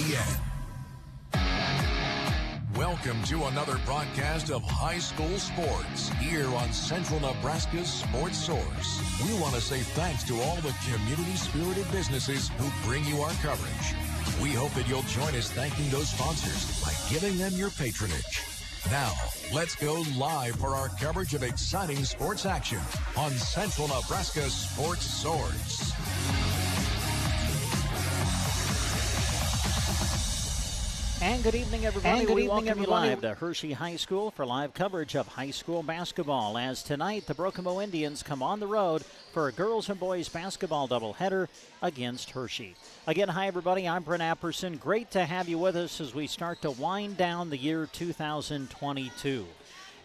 ESPN. Welcome to another broadcast of high school sports here on Central Nebraska's Sports Source. We want to say thanks to all the community-spirited businesses who bring you our coverage. We hope that you'll join us thanking those sponsors by giving them your patronage. Now, let's go live for our coverage of exciting sports action on Central Nebraska's Sports Source. And good evening, everybody. We welcome you live to Hershey High School for live coverage of high school basketball. As tonight, the Broken Bow Indians come on the road for a girls and boys basketball doubleheader against Hershey. Again, hi, everybody. I'm Brent Apperson. Great to have you with us as we start to wind down the year 2022.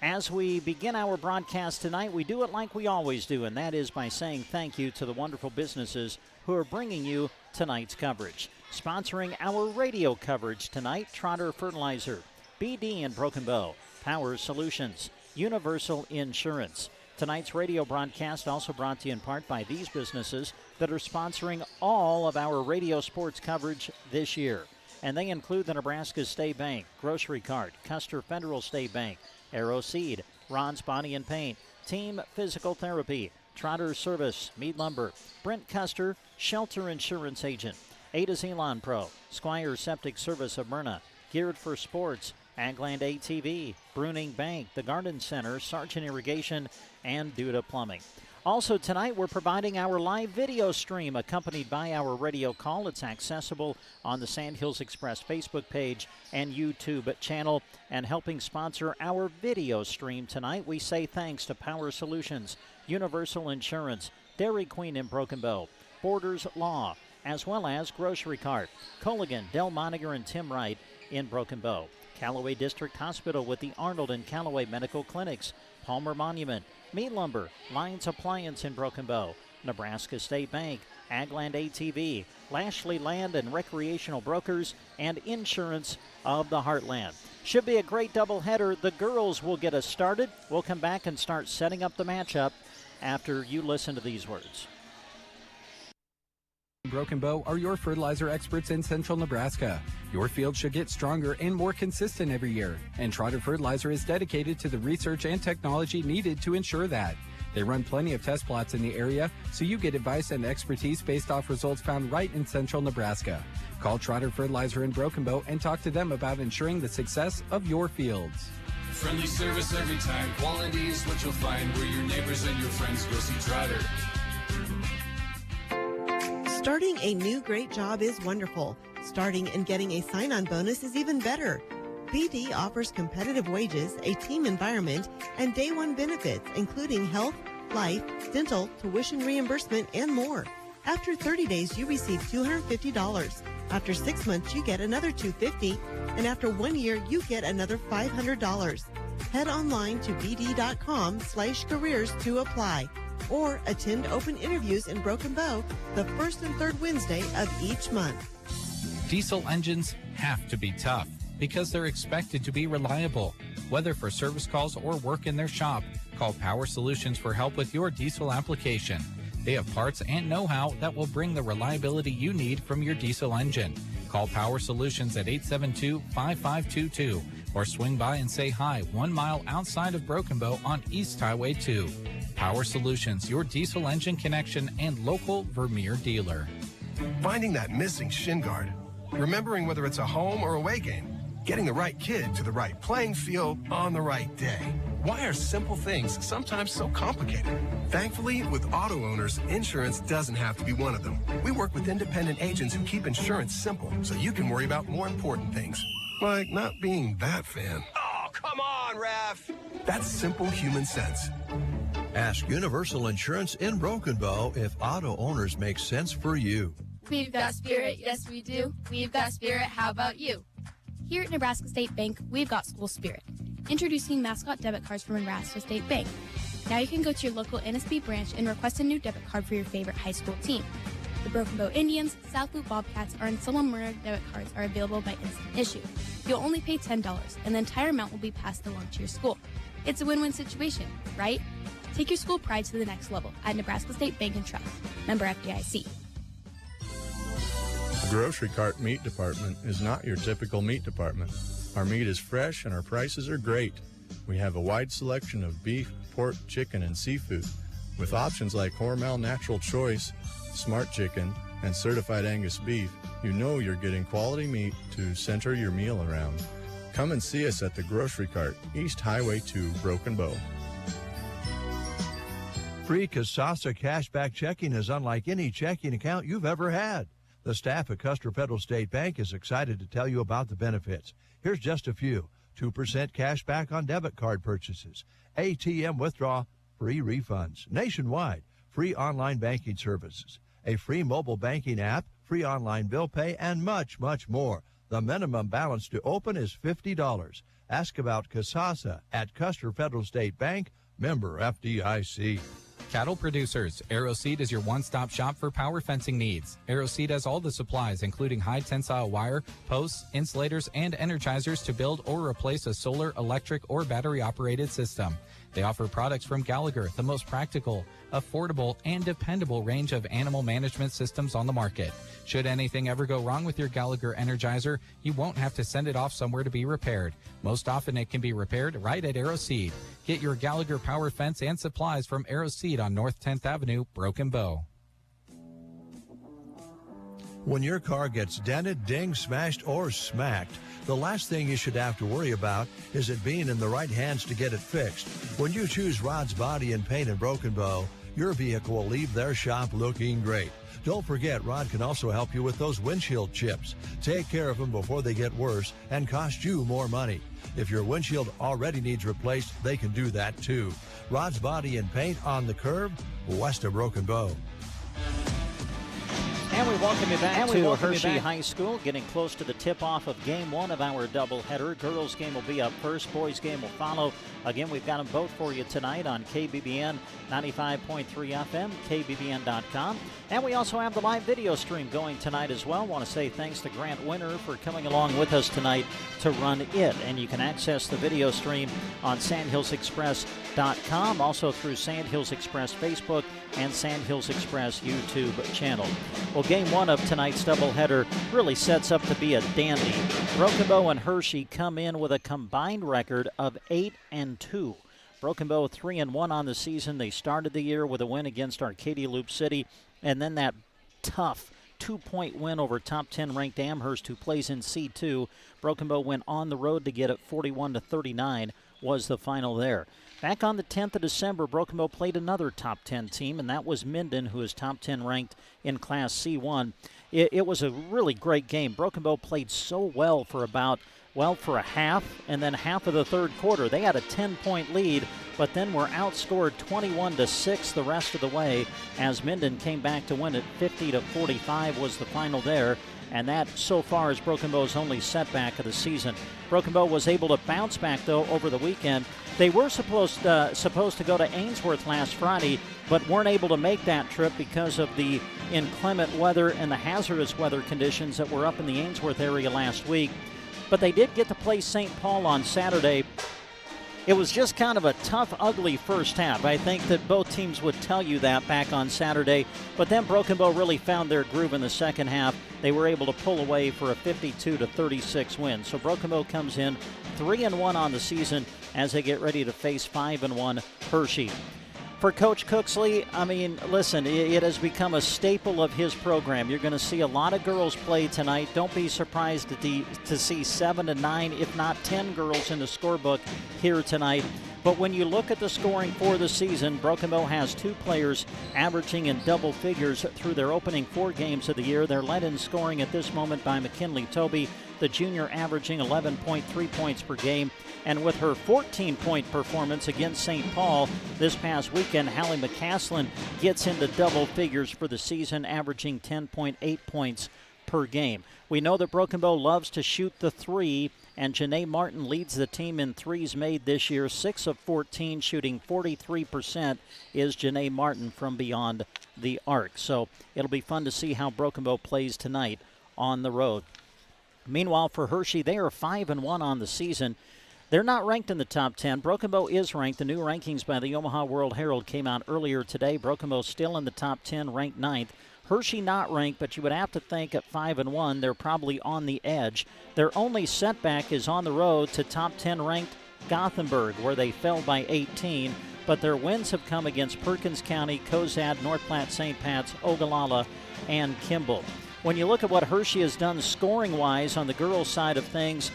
As we begin our broadcast tonight, we do it like we always do, and that is by saying thank you to the wonderful businesses who are bringing you tonight's coverage. Sponsoring our radio coverage tonight, Trotter Fertilizer, BD in Broken Bow, Power Solutions, Universal Insurance. Tonight's radio broadcast also brought to you in part by these businesses that are sponsoring all of our radio sports coverage this year. And they include the Nebraska State Bank, Grocery Cart, Custer Federal State Bank, Arrow Seed, Ron's Body and Paint, Team Physical Therapy, Trotter Service, Mead Lumber, Brent Custer, Shelter Insurance Agent, A Z Lawn Pro, Squire Septic Service of Myrna, Geared for Sports, Agland ATV, Bruning Bank, the Garden Center, Sargent Irrigation, and Duda Plumbing. Also tonight, we're providing our live video stream accompanied by our radio call. It's accessible on the Sandhills Express Facebook page and YouTube channel. And helping sponsor our video stream tonight, we say thanks to Power Solutions, Universal Insurance, Dairy Queen in Broken Bow, Borders Law, as well as Grocery Cart, Colligan, Del Moniger, and Tim Wright in Broken Bow, Callaway District Hospital with the Arnold and Callaway Medical Clinics, Palmer Monument, Mead Lumber, Lions Appliance in Broken Bow, Nebraska State Bank, Agland ATV, Lashley Land and Recreational Brokers, and Insurance of the Heartland. Should be a great doubleheader. The girls will get us started. We'll come back and start setting up the matchup after you listen to these words. Broken Bow are your fertilizer experts in central Nebraska. Your field should get stronger and more consistent every year, and Trotter Fertilizer is dedicated to the research and technology needed to ensure that. They run plenty of test plots in the area, so you get advice and expertise based off results found right in central Nebraska. Call Trotter Fertilizer in Broken Bow and talk to them about ensuring the success of your fields. Friendly service every time. Quality is what you'll find where your neighbors and your friends go see Trotter. Starting a new great job is wonderful. Starting and getting a sign-on bonus is even better. BD offers competitive wages, a team environment, and day one benefits, including health, life, dental, tuition reimbursement, and more. After 30 days, you receive $250. After 6 months, you get another $250, and after 1 year, you get another $500. Head online to bd.com/careers to apply, or attend open interviews in Broken Bow the first and third Wednesday of each month. Diesel engines have to be tough because they're expected to be reliable. Whether for service calls or work in their shop, call Power Solutions for help with your diesel application. They have parts and know-how that will bring the reliability you need from your diesel engine. Call Power Solutions at 872-5522 or swing by and say hi 1 mile outside of Broken Bow on East Highway 2. Power Solutions, your diesel engine connection and local Vermeer dealer. Finding that missing shin guard. Remembering whether it's a home or away game. Getting the right kid to the right playing field on the right day. Why are simple things sometimes so complicated? Thankfully, with auto owners, insurance doesn't have to be one of them. We work with independent agents who keep insurance simple so you can worry about more important things. Like not being that fan. Oh, come on, ref! That's simple human sense. Ask Universal Insurance in Broken Bow if auto owners make sense for you. We've got spirit, yes we do. We've got spirit, how about you? Here at Nebraska State Bank, we've got school spirit. Introducing mascot debit cards from Nebraska State Bank. Now you can go to your local NSB branch and request a new debit card for your favorite high school team. The Broken Bow Indians, South Loop Bobcats, and Solomon debit cards are available by instant issue. You'll only pay $10, and the entire amount will be passed along to your school. It's a win-win situation, right? Take your school pride to the next level at Nebraska State Bank and Trust. Member FDIC. Grocery Cart Meat Department is not your typical meat department. Our meat is fresh and our prices are great. We have a wide selection of beef, pork, chicken, and seafood, with options like Hormel Natural Choice, Smart Chicken, and Certified Angus Beef. You know you're getting quality meat to center your meal around. Come and see us at the Grocery Cart, East Highway 2, Broken Bow. Free Casasa cashback checking is unlike any checking account you've ever had. The staff at Custer Federal State Bank is excited to tell you about the benefits. Here's just a few. 2% cash back on debit card purchases, ATM withdrawal, free refunds, nationwide, free online banking services, a free mobile banking app, free online bill pay, and much, much more. The minimum balance to open is $50. Ask about Casasa at Custer Federal State Bank, member FDIC. Cattle producers, AeroSeed is your one-stop shop for power fencing needs. AeroSeed has all the supplies, including high-tensile wire, posts, insulators, and energizers to build or replace a solar, electric, or battery-operated system. They offer products from Gallagher, the most practical, affordable, and dependable range of animal management systems on the market. Should anything ever go wrong with your Gallagher Energizer, you won't have to send it off somewhere to be repaired. Most often it can be repaired right at AeroSeed. Get your Gallagher power fence and supplies from AeroSeed on North 10th Avenue, Broken Bow. When your car gets dented, dinged, smashed, or smacked, the last thing you should have to worry about is it being in the right hands to get it fixed. When you choose Rod's Body and Paint in Broken Bow, your vehicle will leave their shop looking great. Don't forget, Rod can also help you with those windshield chips. Take care of them before they get worse and cost you more money. If your windshield already needs replaced, they can do that too. Rod's Body and Paint on the curve, west of Broken Bow. And we welcome you back to Hershey High School, getting close to the tip-off of Game 1 of our doubleheader. Girls' game will be up first. Boys' game will follow. Again, we've got them both for you tonight on KBBN 95.3 FM, KBBN.com. And we also have the live video stream going tonight as well. I want to say thanks to Grant Winter for coming along with us tonight to run it. And you can access the video stream on SandhillsExpress.com, also through Sandhills Express Facebook and Sandhills Express YouTube channel. Well, Game 1 of tonight's doubleheader really sets up to be a dandy. Broken Bow and Hershey come in with a combined record of 8-2. Broken Bow 3-1 on the season. They started the year with a win against Arcadia Loop City, and then that tough 2-point win over top 10 ranked Amherst, who plays in C2. Broken Bow went on the road to get it 41-39 was the final there. Back on the 10th of December, Broken Bow played another top 10 team, and that was Minden, who is top 10 ranked in Class C1. It was a really great game. Broken Bow played so well for for a half, and then half of the third quarter. They had a 10-point lead, but then were outscored 21-6 the rest of the way as Minden came back to win it. 50-45 was the final there. And that, so far, is Broken Bow's only setback of the season. Broken Bow was able to bounce back, though, over the weekend. They were supposed to go to Ainsworth last Friday, but weren't able to make that trip because of the inclement weather and the hazardous weather conditions that were up in the Ainsworth area last week. But they did get to play St. Paul on Saturday. It was just kind of a tough, ugly first half. I think that both teams would tell you that back on Saturday. But then Broken Bow really found their groove in the second half. They were able to pull away for a 52-36 win. So Broken Bow comes in 3-1 on the season as they get ready to face 5-1 Hershey. For Coach Cooksley, I mean, listen, it has become a staple of his program. You're going to see a lot of girls play tonight. Don't be surprised to see 7 to 9, if not 10 girls in the scorebook here tonight. But when you look at the scoring for the season, Broken Bow has 2 players averaging in double figures through their opening 4 games of the year. They're led in scoring at this moment by McKinley Toby, the junior averaging 11.3 points per game. And with her 14-point performance against St. Paul this past weekend, Hallie McCaslin gets into double figures for the season, averaging 10.8 points per game. We know that Broken Bow loves to shoot the 3, and Janae Martin leads the team in threes made this year. 6 of 14, shooting 43% is Janae Martin from beyond the arc. So it'll be fun to see how Broken Bow plays tonight on the road. Meanwhile, for Hershey, they are 5-1 on the season. They're not ranked in the top 10. Broken Bow is ranked. The new rankings by the Omaha World Herald came out earlier today. Broken Bow still in the top 10, ranked 9th. Hershey not ranked, but you would have to think at 5-1 they're probably on the edge. Their only setback is on the road to top 10 ranked Gothenburg, where they fell by 18. But their wins have come against Perkins County, Cozad, North Platte, St. Pat's, Ogallala, and Kimball. When you look at what Hershey has done scoring-wise on the girls' side of things,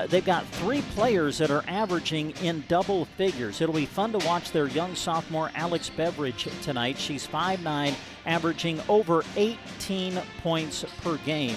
they've got 3 players that are averaging in double figures. It'll be fun to watch their young sophomore Alex Beveridge tonight. She's 5'9", averaging over 18 points per game.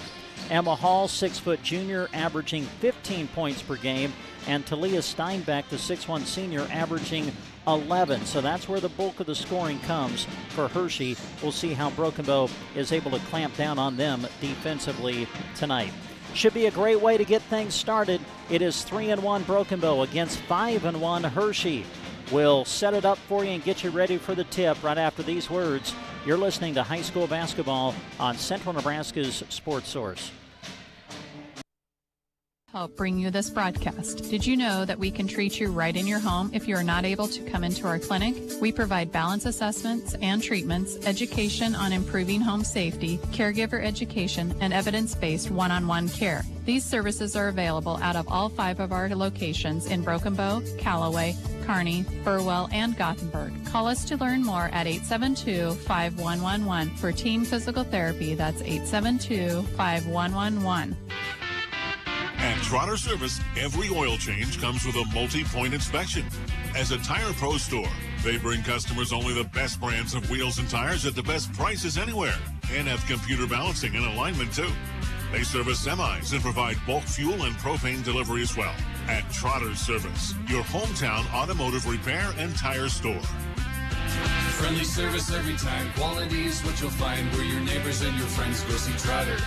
Emma Hall, 6-foot junior, averaging 15 points per game. And Talia Steinbeck, the 6'1 senior, averaging 11. So that's where the bulk of the scoring comes for Hershey. We'll see how Broken Bow is able to clamp down on them defensively tonight. Should be a great way to get things started. It is 3-1 Broken Bow against 5-1 Hershey. We'll set it up for you and get you ready for the tip right after these words. You're listening to high school basketball on Central Nebraska's Sports Source. Help bring you this broadcast. Did you know that we can treat you right in your home if you are not able to come into our clinic? We provide balance assessments and treatments, education on improving home safety, caregiver education, and evidence-based one-on-one care. These services are available out of all 5 of our locations in Broken Bow, Callaway, Kearney, Burwell, and Gothenburg. Call us to learn more at 872-5111 for team physical therapy. That's 872-5111. At Trotter Service, every oil change comes with a multi-point inspection. As a Tire Pro store, they bring customers only the best brands of wheels and tires at the best prices anywhere, and have computer balancing and alignment too. They service semis and provide bulk fuel and propane delivery as well. At Trotter Service, your hometown automotive repair and tire store. Friendly service every time. Quality is what you'll find where your neighbors and your friends go see Trotter.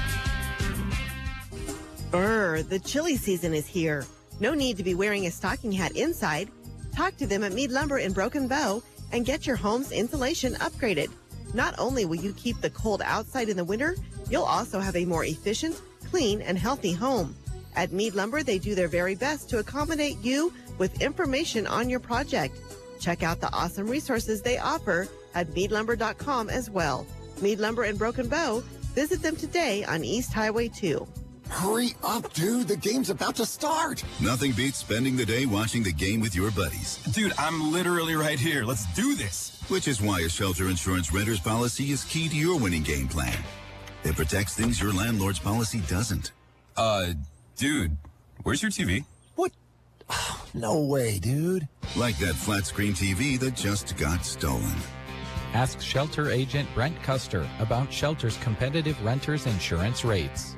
The chilly season is here. No need to be wearing a stocking hat inside. Talk to them at Mead Lumber in Broken Bow and get your home's insulation upgraded. Not only will you keep the cold outside in the winter, you'll also have a more efficient, clean, and healthy home. At Mead Lumber, they do their very best to accommodate you with information on your project. Check out the awesome resources they offer at meadlumber.com as well. Mead Lumber in Broken Bow. Visit them today on East Highway 2. Hurry up, dude. The game's about to start. Nothing beats spending the day watching the game with your buddies. Dude, I'm literally right here. Let's do this. Which is why a shelter insurance renter's policy is key to your winning game plan. It protects things your landlord's policy doesn't. Dude, where's your TV? What? Oh, no way, dude. Like that flat screen TV that just got stolen. Ask shelter agent Brent Custer about Shelter's competitive renters insurance rates.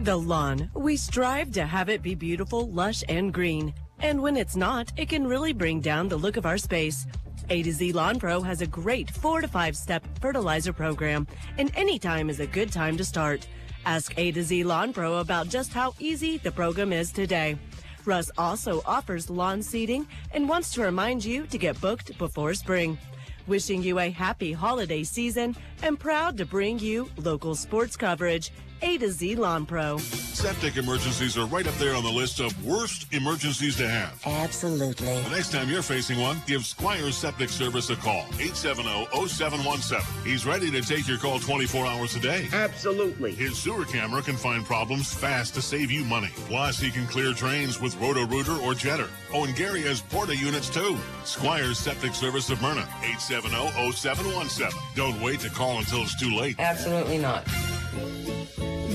The lawn. We strive to have it be beautiful, lush, and green. And when it's not, it can really bring down the look of our space. A to Z Lawn Pro has a great 4 to 5 step fertilizer program, and any time is a good time to start. Ask A to Z Lawn Pro about just how easy the program is today. Russ also offers lawn seeding and wants to remind you to get booked before spring. Wishing you a happy holiday season and proud to bring you local sports coverage. A to Z Lawn Pro. Septic emergencies are right up there on the list of worst emergencies to have. Absolutely. The next time you're facing one, give Squires Septic Service a call. 870-0717. He's ready to take your call 24 hours a day. Absolutely. His sewer camera can find problems fast to save you money. Plus, he can clear drains with Roto-Rooter or Jetter. Oh, and Gary has Porta units too. Squires Septic Service of Myrna. 870-0717. Don't wait to call until it's too late. Absolutely not.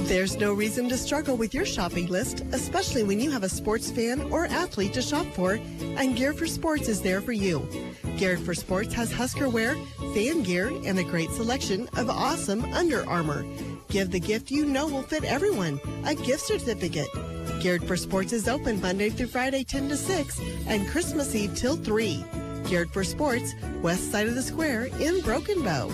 There's no reason to struggle with your shopping list, especially when you have a sports fan or athlete to shop for, and Geared for Sports is there for you. Geared for Sports has Husker wear, fan gear, and a great selection of awesome Under Armour. Give the gift you know will fit everyone, a gift certificate. Geared for Sports is open Monday through Friday 10 to 6 and Christmas Eve till 3. Geared for Sports, west side of the square in Broken Bow.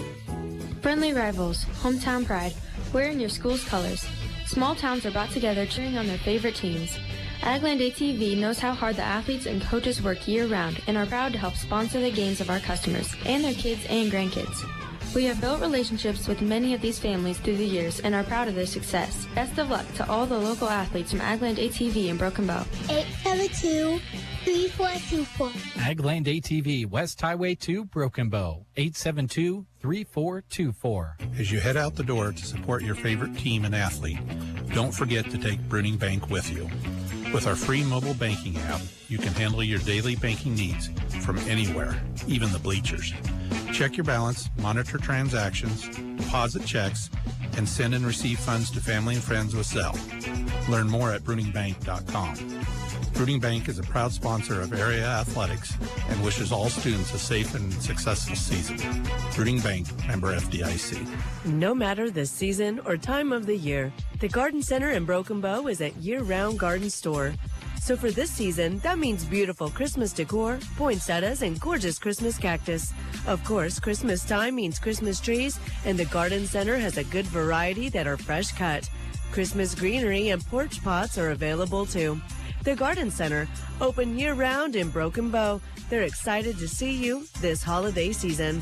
Friendly rivals, hometown pride, wearing your school's colors. Small towns are brought together cheering on their favorite teams. Agland ATV knows how hard the athletes and coaches work year-round and are proud to help sponsor the games of our customers and their kids and grandkids. We have built relationships with many of these families through the years and are proud of their success. Best of luck to all the local athletes from Agland ATV in Broken Bow. 872 3424. Agland ATV, West Highway 2, Broken Bow, 872-3424. As you head out the door to support your favorite team and athlete, don't forget to take Bruning Bank with you. With our free mobile banking app, you can handle your daily banking needs from anywhere, even the bleachers. Check your balance, monitor transactions, deposit checks, and send and receive funds to family and friends with Zelle. Learn more at bruningbank.com. Bruning Bank is a proud sponsor of area athletics and wishes all students a safe and successful season. Bruning Bank, member FDIC. No matter the season or time of the year, the Garden Center in Broken Bow is a year-round garden store. So for this season, that means beautiful Christmas decor, poinsettias, and gorgeous Christmas cactus. Of course, Christmas time means Christmas trees, and the Garden Center has a good variety that are fresh cut. Christmas greenery and porch pots are available too. The Garden Center, open year-round in Broken Bow. They're excited to see you this holiday season.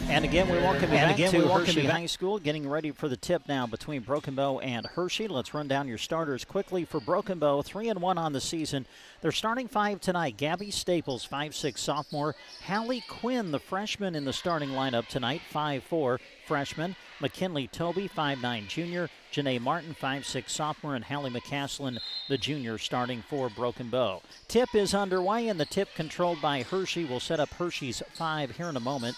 And again, we welcome you back to Hershey High School, getting ready for the tip now between Broken Bow and Hershey. Let's run down your starters quickly for Broken Bow. 3-1 on the season. They're starting five tonight. Gabby Staples, 5'6", sophomore. Hallie Quinn, the freshman in the starting lineup tonight, 5'4", freshman. McKinley Toby, 5'9", junior. Janae Martin, 5'6", sophomore. And Hallie McCaslin, the junior, starting for Broken Bow. Tip is underway, and the tip controlled by Hershey. We'll set up Hershey's 5 here in a moment.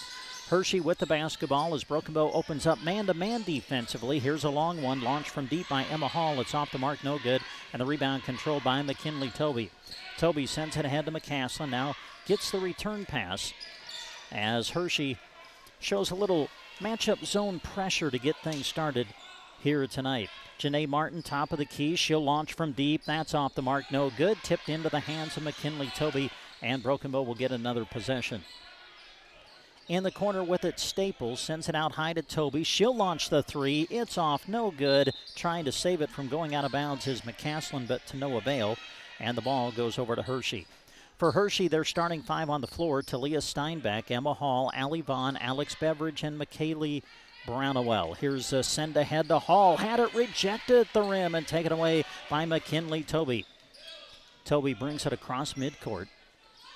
Hershey with the basketball as Broken Bow opens up man-to-man defensively. Here's a long one, launched from deep by Emma Hall. It's off the mark, no good, and the rebound controlled by McKinley Toby. Toby sends it ahead to McCaslin, now gets the return pass as Hershey shows a little matchup zone pressure to get things started here tonight. Janae Martin, top of the key. She'll launch from deep. That's off the mark, no good. Tipped into the hands of McKinley Toby, and Broken Bow will get another possession. In the corner with it, Staples sends it out high to Toby. She'll launch the three. It's off, no good. Trying to save it from going out of bounds is McCaslin, but to no avail. And the ball goes over to Hershey. For Hershey, they're starting 5 on the floor. Talia Steinbeck, Emma Hall, Allie Vaughn, Alex Beveridge, and McKaylee Brownowell. Here's a send ahead to Hall. Had it rejected at the rim and taken away by McKinley Toby. Toby brings it across midcourt.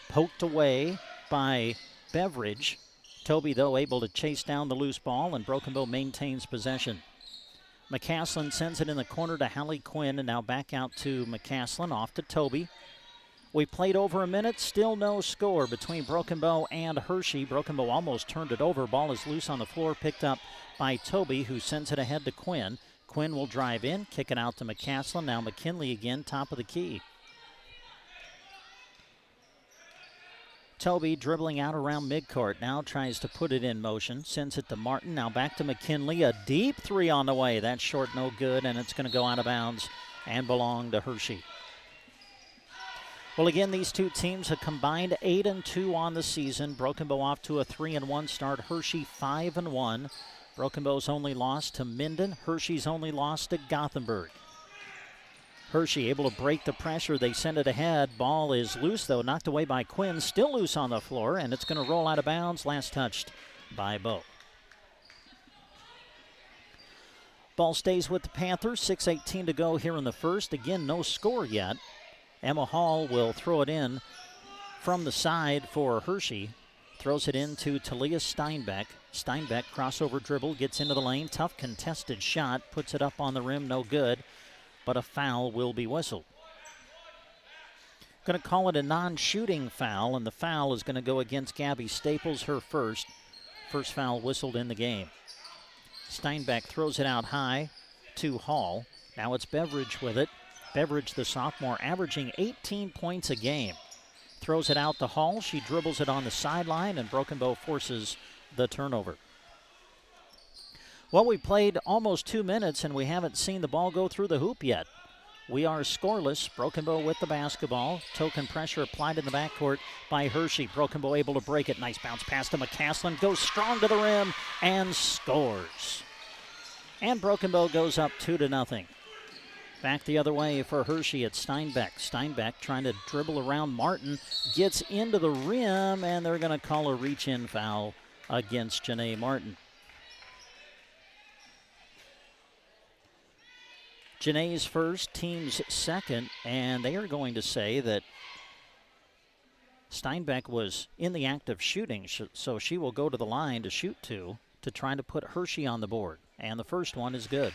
Poked away by Beveridge. Toby, though, able to chase down the loose ball, and Broken Bow maintains possession. McCaslin sends it in the corner to Hallie Quinn, and now back out to McCaslin, off to Toby. We played over a minute, still no score between Broken Bow and Hershey. Broken Bow almost turned it over. Ball is loose on the floor, picked up by Toby, who sends it ahead to Quinn. Quinn will drive in, kick it out to McCaslin. Now McKinley again, top of the key. Toby dribbling out around midcourt, now tries to put it in motion, sends it to Martin, now back to McKinley, a deep three on the way. That's short, no good, and it's going to go out of bounds and belong to Hershey. Well, again, these two teams have combined 8-2 on the season. Broken Bow off to a 3-1 start. Hershey 5-1. Broken Bow's only lost to Minden. Hershey's only lost to Gothenburg. Hershey able to break the pressure. They send it ahead. Ball is loose, though, knocked away by Quinn. Still loose on the floor, and it's going to roll out of bounds. Last touched by Bow. Ball stays with the Panthers. 6:18 to go here in the first. Again, no score yet. Emma Hall will throw it in from the side for Hershey. Throws it into Talia Steinbeck. Steinbeck, crossover dribble, gets into the lane. Tough contested shot. Puts it up on the rim, no good. But a foul will be whistled. Going to call it a non-shooting foul, and the foul is going to go against Gabby Staples, her first. First foul whistled in the game. Steinbeck throws it out high to Hall. Now it's Beveridge with it. Beveridge, the sophomore, averaging 18 points a game. Throws it out to Hall. She dribbles it on the sideline, and Broken Bow forces the turnover. Well, we played almost 2 minutes, and we haven't seen the ball go through the hoop yet. We are scoreless. Broken Bow with the basketball. Token pressure applied in the backcourt by Hershey. Broken Bow able to break it. Nice bounce pass to McCaslin. Goes strong to the rim and scores. And Broken Bow goes up 2-0. Back the other way for Hershey at Steinbeck. Steinbeck trying to dribble around Martin. Gets into the rim, and they're going to call a reach-in foul against Janae Martin. Janae's first, team's second, and they are going to say that Steinbeck was in the act of shooting, so she will go to the line to shoot two to try to put Hershey on the board. And the first one is good.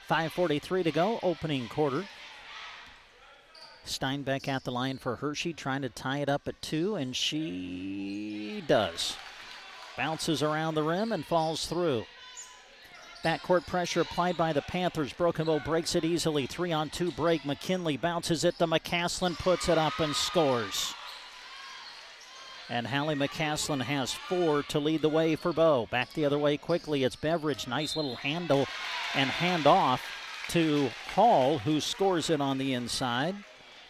.5:43 to go, opening quarter. Steinbeck at the line for Hershey, trying to tie it up at 2, and she does. Bounces around the rim and falls through. Backcourt pressure applied by the Panthers. Broken Bow breaks it easily. 3-on-2 break. McKinley bounces it to McCaslin, puts it up and scores. And Hallie McCaslin has 4 to lead the way for Bow. Back the other way quickly. It's Beveridge. Nice little handle and handoff to Hall, who scores it on the inside.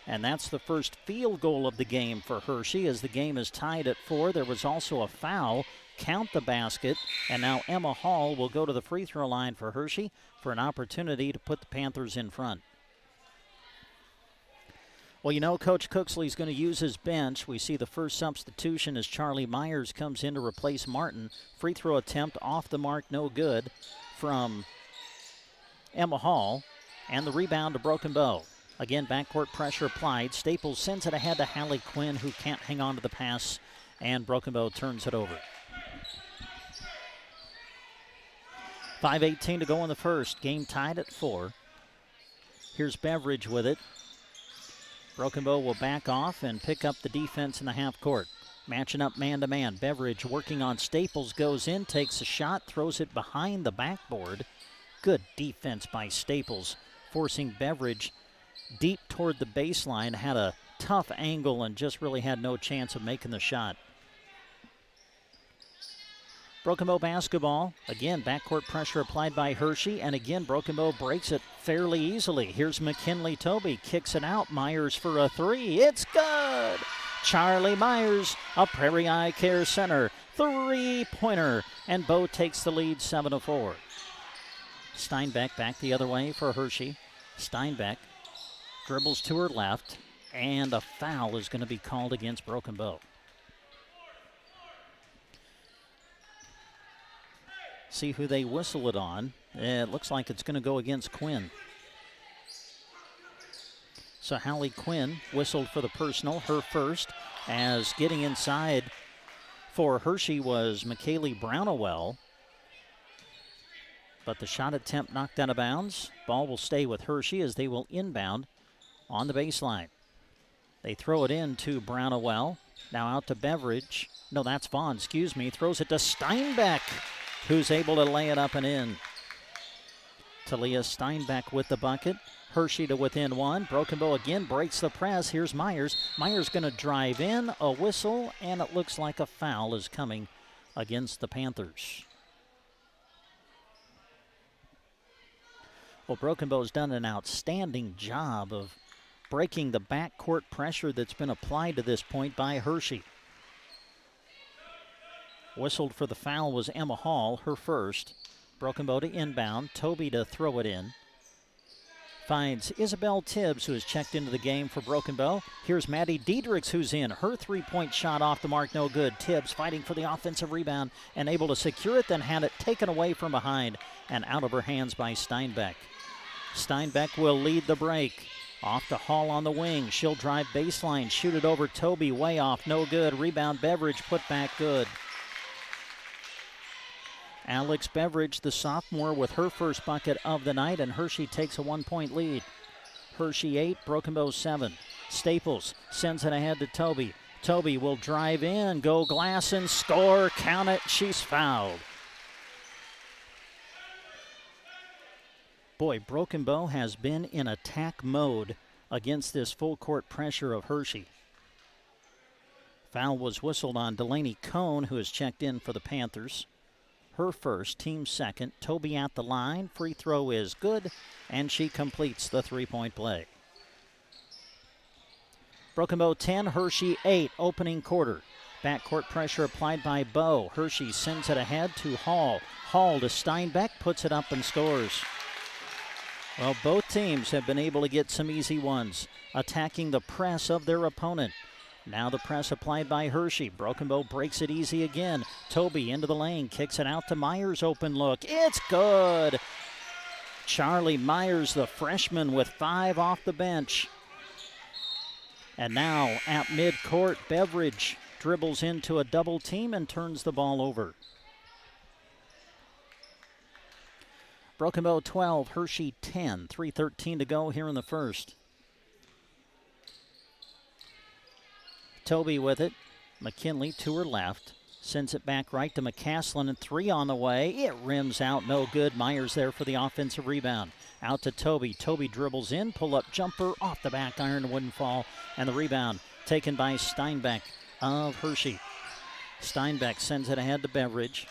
And that's the first field goal of the game for Hershey as the game is tied at 4. There was also a foul. Count the basket. And now Emma Hall will go to the free throw line for Hershey for an opportunity to put the Panthers in front. Well, you know, Coach Cooksley's going to use his bench. We see the first substitution as Charlie Myers comes in to replace Martin. Free throw attempt off the mark, no good from Emma Hall. And the rebound to Broken Bow. Again, backcourt pressure applied. Staples sends it ahead to Hallie Quinn, who can't hang on to the pass, and Broken Bow turns it over. 5:18 to go in the first. Game tied at 4. Here's Beveridge with it. Broken Bow will back off and pick up the defense in the half court. Matching up man-to-man. Beveridge working on Staples, goes in, takes a shot, throws it behind the backboard. Good defense by Staples, forcing Beveridge deep toward the baseline. Had a tough angle and just really had no chance of making the shot. Broken Bow basketball. Again, backcourt pressure applied by Hershey. And again, Broken Bow breaks it fairly easily. Here's McKinley Toby. Kicks it out. Myers for a 3. It's good. Charlie Myers, a Prairie Eye Care Center 3-pointer. And Bow takes the lead 7-4. Steinbeck back the other way for Hershey. Steinbeck dribbles to her left. And a foul is going to be called against Broken Bow. See who they whistle it on. It looks like it's going to go against Quinn. So Hallie Quinn whistled for the personal, her first, as getting inside for Hershey was McKaylee Brownowell. But the shot attempt knocked out of bounds. Ball will stay with Hershey as they will inbound on the baseline. They throw it in to Brownowell. Now out to Beveridge. No, that's Vaughn, excuse me. Throws it to Steinbeck, who's able to lay it up and in. Talia Steinbeck with the bucket. Hershey to within 1. Broken Bow again breaks the press. Here's Myers. Myers going to drive in, a whistle, and it looks like a foul is coming against the Panthers. Well, Broken Bow's done an outstanding job of breaking the backcourt pressure that's been applied to this point by Hershey. Whistled for the foul was Emma Hall, her first. Broken Bow to inbound. Toby to throw it in. Finds Isabel Tibbs, who has checked into the game for Broken Bow. Here's Maddie Diedrichs, who's in. Her three-point shot off the mark, no good. Tibbs fighting for the offensive rebound and able to secure it, then had it taken away from behind and out of her hands by Steinbeck. Steinbeck will lead the break. Off to Hall on the wing. She'll drive baseline, shoot it over Toby, way off, no good. Rebound Beveridge, put back good. Alex Beveridge, the sophomore, with her first bucket of the night, and Hershey takes a 1-point lead. Hershey 8, Broken Bow 7. Staples sends it ahead to Toby. Toby will drive in, go glass and score. Count it, she's fouled. Boy, Broken Bow has been in attack mode against this full court pressure of Hershey. Foul was whistled on Delaney Cohn, who has checked in for the Panthers. Her first, team second. Toby at the line. Free throw is good, and she completes the three-point play. Broken Bow 10, Hershey 8, opening quarter. Backcourt pressure applied by Bow. Hershey sends it ahead to Hall. Hall to Steinbeck, puts it up and scores. Well, both teams have been able to get some easy ones, attacking the press of their opponent. Now the press applied by Hershey. Broken Bow breaks it easy again. Toby into the lane, kicks it out to Myers. Open look. It's good. Charlie Myers, the freshman, with 5 off the bench. And now at midcourt, Beveridge dribbles into a double team and turns the ball over. Broken Bow 12, Hershey 10. 3:13 to go here in the first. Toby with it. McKinley to her left. Sends it back right to McCaslin, and 3 on the way. It rims out, no good. Myers there for the offensive rebound. Out to Toby. Toby dribbles in, pull-up jumper off the back iron, wouldn't fall. And the rebound taken by Steinbeck of Hershey. Steinbeck sends it ahead to Beveridge.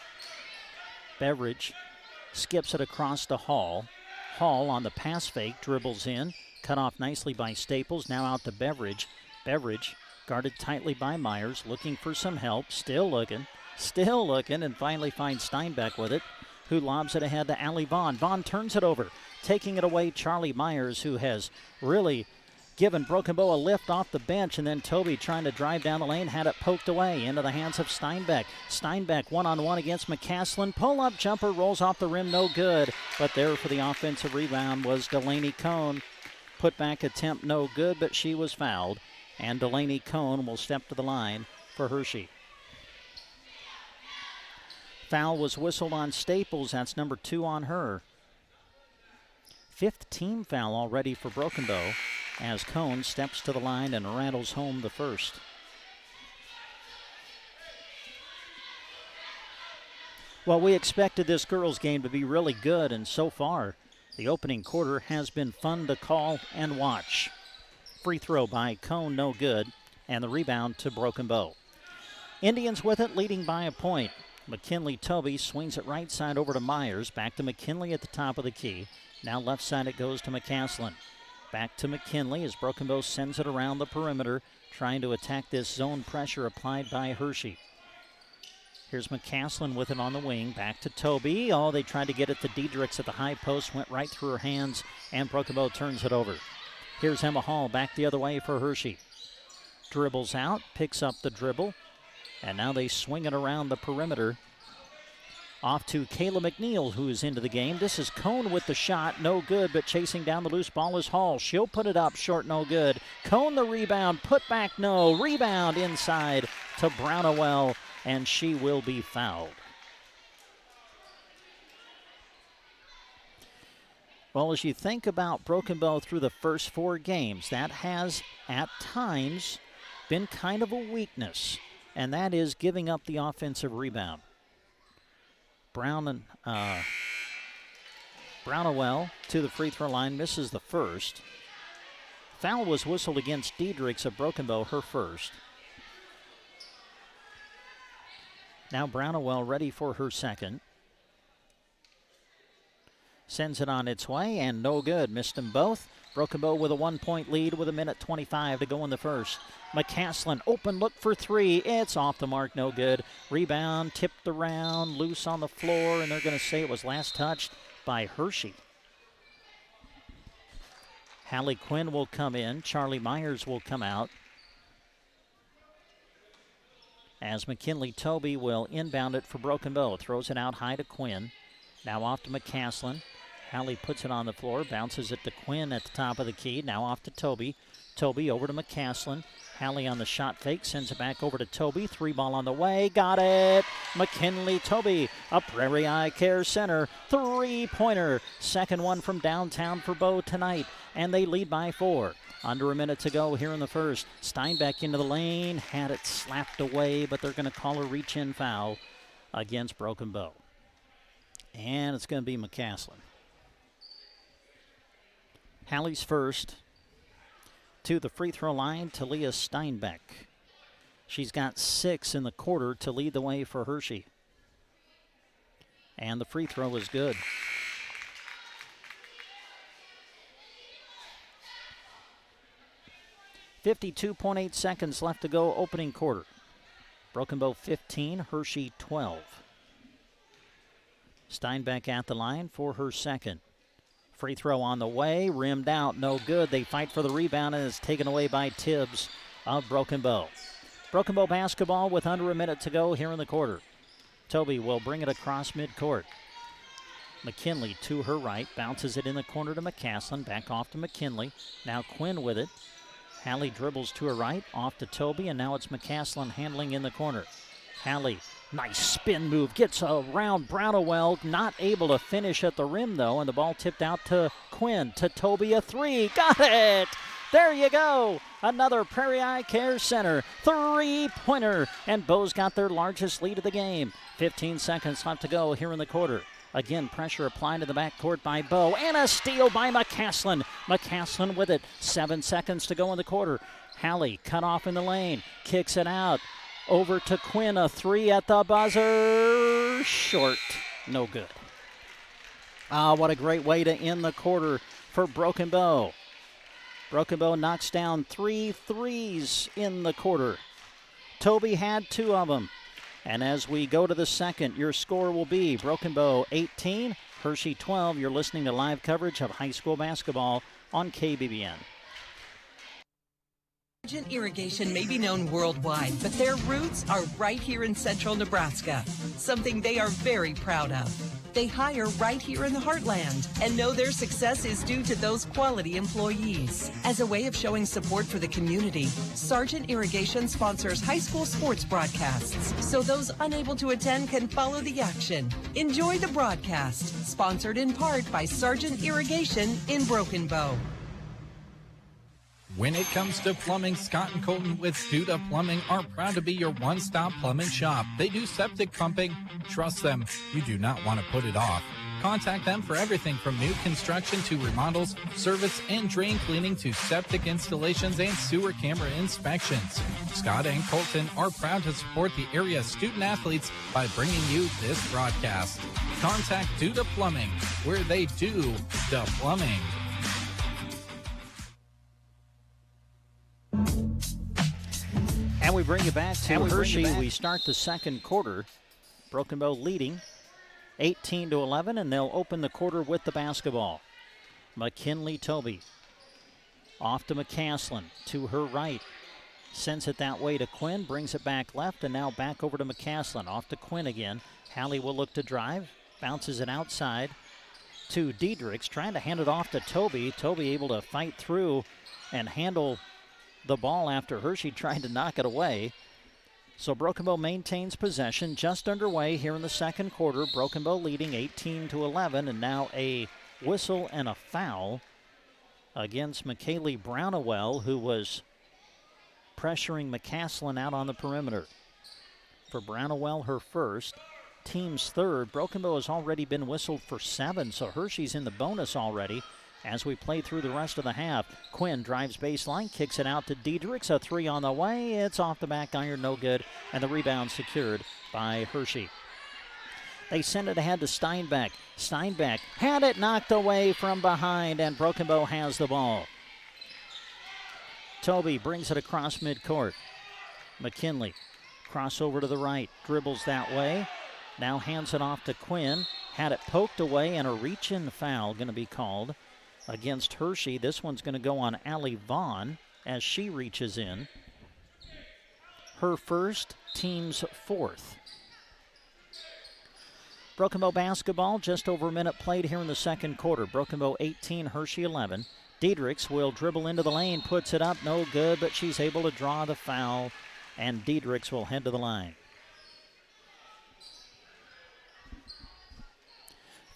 Beveridge skips it across to Hall. Hall on the pass fake, dribbles in. Cut off nicely by Staples, now out to Beveridge. Beveridge guarded tightly by Myers, looking for some help. Still looking, and finally finds Steinbeck with it, who lobs it ahead to Allie Vaughn. Vaughn turns it over, taking it away, Charlie Myers, who has really given Broken Bow a lift off the bench, and then Toby trying to drive down the lane, had it poked away into the hands of Steinbeck. Steinbeck one-on-one against McCaslin. Pull-up jumper rolls off the rim, no good. But there for the offensive rebound was Delaney Cohn. Put back attempt, no good, but she was fouled. And Delaney Cohn will step to the line for Hershey. Foul was whistled on Staples. That's number 2 on her. 5th team foul already for Broken Bow as Cohn steps to the line and rattles home the first. Well, we expected this girls' game to be really good, and so far, the opening quarter has been fun to call and watch. Free throw by Cohn, no good, and the rebound to Broken Bow. Indians with it, leading by a point. McKinley Toby swings it right side over to Myers. Back to McKinley at the top of the key. Now left side it goes to McCaslin. Back to McKinley as Broken Bow sends it around the perimeter, trying to attack this zone pressure applied by Hershey. Here's McCaslin with it on the wing. Back to Toby. Oh, they tried to get it to Diedrichs at the high post. Went right through her hands, and Broken Bow turns it over. Here's Emma Hall back the other way for Hershey. Dribbles out, picks up the dribble, and now they swing it around the perimeter. Off to Kayla McNeil, who is into the game. This is Cohn with the shot, no good, but chasing down the loose ball is Hall. She'll put it up, short, no good. Cohn the rebound, put back, no. Rebound inside to Brownowell, and she will be fouled. Well, as you think about Broken Bow through the first 4 games, that has at times been kind of a weakness, and that is giving up the offensive rebound. Brownowell to the free throw line, misses the first. Foul was whistled against Diedrichs of Broken Bow, her first. Now Brownowell ready for her second. Sends it on its way, and no good. Missed them both. Broken Bow with a 1-point lead with 1:25 to go in the first. McCaslin, open look for 3. It's off the mark, no good. Rebound, tipped around, loose on the floor, and they're going to say it was last touched by Hershey. Hallie Quinn will come in. Charlie Myers will come out. As McKinley Toby will inbound it for Broken Bow. Throws it out high to Quinn. Now off to McCaslin. Hallie puts it on the floor, bounces it to Quinn at the top of the key. Now off to Toby. Toby over to McCaslin. Hallie on the shot fake, sends it back over to Toby. 3 ball on the way, got it. McKinley Toby, a Prairie Eye Care Center 3-pointer. Second one from downtown for Bow tonight, and they lead by 4. Under a minute to go here in the first. Steinbeck into the lane, had it slapped away, but they're going to call a reach-in foul against Broken Bow. And it's going to be McCaslin. Hallie's first. To the free throw line, Talia Steinbeck. She's got 6 in the quarter to lead the way for Hershey. And the free throw is good. .8 seconds left to go, opening quarter. Broken Bow 15, Hershey 12. Steinbeck at the line for her second. Free throw on the way, rimmed out, no good. They fight for the rebound, and it's taken away by Tibbs of Broken Bow. Broken Bow basketball with under a minute to go here in the quarter. Toby will bring it across midcourt. McKinley to her right, bounces it in the corner to McCaslin, back off to McKinley. Now Quinn with it. Hallie dribbles to her right, off to Toby, and now it's McCaslin handling in the corner. Hallie, nice spin move, gets around Brownowell, not able to finish at the rim though, and the ball tipped out to Quinn, to Toby, a three, got it! There you go, another Prairie Eye Care Center three-pointer, and Bo's got their largest lead of the game. 15 seconds left to go here in the quarter. Again, pressure applied to the backcourt by Bo, and a steal by McCaslin. McCaslin with it, 7 seconds to go in the quarter. Hallie cut off in the lane, kicks it out. Over to Quinn, a three at the buzzer, short, no good. What a great way to end the quarter for Broken Bow. Broken Bow knocks down 3 threes in the quarter. Toby had 2 of them. And as we go to the second, your score will be Broken Bow 18, Hershey 12. You're listening to live coverage of high school basketball on KBBN. Sargent Irrigation may be known worldwide, but their roots are right here in central Nebraska, something they are very proud of. They hire right here in the heartland and know their success is due to those quality employees. As a way of showing support for the community, Sargent Irrigation sponsors high school sports broadcasts, so those unable to attend can follow the action. Enjoy the broadcast, sponsored in part by Sargent Irrigation in Broken Bow. When it comes to plumbing, Scott and Colton with Duda Plumbing are proud to be your one-stop plumbing shop. They do septic pumping. Trust them, you do not want to put it off. Contact them for everything from new construction to remodels, service and drain cleaning to septic installations and sewer camera inspections. Scott and Colton are proud to support the area's student athletes by bringing you this broadcast. Contact Duda Plumbing, where they do the plumbing. And we bring you back to Hershey. We start the second quarter. Broken Bow leading 18-11, and they'll open the quarter with the basketball. McKinley Toby off to McCaslin to her right. Sends it that way to Quinn, brings it back left, and now back over to McCaslin. Off to Quinn again. Hallie will look to drive, bounces it outside to Diedrichs, trying to hand it off to Toby. Toby able to fight through and handle the ball after Hershey tried to knock it away. So Broken Bow maintains possession, just underway here in the second quarter. Broken Bow leading 18-11, and now a whistle and a foul against McKaylee Brownowell, who was pressuring McCaslin out on the perimeter. For Brownowell, her first, team's third. Broken Bow has already been whistled for 7, so Hershey's in the bonus already. As we play through the rest of the half, Quinn drives baseline, kicks it out to Diedrichs. A three on the way. It's off the back iron, no good. And the rebound secured by Hershey. They send it ahead to Steinbeck. Steinbeck had it knocked away from behind, and Broken Bow has the ball. Toby brings it across midcourt. McKinley, crossover to the right, dribbles that way. Now hands it off to Quinn. Had it poked away, and a reach-in foul going to be called against Hershey. This one's going to go on Allie Vaughn as she reaches in. Her first, team's fourth. Broken Bow basketball, just over a minute played here in the second quarter. Broken Bow 18, Hershey 11. Diedrichs will dribble into the lane, puts it up, no good, but she's able to draw the foul, and Diedrichs will head to the line.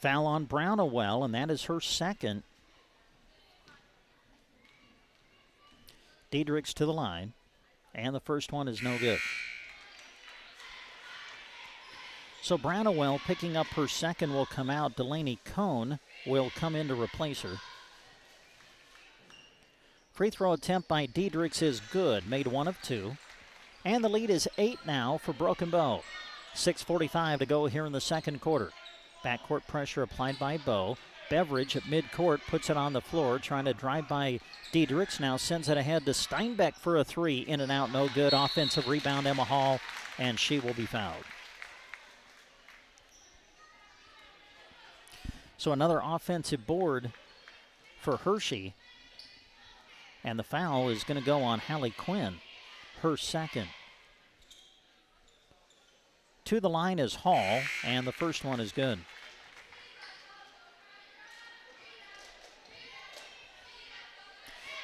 Foul on Brownowell, and that is her second. Diedrichs to the line, and the first one is no good. So Brownowell picking up her second will come out. Delaney Cohn will come in to replace her. Free throw attempt by Diedrichs is good, made 1 of 2. And the lead is 8 now for Broken Bow. 6:45 to go here in the second quarter. Backcourt pressure applied by Bow. Beveridge at midcourt puts it on the floor, trying to drive by Diedrichs. Now sends it ahead to Steinbeck for a three. In and out, no good. Offensive rebound, Emma Hall, and she will be fouled. So another offensive board for Hershey. And the foul is going to go on Hallie Quinn. her second. To the line is Hall, and the first one is good.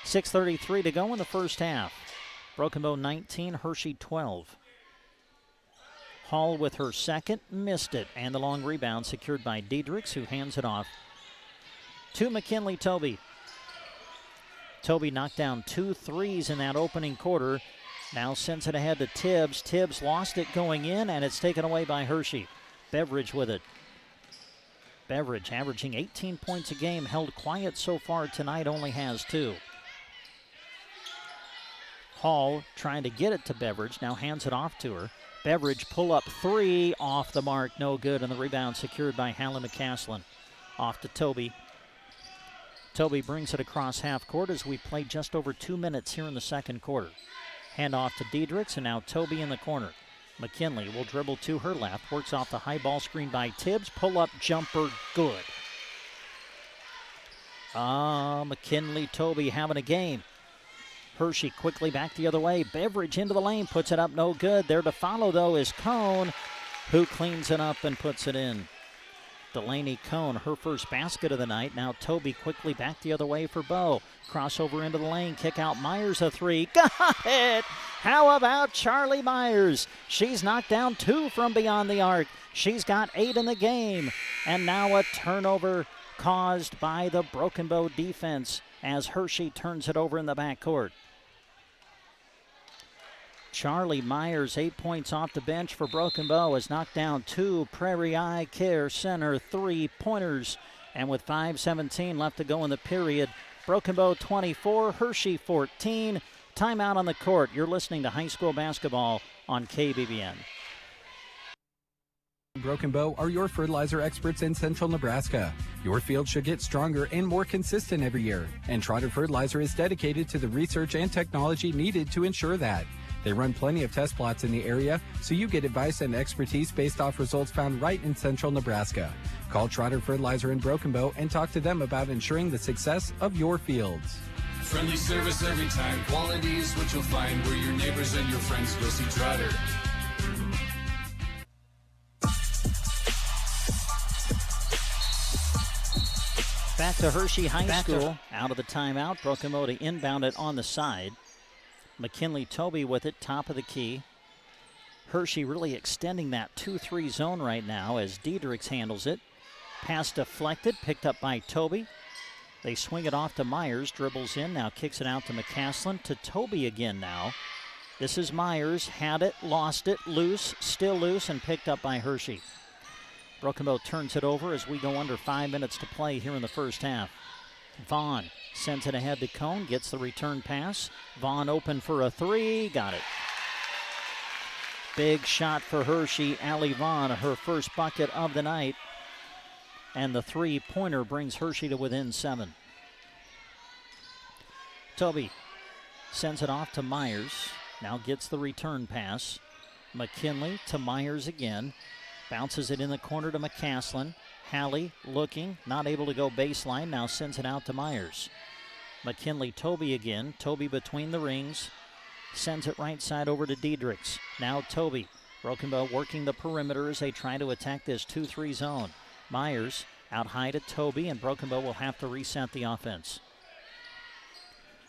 .6:33 to go in the first half. Broken Bow 19, Hershey 12. Hall with her second, missed it, and the long rebound secured by Diedrichs, who hands it off to McKinley Toby. Toby knocked down 2 threes in that opening quarter. Now sends it ahead to Tibbs. Tibbs lost it going in, and it's taken away by Hershey. Beveridge with it. Beveridge averaging 18 points a game, held quiet so far tonight, only has 2. Hall trying to get it to Beveridge, now hands it off to her. Beveridge pull-up 3, off the mark, no good, and the rebound secured by Hallie McCaslin. Off to Toby. Toby brings it across half court as we play just over 2 minutes here in the second quarter. Hand off to Diedrichs, and now Toby in the corner. McKinley will dribble to her left, works off the high ball screen by Tibbs. Pull-up jumper, good. McKinley Toby having a game. Hershey quickly back the other way. Beveridge into the lane, puts it up, no good. There to follow, though, is Cone, who cleans it up and puts it in. Delaney Cone, her first basket of the night. Now Toby quickly back the other way for Bow. Crossover into the lane, kick out Myers, a 3. Got it! How about Charlie Myers? She's knocked down 2 from beyond the arc. She's got 8 in the game. And now a turnover caused by the Broken Bow defense as Hershey turns it over in the backcourt. Charlie Myers, 8 points off the bench for Broken Bow, has knocked down 2 Prairie Eye Care Center 3-pointers. And with 5:17 left to go in the period, Broken Bow 24, Hershey 14. Timeout on the court. You're listening to high school basketball on KBBN. Broken Bow are your fertilizer experts in central Nebraska. Your field should get stronger and more consistent every year, and Trotter Fertilizer is dedicated to the research and technology needed to ensure that. They run plenty of test plots in the area, so you get advice and expertise based off results found right in central Nebraska. Call Trotter Fertilizer in Broken Bow and talk to them about ensuring the success of your fields. Friendly service every time. Quality is what you'll find where your neighbors and your friends go see Trotter. Back to Hershey High School. Out of the timeout. Broken Bow to inbound it on the side. McKinley Toby with it, top of the key. Hershey really extending that 2-3 zone right now as Diedrichs handles it. Pass deflected, picked up by Toby. They swing it off to Myers, dribbles in, now kicks it out to McCaslin, to Toby again now. This is Myers, had it, lost it, loose, still loose, and picked up by Hershey. Broken Bow turns it over as we go under 5 minutes to play here in the first half. Vaughn sends it ahead to Cone, gets the return pass. Vaughn open for a 3, got it. Big shot for Hershey. Allie Vaughn, her first bucket of the night. And the 3-pointer brings Hershey to within 7. Toby sends it off to Myers. Now gets the return pass. McKinley to Myers again. Bounces it in the corner to McCaslin. Hallie looking, not able to go baseline, now sends it out to Myers. McKinley Toby again, Toby between the rings, sends it right side over to Diedrichs. Now Toby, Broken Bow working the perimeter as they try to attack this 2-3 zone. Myers out high to Toby, and Broken Bow will have to reset the offense.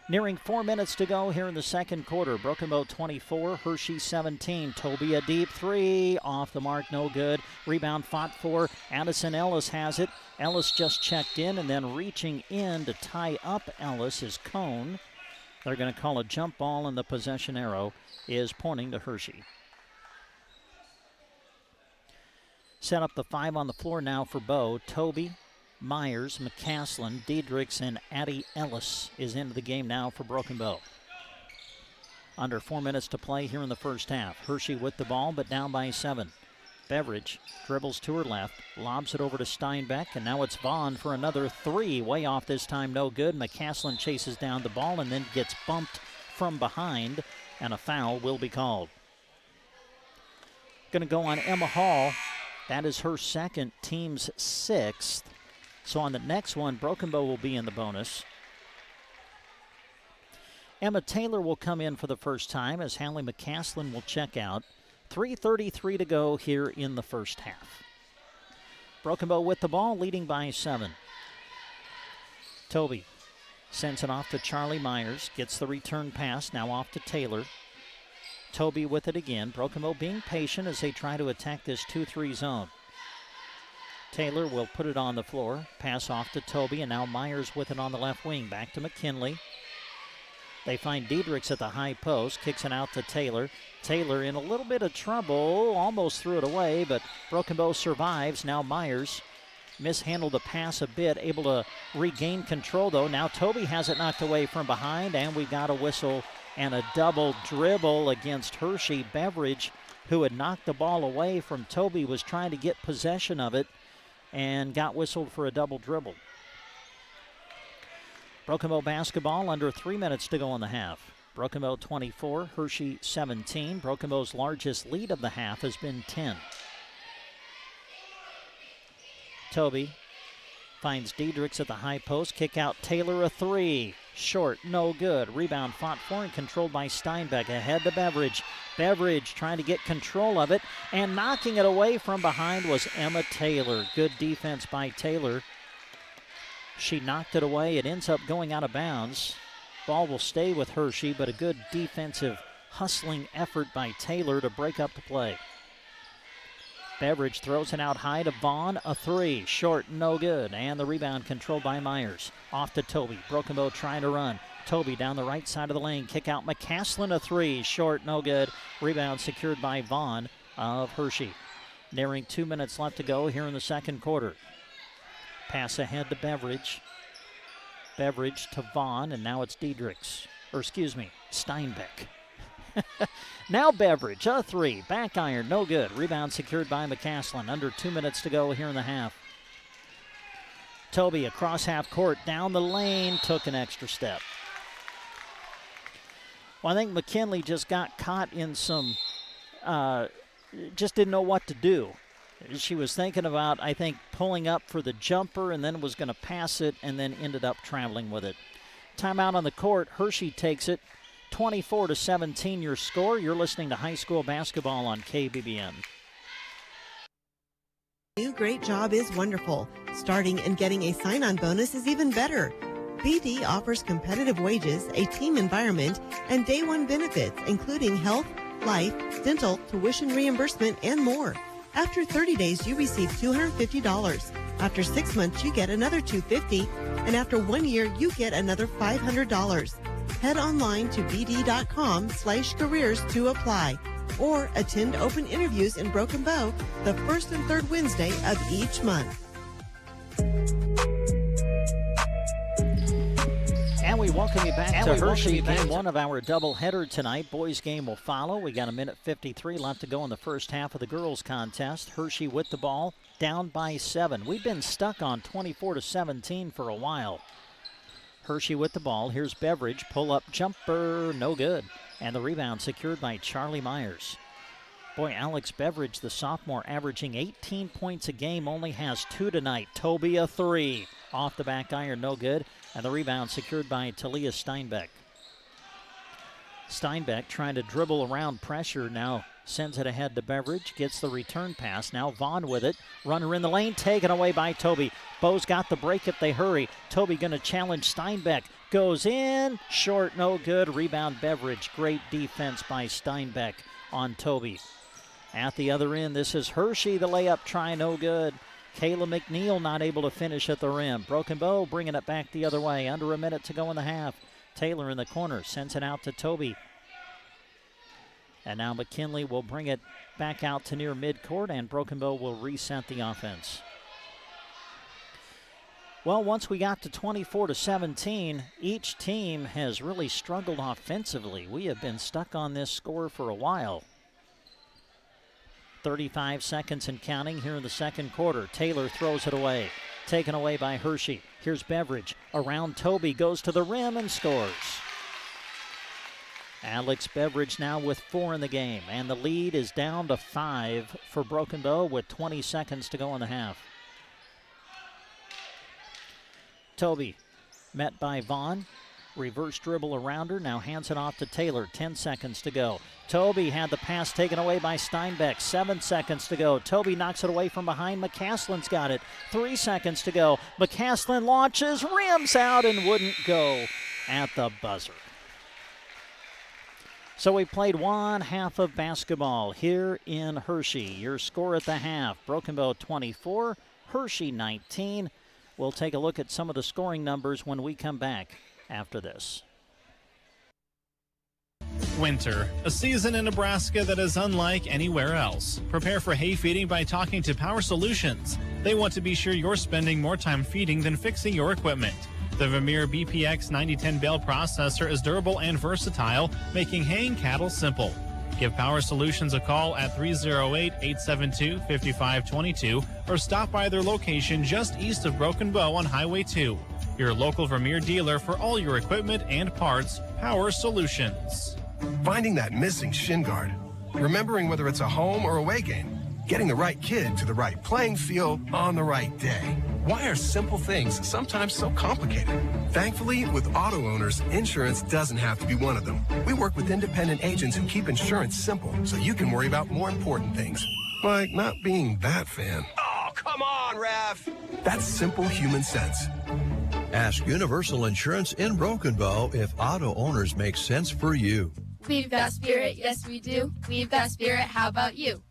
Nearing 4 minutes to go here in the second quarter. Broken Bow 24, Hershey 17. Toby a deep 3, off the mark, no good. Rebound fought for. Addison Ellis has it. Ellis just checked in, and then reaching in to tie up Ellis is Cone. They're going to call a jump ball, and the possession arrow is pointing to Hershey. Set up the 5 on the floor now for Bow. Toby, Myers, McCaslin, Diedrichs, and Addie Ellis is into the game now for Broken Bow. Under 4 minutes to play here in the first half. Hershey with the ball, but down by 7. Beveridge dribbles to her left, lobs it over to Steinbeck, and now it's Vaughn for another 3. Way off this time, no good. McCaslin chases down the ball and then gets bumped from behind, and a foul will be called. Going to go on Emma Hall. That is her second, team's 6th. So on the next one, Broken Bow will be in the bonus. Emma Taylor will come in for the first time as Hallie McCaslin will check out. 3:33 to go here in the first half. Broken Bow with the ball, leading by 7. Toby sends it off to Charlie Myers, gets the return pass, now off to Taylor. Toby with it again. Broken Bow being patient as they try to attack this 2-3 zone. Taylor will put it on the floor, pass off to Toby, and now Myers with it on the left wing. Back to McKinley. They find Diedrichs at the high post, kicks it out to Taylor. Taylor in a little bit of trouble, almost threw it away, but Broken Bow survives. Now Myers mishandled the pass a bit, able to regain control though. Now Toby has it knocked away from behind, and we got a whistle and a double dribble against Hershey. Beveridge, who had knocked the ball away from Toby, was trying to get possession of it and got whistled for a double dribble. Broken Bow basketball, under 3 minutes to go in the half. Broken Bow 24, Hershey 17. Broken Bow's largest lead of the half has been 10. Toby finds Diedrichs at the high post. Kick out Taylor, a 3. Short, no good. Rebound fought for and controlled by Steinbeck. Ahead to Beveridge. Beveridge trying to get control of it, and knocking it away from behind was Emma Taylor. Good defense by Taylor. She knocked it away. It ends up going out of bounds. Ball will stay with Hershey, but a good defensive hustling effort by Taylor to break up the play. Beveridge throws it out high to Vaughn, a 3. Short, no good. And the rebound controlled by Myers. Off to Toby. Broken Bow trying to run. Toby down the right side of the lane. Kick out McCaslin, a 3. Short, no good. Rebound secured by Vaughn of Hershey. Nearing 2 minutes left to go here in the second quarter. Pass ahead to Beveridge. Beveridge to Vaughn, and now it's Diedrichs. Steinbeck. Now Beveridge, a 3. Back iron, no good. Rebound secured by McCaslin. Under 2 minutes to go here in the half. Toby across half court, down the lane, took an extra step. Well, I think McKinley just got caught in some, just didn't know what to do. She was thinking about, I think, pulling up for the jumper and then was going to pass it and then ended up traveling with it. Timeout on the court. Hershey takes it. 24-17 your score. You're listening to high school basketball on KBBN. New great job is wonderful. Starting and getting a sign-on bonus is even better. BD offers competitive wages, a team environment, and day one benefits, including health, life, dental, tuition reimbursement, and more. After 30 days, you receive $250. After 6 months, you get another $250. And after 1 year, you get another $500. Head online to bd.com/careers to apply. Or attend open interviews in Broken Bow the first and third Wednesday of each month. And we welcome you back to Hershey, game one of our doubleheader tonight. Boys game will follow. We got 1:53 left to go in the first half of the girls contest. Hershey with the ball, down by 7. We've been stuck on 24-17 for a while. Hershey with the ball. Here's Beveridge. Pull-up jumper, no good. And the rebound secured by Charlie Myers. Boy, Alex Beveridge, the sophomore, averaging 18 points a game, only has 2 tonight. Toby, a 3. Off the back iron, no good. And the rebound secured by Talia Steinbeck. Steinbeck trying to dribble around pressure, now sends it ahead to Beveridge, gets the return pass. Now Vaughn with it. Runner in the lane, taken away by Toby. Bo's got the break if they hurry. Toby going to challenge Steinbeck. Goes in, short, no good. Rebound Beveridge. Great defense by Steinbeck on Toby. At the other end, this is Hershey. The layup try, no good. Kayla McNeil not able to finish at the rim. Broken Bow bringing it back the other way. Under a minute to go in the half. Taylor in the corner sends it out to Toby. And now McKinley will bring it back out to near midcourt, and Broken Bow will reset the offense. Well, once we got to 24-17, each team has really struggled offensively. We have been stuck on this score for a while. 35 seconds and counting here in the second quarter. Taylor throws it away. Taken away by Hershey. Here's Beveridge. Around Toby, goes to the rim and scores. Alex Beveridge now with 4 in the game, and the lead is down to 5 for Broken Bow with 20 seconds to go in the half. Toby met by Vaughn. Reverse dribble around her, now hands it off to Taylor. 10 seconds to go. Toby had the pass taken away by Steinbeck. 7 seconds to go. Toby knocks it away from behind. McCaslin's got it. 3 seconds to go. McCaslin launches, rims out, and wouldn't go at the buzzer. So we played one half of basketball here in Hershey. Your score at the half, Broken Bow 24, Hershey 19. We'll take a look at some of the scoring numbers when we come back after this. Winter, a season in Nebraska that is unlike anywhere else. Prepare for hay feeding by talking to Power Solutions. They want to be sure you're spending more time feeding than fixing your equipment. The Vermeer BPX 9010 bale processor is durable and versatile, making haying cattle simple. Give Power Solutions a call at 308-872-5522 or stop by their location just east of Broken Bow on Highway 2. Your local Vermeer dealer for all your equipment and parts, Power Solutions. Finding that missing shin guard. Remembering whether it's a home or away game. Getting the right kid to the right playing field on the right day. Why are simple things sometimes so complicated? Thankfully, with auto owners, insurance doesn't have to be one of them. We work with independent agents who keep insurance simple so you can worry about more important things. Like not being that fan. Oh, come on, ref! That's simple human sense. Ask Universal Insurance in Broken Bow if auto owners make sense for you. We've got spirit, yes we do. We've got spirit, how about you?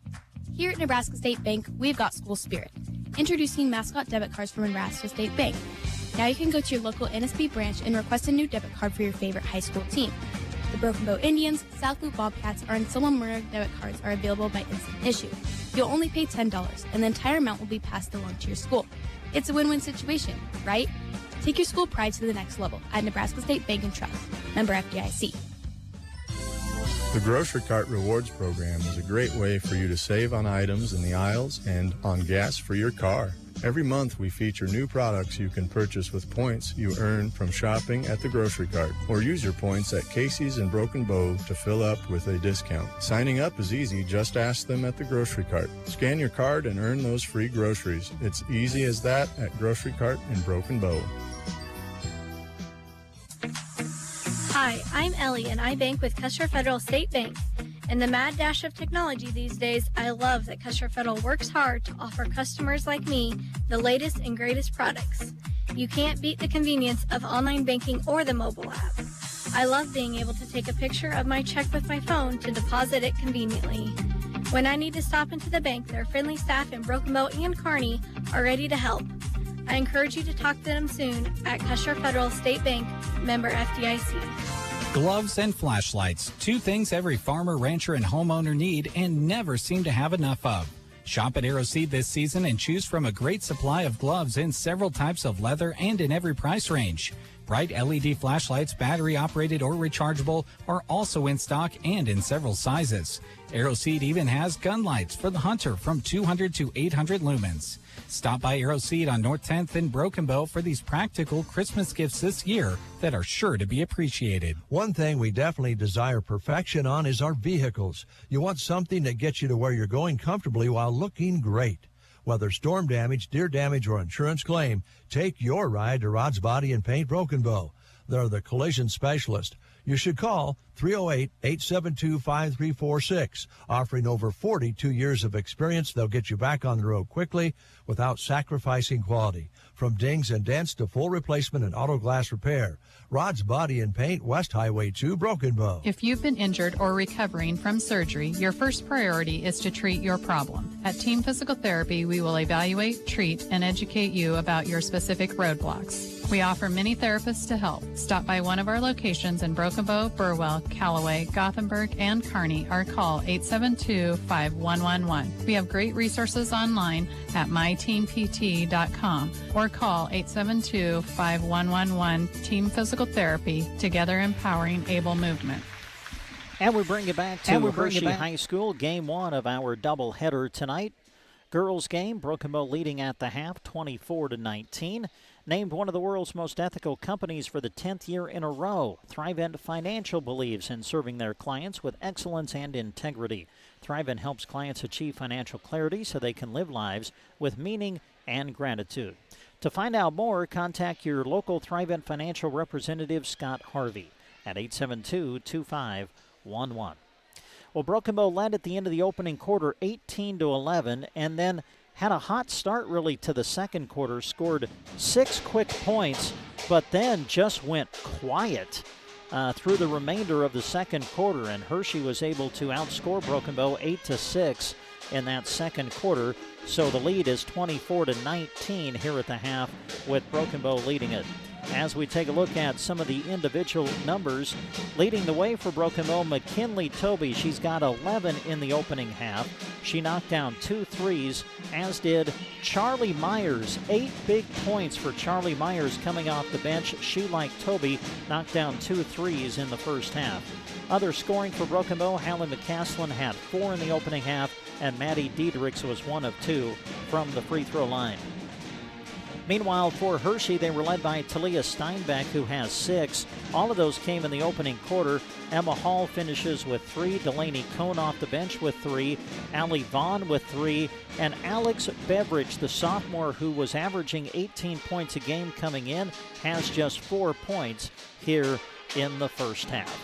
Here at Nebraska State Bank, we've got school spirit. Introducing mascot debit cards from Nebraska State Bank. Now you can go to your local NSB branch and request a new debit card for your favorite high school team. The Broken Bow Indians, South Loop Bobcats, and Silvermere debit cards are available by instant issue. You'll only pay $10, and the entire amount will be passed along to your school. It's a win-win situation, right? Take your school pride to the next level at Nebraska State Bank and Trust. Member FDIC. The Grocery Cart Rewards Program is a great way for you to save on items in the aisles and on gas for your car. Every month we feature new products you can purchase with points you earn from shopping at the Grocery Cart, or use your points at Casey's and Broken Bow to fill up with a discount. Signing up is easy, just ask them at the Grocery Cart. Scan your card and earn those free groceries. It's easy as that at Grocery Cart in Broken Bow. Hi, I'm Ellie, and I bank with Custer Federal State Bank. In the mad dash of technology these days, I love that Custer Federal works hard to offer customers like me the latest and greatest products. You can't beat the convenience of online banking or the mobile app. I love being able to take a picture of my check with my phone to deposit it conveniently. When I need to stop into the bank, their friendly staff in Broken Bow and Kearney are ready to help. I encourage you to talk to them soon at Custer Federal State Bank, member FDIC. Gloves and flashlights, two things every farmer, rancher, and homeowner need and never seem to have enough of. Shop at AeroSeed this season and choose from a great supply of gloves in several types of leather and in every price range. Bright LED flashlights, battery-operated or rechargeable, are also in stock and in several sizes. AeroSeed even has gun lights for the hunter from 200 to 800 lumens. Stop by AeroSeed on North 10th in Broken Bow for these practical Christmas gifts this year that are sure to be appreciated. One thing we definitely desire perfection on is our vehicles. You want something that gets you to where you're going comfortably while looking great. Whether storm damage, deer damage, or insurance claim, take your ride to Rod's Body and Paint Broken Bow. They're the collision specialist. You should call 308-872-5346. Offering over 42 years of experience, they'll get you back on the road quickly without sacrificing quality. From dings and dents to full replacement and auto glass repair. Rod's Body and Paint, West Highway 2, Broken Bow. If you've been injured or recovering from surgery, your first priority is to treat your problem. At Team Physical Therapy, we will evaluate, treat, and educate you about your specific roadblocks. We offer many therapists to help. Stop by one of our locations in Broken Bow, Burwell, Callaway, Gothenburg, and Kearney, or call 872-5111. We have great resources online at myteampt.com or call 872-5111 Team Physical Therapy, together empowering able movement. And we bring you back to Hershey High School, game one of our doubleheader tonight. Girls game, Broken Bow leading at the half, 24-19. Named one of the world's most ethical companies for the 10th year in a row, Thrivent Financial believes in serving their clients with excellence and integrity. Thrivent helps clients achieve financial clarity so they can live lives with meaning and gratitude. To find out more, contact your local Thrivent Financial representative, Scott Harvey, at 872-2511. Well, Broken Bow led at the end of the opening quarter 18-11, and then had a hot start really to the second quarter, scored 6 quick points, but then just went quiet through the remainder of the second quarter, and Hershey was able to outscore Broken Bow 8-6 in that second quarter. So the lead is 24-19 here at the half, with Broken Bow leading it. As we take a look at some of the individual numbers, leading the way for Broken Bow, McKinley Toby. She's got 11 in the opening half. She knocked down 2 threes, as did Charlie Myers. 8 big points for Charlie Myers coming off the bench. She, like Toby, knocked down 2 threes in the first half. Other scoring for Broken Bow, Hallie McCaslin had 4 in the opening half, and Maddie Diedrichs was 1 of 2 from the free throw line. Meanwhile, for Hershey, they were led by Talia Steinbeck, who has 6. All of those came in the opening quarter. Emma Hall finishes with 3. Delaney Cohn off the bench with 3. Allie Vaughn with 3. And Alex Beveridge, the sophomore who was averaging 18 points a game coming in, has just 4 points here in the first half.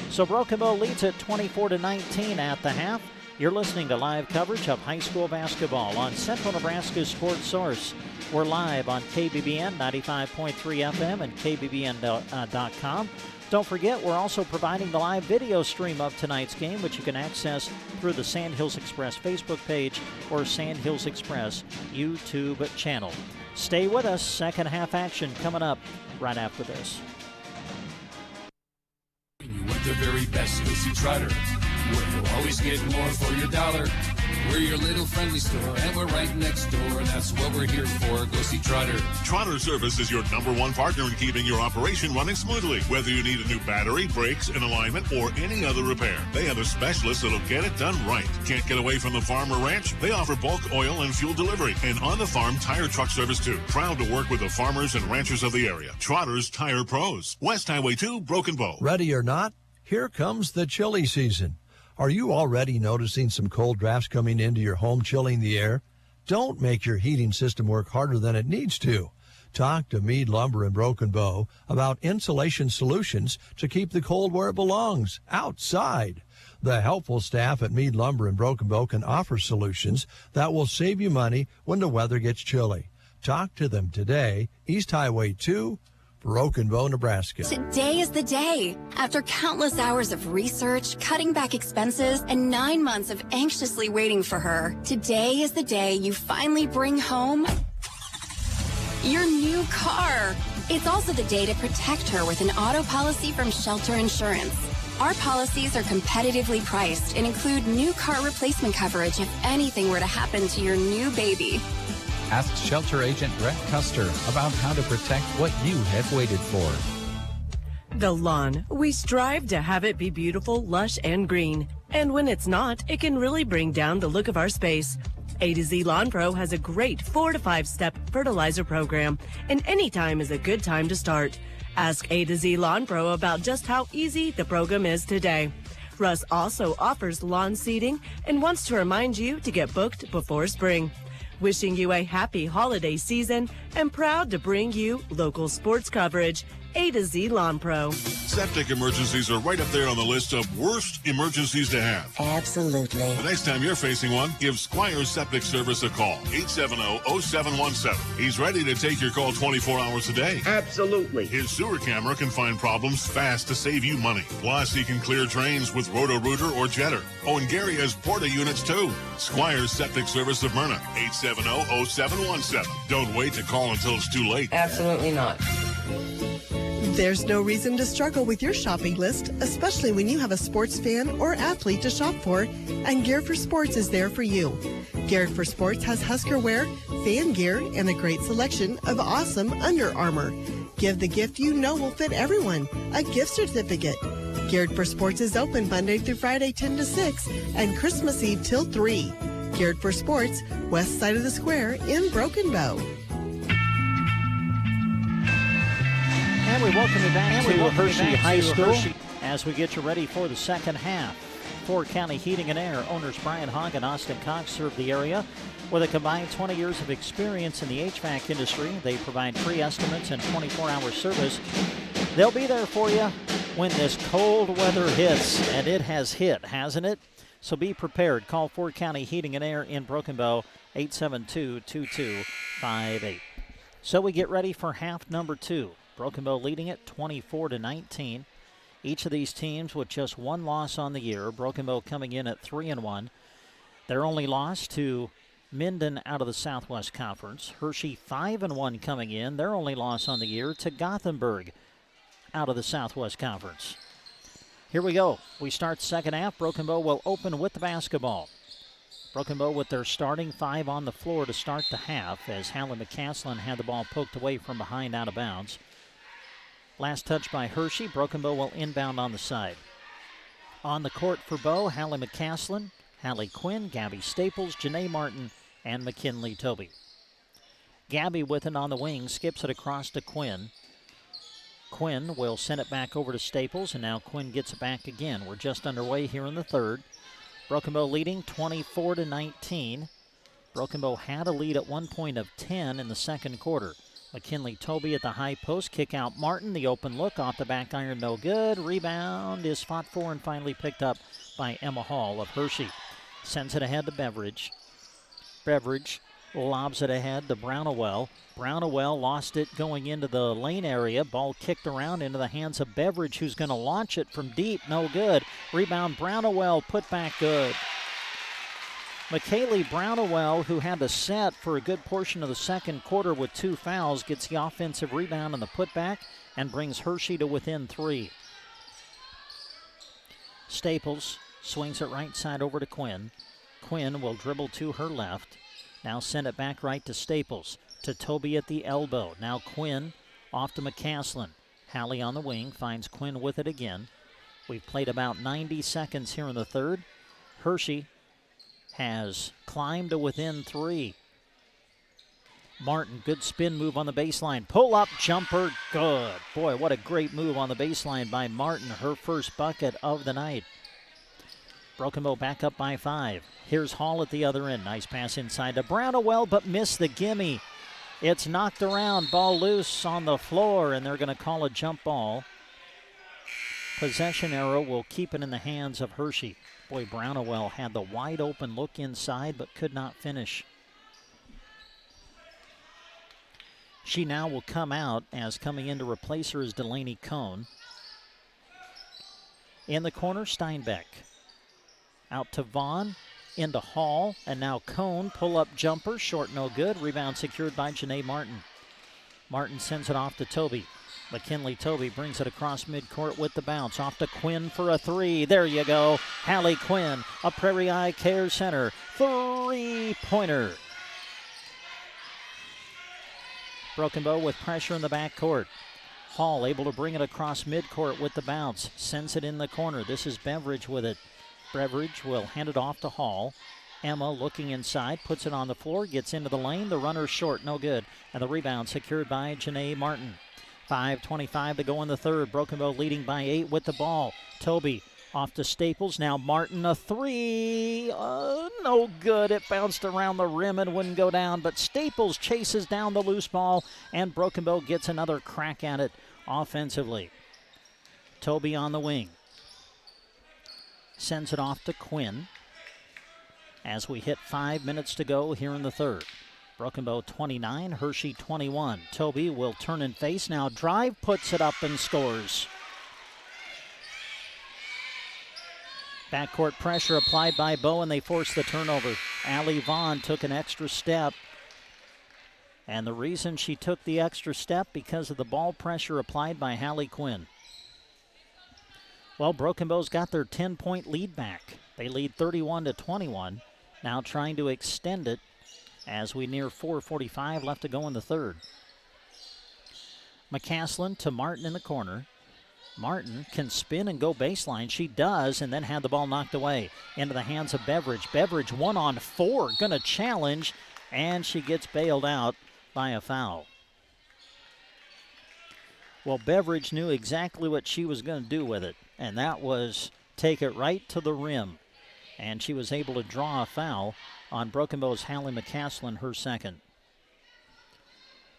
So Broken Bow leads at 24-19 at the half. You're listening to live coverage of high school basketball on Central Nebraska's Sports Source. We're live on KBBN 95.3 FM and KBBN.com. Don't forget, we're also providing the live video stream of tonight's game, which you can access through the Sandhills Express Facebook page or Sandhills Express YouTube channel. Stay with us. Second half action coming up right after this. You want the very best, go see Trotter, where you'll always get more for your dollar. We're your little friendly store, and we're right next door. That's what we're here for. Go see Trotter. Trotter Service is your #1 partner in keeping your operation running smoothly. Whether you need a new battery, brakes, an alignment, or any other repair, they have a specialist that'll get it done right. Can't get away from the farm or ranch? They offer bulk oil and fuel delivery, and on-the-farm tire truck service too. Proud to work with the farmers and ranchers of the area. Trotter's Tire Pros. West Highway 2, Broken Bow. Ready or not, here comes the chilly season. Are you already noticing some cold drafts coming into your home, chilling the air? Don't make your heating system work harder than it needs to. Talk to Mead Lumber in Broken Bow about insulation solutions to keep the cold where it belongs, outside. The helpful staff at Mead Lumber in Broken Bow can offer solutions that will save you money when the weather gets chilly. Talk to them today, East Highway 2, Broken Bow, Nebraska. Today is the day. After countless hours of research, cutting back expenses, and 9 months of anxiously waiting for her, today is the day you finally bring home your new car. It's also the day to protect her with an auto policy from Shelter Insurance. Our policies are competitively priced and include new car replacement coverage if anything were to happen to your new baby. Ask Shelter Agent Brett Custer about how to protect what you have waited for. The lawn. We strive to have it be beautiful, lush, and green. And when it's not, it can really bring down the look of our space. A to Z Lawn Pro has a great 4 to 5 step fertilizer program, and any time is a good time to start. Ask A to Z Lawn Pro about just how easy the program is today. Russ also offers lawn seeding and wants to remind you to get booked before spring. Wishing you a happy holiday season and proud to bring you local sports coverage. A to Z Lawn Pro. Septic emergencies are right up there on the list of worst emergencies to have. Absolutely. The next time you're facing one, give Squire Septic Service a call. 870-0717. He's ready to take your call 24 hours a day. Absolutely. His sewer camera can find problems fast to save you money. Plus, he can clear drains with Roto-Rooter or Jetter. Oh, and Gary has Porta units too. Squire Septic Service of Myrna. 870-0717. Don't wait to call until it's too late. Absolutely not. There's no reason to struggle with your shopping list, especially when you have a sports fan or athlete to shop for, and Gear for Sports is there for you. Gear for Sports has Husker wear, fan gear, and a great selection of awesome Under Armour. Give the gift you know will fit everyone, a gift certificate. Geared for Sports is open Monday through Friday 10 to 6 and Christmas Eve till 3. Geared for Sports, west side of the square in Broken Bow. And we welcome you back to Hershey High School as we get you ready for the second half. Fort County Heating and Air. Owners Brian Hogg and Austin Cox serve the area. With a combined 20 years of experience in the HVAC industry, they provide free estimates and 24-hour service. They'll be there for you when this cold weather hits, and it has hit, hasn't it? So be prepared. Call Fort County Heating and Air in Broken Bow, 872-2258. So we get ready for half number 2. Broken Bow leading it 24-19. Each of these teams with just one loss on the year. Broken Bow coming in at 3-1. Their only loss to Minden out of the Southwest Conference. Hershey 5-1 coming in. Their only loss on the year to Gothenburg out of the Southwest Conference. Here we go. We start second half. Broken Bow will open with the basketball. Broken Bow with their starting 5 on the floor to start the half as Hallie McCaslin had the ball poked away from behind out of bounds. Last touch by Hershey. Broken Bow will inbound on the side. On the court for Bow, Hallie McCaslin, Hallie Quinn, Gabby Staples, Janae Martin, and McKinley Toby. Gabby with it on the wing, skips it across to Quinn. Quinn will send it back over to Staples, and now Quinn gets it back again. We're just underway here in the third. Broken Bow leading 24-19. Broken Bow had a lead at one point of 10 in the second quarter. McKinley Toby at the high post, kick out Martin. The open look off the back iron, no good. Rebound is fought for and finally picked up by Emma Hall of Hershey. Sends it ahead to Beveridge. Beveridge lobs it ahead to Brownowell. Brownowell lost it going into the lane area. Ball kicked around into the hands of Beveridge, who's going to launch it from deep. No good. Rebound Brownowell, put back good. McKaylee Brownowell, who had to set for a good portion of the second quarter with 2 fouls, gets the offensive rebound and the putback and brings Hershey to within 3. Staples swings it right side over to Quinn. Quinn will dribble to her left. Now send it back right to Staples. To Toby at the elbow. Now Quinn off to McCaslin. Hallie on the wing finds Quinn with it again. We've played about 90 seconds here in the third. Hershey has climbed to within 3. Martin, good spin move on the baseline. Pull-up jumper, good. Boy, what a great move on the baseline by Martin. Her first bucket of the night. Broken Bow back up by 5. Here's Hall at the other end. Nice pass inside to Brownowell, but missed the gimme. It's knocked around, ball loose on the floor, and they're going to call a jump ball. Possession arrow will keep it in the hands of Hershey. Boy, Brownowell had the wide open look inside, but could not finish. She now will come out, as coming in to replace her is Delaney Cohn. In the corner, Steinbeck. Out to Vaughn, into Hall, and now Cohn, pull-up jumper, short, no good. Rebound secured by Janae Martin. Martin sends it off to Toby. McKinley Toby brings it across midcourt with the bounce. Off to Quinn for a 3. There you go. Hallie Quinn, a Prairie Eye Care Center 3-pointer. Broken Bow with pressure in the backcourt. Hall able to bring it across midcourt with the bounce. Sends it in the corner. This is Beveridge with it. Beveridge will hand it off to Hall. Emma looking inside, puts it on the floor, gets into the lane. The runner short, no good. And the rebound secured by Janae Martin. 5:25 to go in the third. Broken Bow leading by 8 with the ball. Toby off to Staples. Now Martin, a 3. No good. It bounced around the rim and wouldn't go down. But Staples chases down the loose ball, and Broken Bow gets another crack at it offensively. Toby on the wing. Sends it off to Quinn as we hit 5 minutes to go here in the third. Broken Bow 29, Hershey 21. Toby will turn and face. Now drive, puts it up and scores. Backcourt pressure applied by Bow, and they force the turnover. Allie Vaughn took an extra step. And the reason she took the extra step, because of the ball pressure applied by Hallie Quinn. Well, Broken Bow's got their 10-point lead back. They lead 31-21. Now trying to extend it as we near 4:45 left to go in the third. McCaslin to Martin in the corner. Martin can spin and go baseline. She does, and then had the ball knocked away into the hands of Beveridge. Beveridge 1-on-4, going to challenge, and she gets bailed out by a foul. Well, Beveridge knew exactly what she was going to do with it, and that was take it right to the rim. And she was able to draw a foul on Broken Bow's Hallie McCaslin, her second.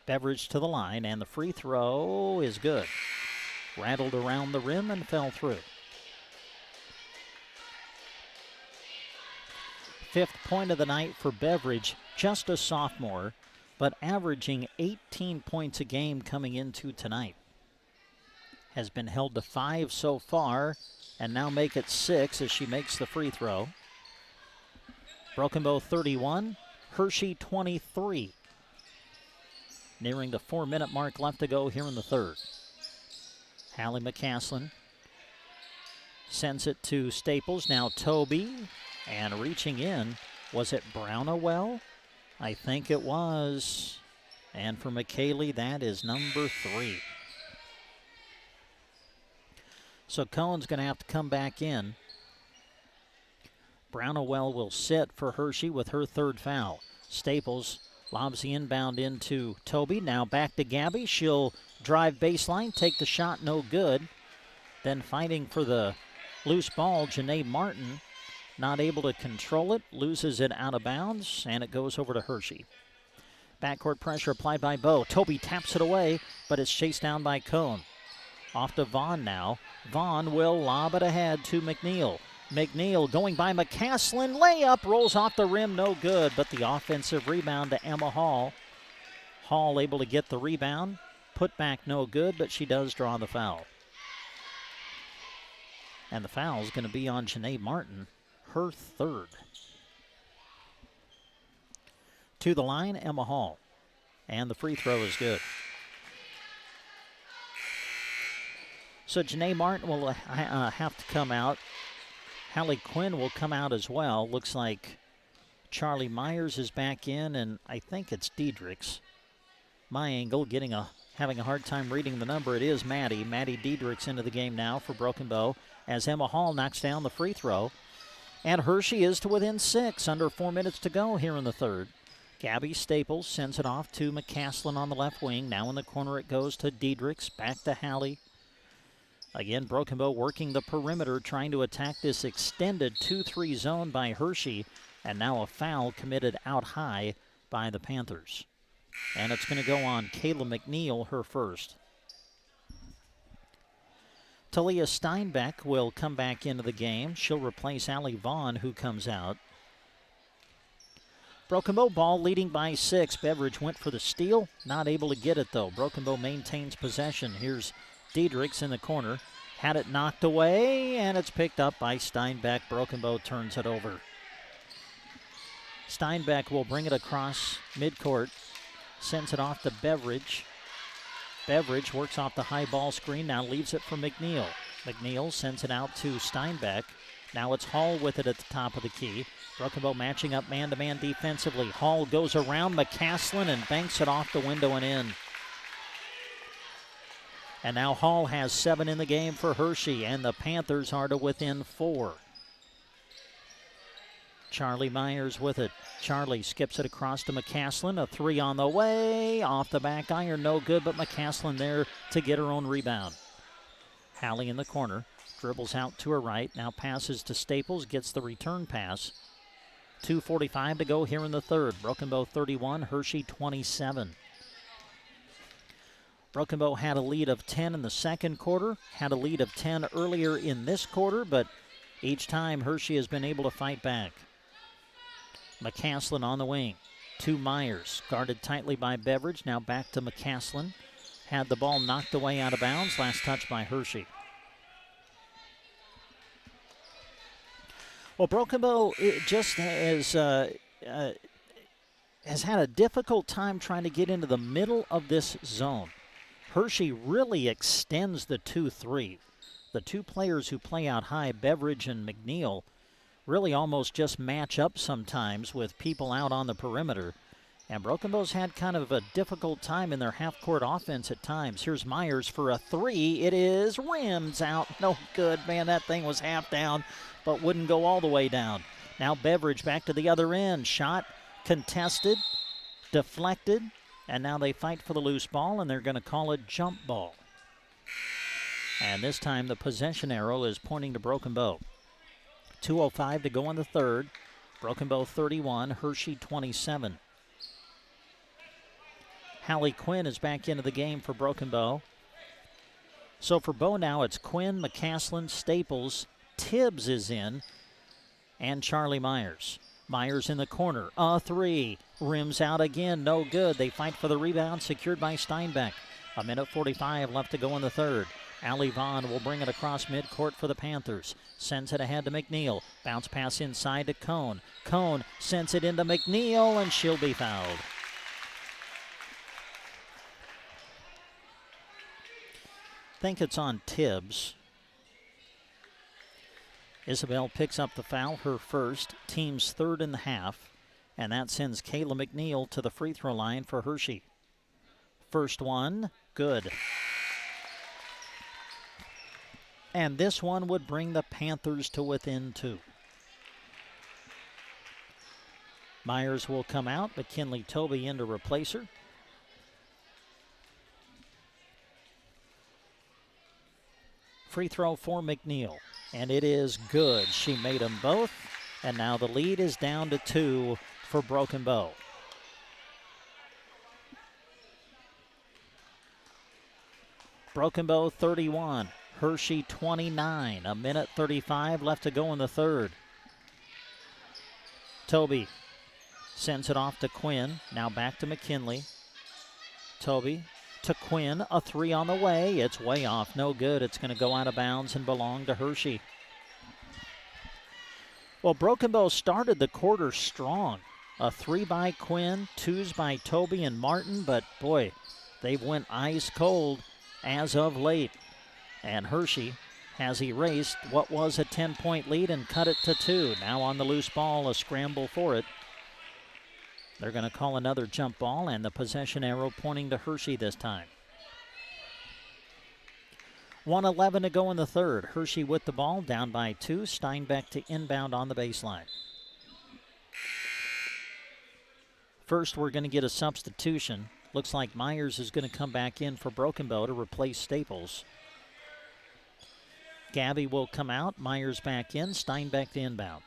Beveridge to the line, and the free throw is good. Rattled around the rim and fell through. 5th point of the night for Beveridge, just a sophomore, but averaging 18 points a game coming into tonight. Has been held to 5 so far, and now make it 6 as she makes the free throw. Broken Bow 31, Hershey 23. Nearing the 4-minute mark left to go here in the third. Hallie McCaslin sends it to Staples. Now Toby, and reaching in, was it Brownowell? I think it was. And for McKaylee, that is number 3. So Cohen's going to have to come back in. Brownowell will sit for Hershey with her third foul. Staples lobs the inbound into Toby. Now back to Gabby. She'll drive baseline, take the shot, no good. Then fighting for the loose ball, Janae Martin, not able to control it, loses it out of bounds, and it goes over to Hershey. Backcourt pressure applied by Bow. Toby taps it away, but it's chased down by Cohn. Off to Vaughn now. Vaughn will lob it ahead to McNeil. McNeil going by McCaslin. Layup rolls off the rim, no good, but the offensive rebound to Emma Hall. Hall able to get the rebound. Put back no good, but she does draw the foul. And the foul is going to be on Janae Martin, her third. To the line, Emma Hall. And the free throw is good. So Janae Martin will have to come out. Hallie Quinn will come out as well. Looks like Charlie Myers is back in, and I think it's Diedrichs. My angle having a hard time reading the number. It is Maddie Diedrichs into the game now for Broken Bow as Emma Hall knocks down the free throw. And Hershey is to within 6, under 4 minutes to go here in the third. Gabby Staples sends it off to McCaslin on the left wing. Now in the corner it goes to Diedrichs, back to Hallie. Again, Broken Bow working the perimeter, trying to attack this extended 2-3 zone by Hershey. And now a foul committed out high by the Panthers. And it's going to go on Kayla McNeil, her first. Talia Steinbeck will come back into the game. She'll replace Allie Vaughn, who comes out. Broken Bow ball leading by 6. Beveridge went for the steal. Not able to get it, though. Broken Bow maintains possession. Here's Diedrichs in the corner. Had it knocked away, and it's picked up by Steinbeck. Broken Bow turns it over. Steinbeck will bring it across midcourt. Sends it off to Beveridge. Beveridge works off the high ball screen, now leaves it for McNeil. McNeil sends it out to Steinbeck. Now it's Hall with it at the top of the key. Broken Bow matching up man-to-man defensively. Hall goes around McCaslin and banks it off the window and in. And now Hall has 7 in the game for Hershey, and the Panthers are to within 4. Charlie Myers with it. Charlie skips it across to McCaslin. A 3 on the way. Off the back iron, no good, but McCaslin there to get her own rebound. Hallie in the corner. Dribbles out to her right. Now passes to Staples. Gets the return pass. 2:45 to go here in the third. Broken Bow 31, Hershey 27. Broken Bow had a lead of 10 in the second quarter. Had a lead of 10 earlier in this quarter, but each time Hershey has been able to fight back. McCaslin on the wing to Myers. Guarded tightly by Beveridge. Now back to McCaslin. Had the ball knocked away out of bounds. Last touch by Hershey. Well, Broken Bow just has had a difficult time trying to get into the middle of this zone. Hershey really extends the 2-3. The two players who play out high, Beveridge and McNeil, really almost just match up sometimes with people out on the perimeter. And Broken Bow's had kind of a difficult time in their half-court offense at times. Here's Myers for a 3. It is rims out. No good. Man, that thing was half down, but wouldn't go all the way down. Now Beveridge back to the other end. Shot contested, deflected, and now they fight for the loose ball, and they're going to call it jump ball. And this time the possession arrow is pointing to Broken Bow. 2:05 to go in the third. Broken Bow 31, Hershey 27. Hallie Quinn is back into the game for Broken Bow. So for Bow now, it's Quinn, McCaslin, Staples, Tibbs is in, and Charlie Myers. Myers in the corner, a three. Rims out again, no good. They fight for the rebound, secured by Steinbeck. 1:45 left to go in the third. Allie Vaughn will bring it across midcourt for the Panthers. Sends it ahead to McNeil. Bounce pass inside to Cone. Cone sends it into McNeil, and she'll be fouled. I think it's on Tibbs. Isabel picks up the foul, her first, team's third in the half, and that sends Kayla McNeil to the free throw line for Hershey. First one, good. And this one would bring the Panthers to within 2. Myers will come out, McKinley Toby in to replace her. Free throw for McNeil, and it is good. She made them both, and now the lead is down to 2 for Broken Bow. Broken Bow 31, Hershey 29. 1:35 left to go in the third. Toby sends it off to Quinn, now back to McKinley. Toby to Quinn, a three on the way. It's way off, no good. It's going to go out of bounds and belong to Hershey. Well, Broken Bow started the quarter strong. A three by Quinn, twos by Toby and Martin, but boy, they went ice cold as of late. And Hershey has erased what was a 10-point lead and cut it to 2. Now on the loose ball, a scramble for it. They're going to call another jump ball, and the possession arrow pointing to Hershey this time. 1:11 to go in the third. Hershey with the ball, down by 2. Steinbeck to inbound on the baseline. First, we're going to get a substitution. Looks like Myers is going to come back in for Broken Bow to replace Staples. Gabby will come out. Myers back in. Steinbeck to inbound.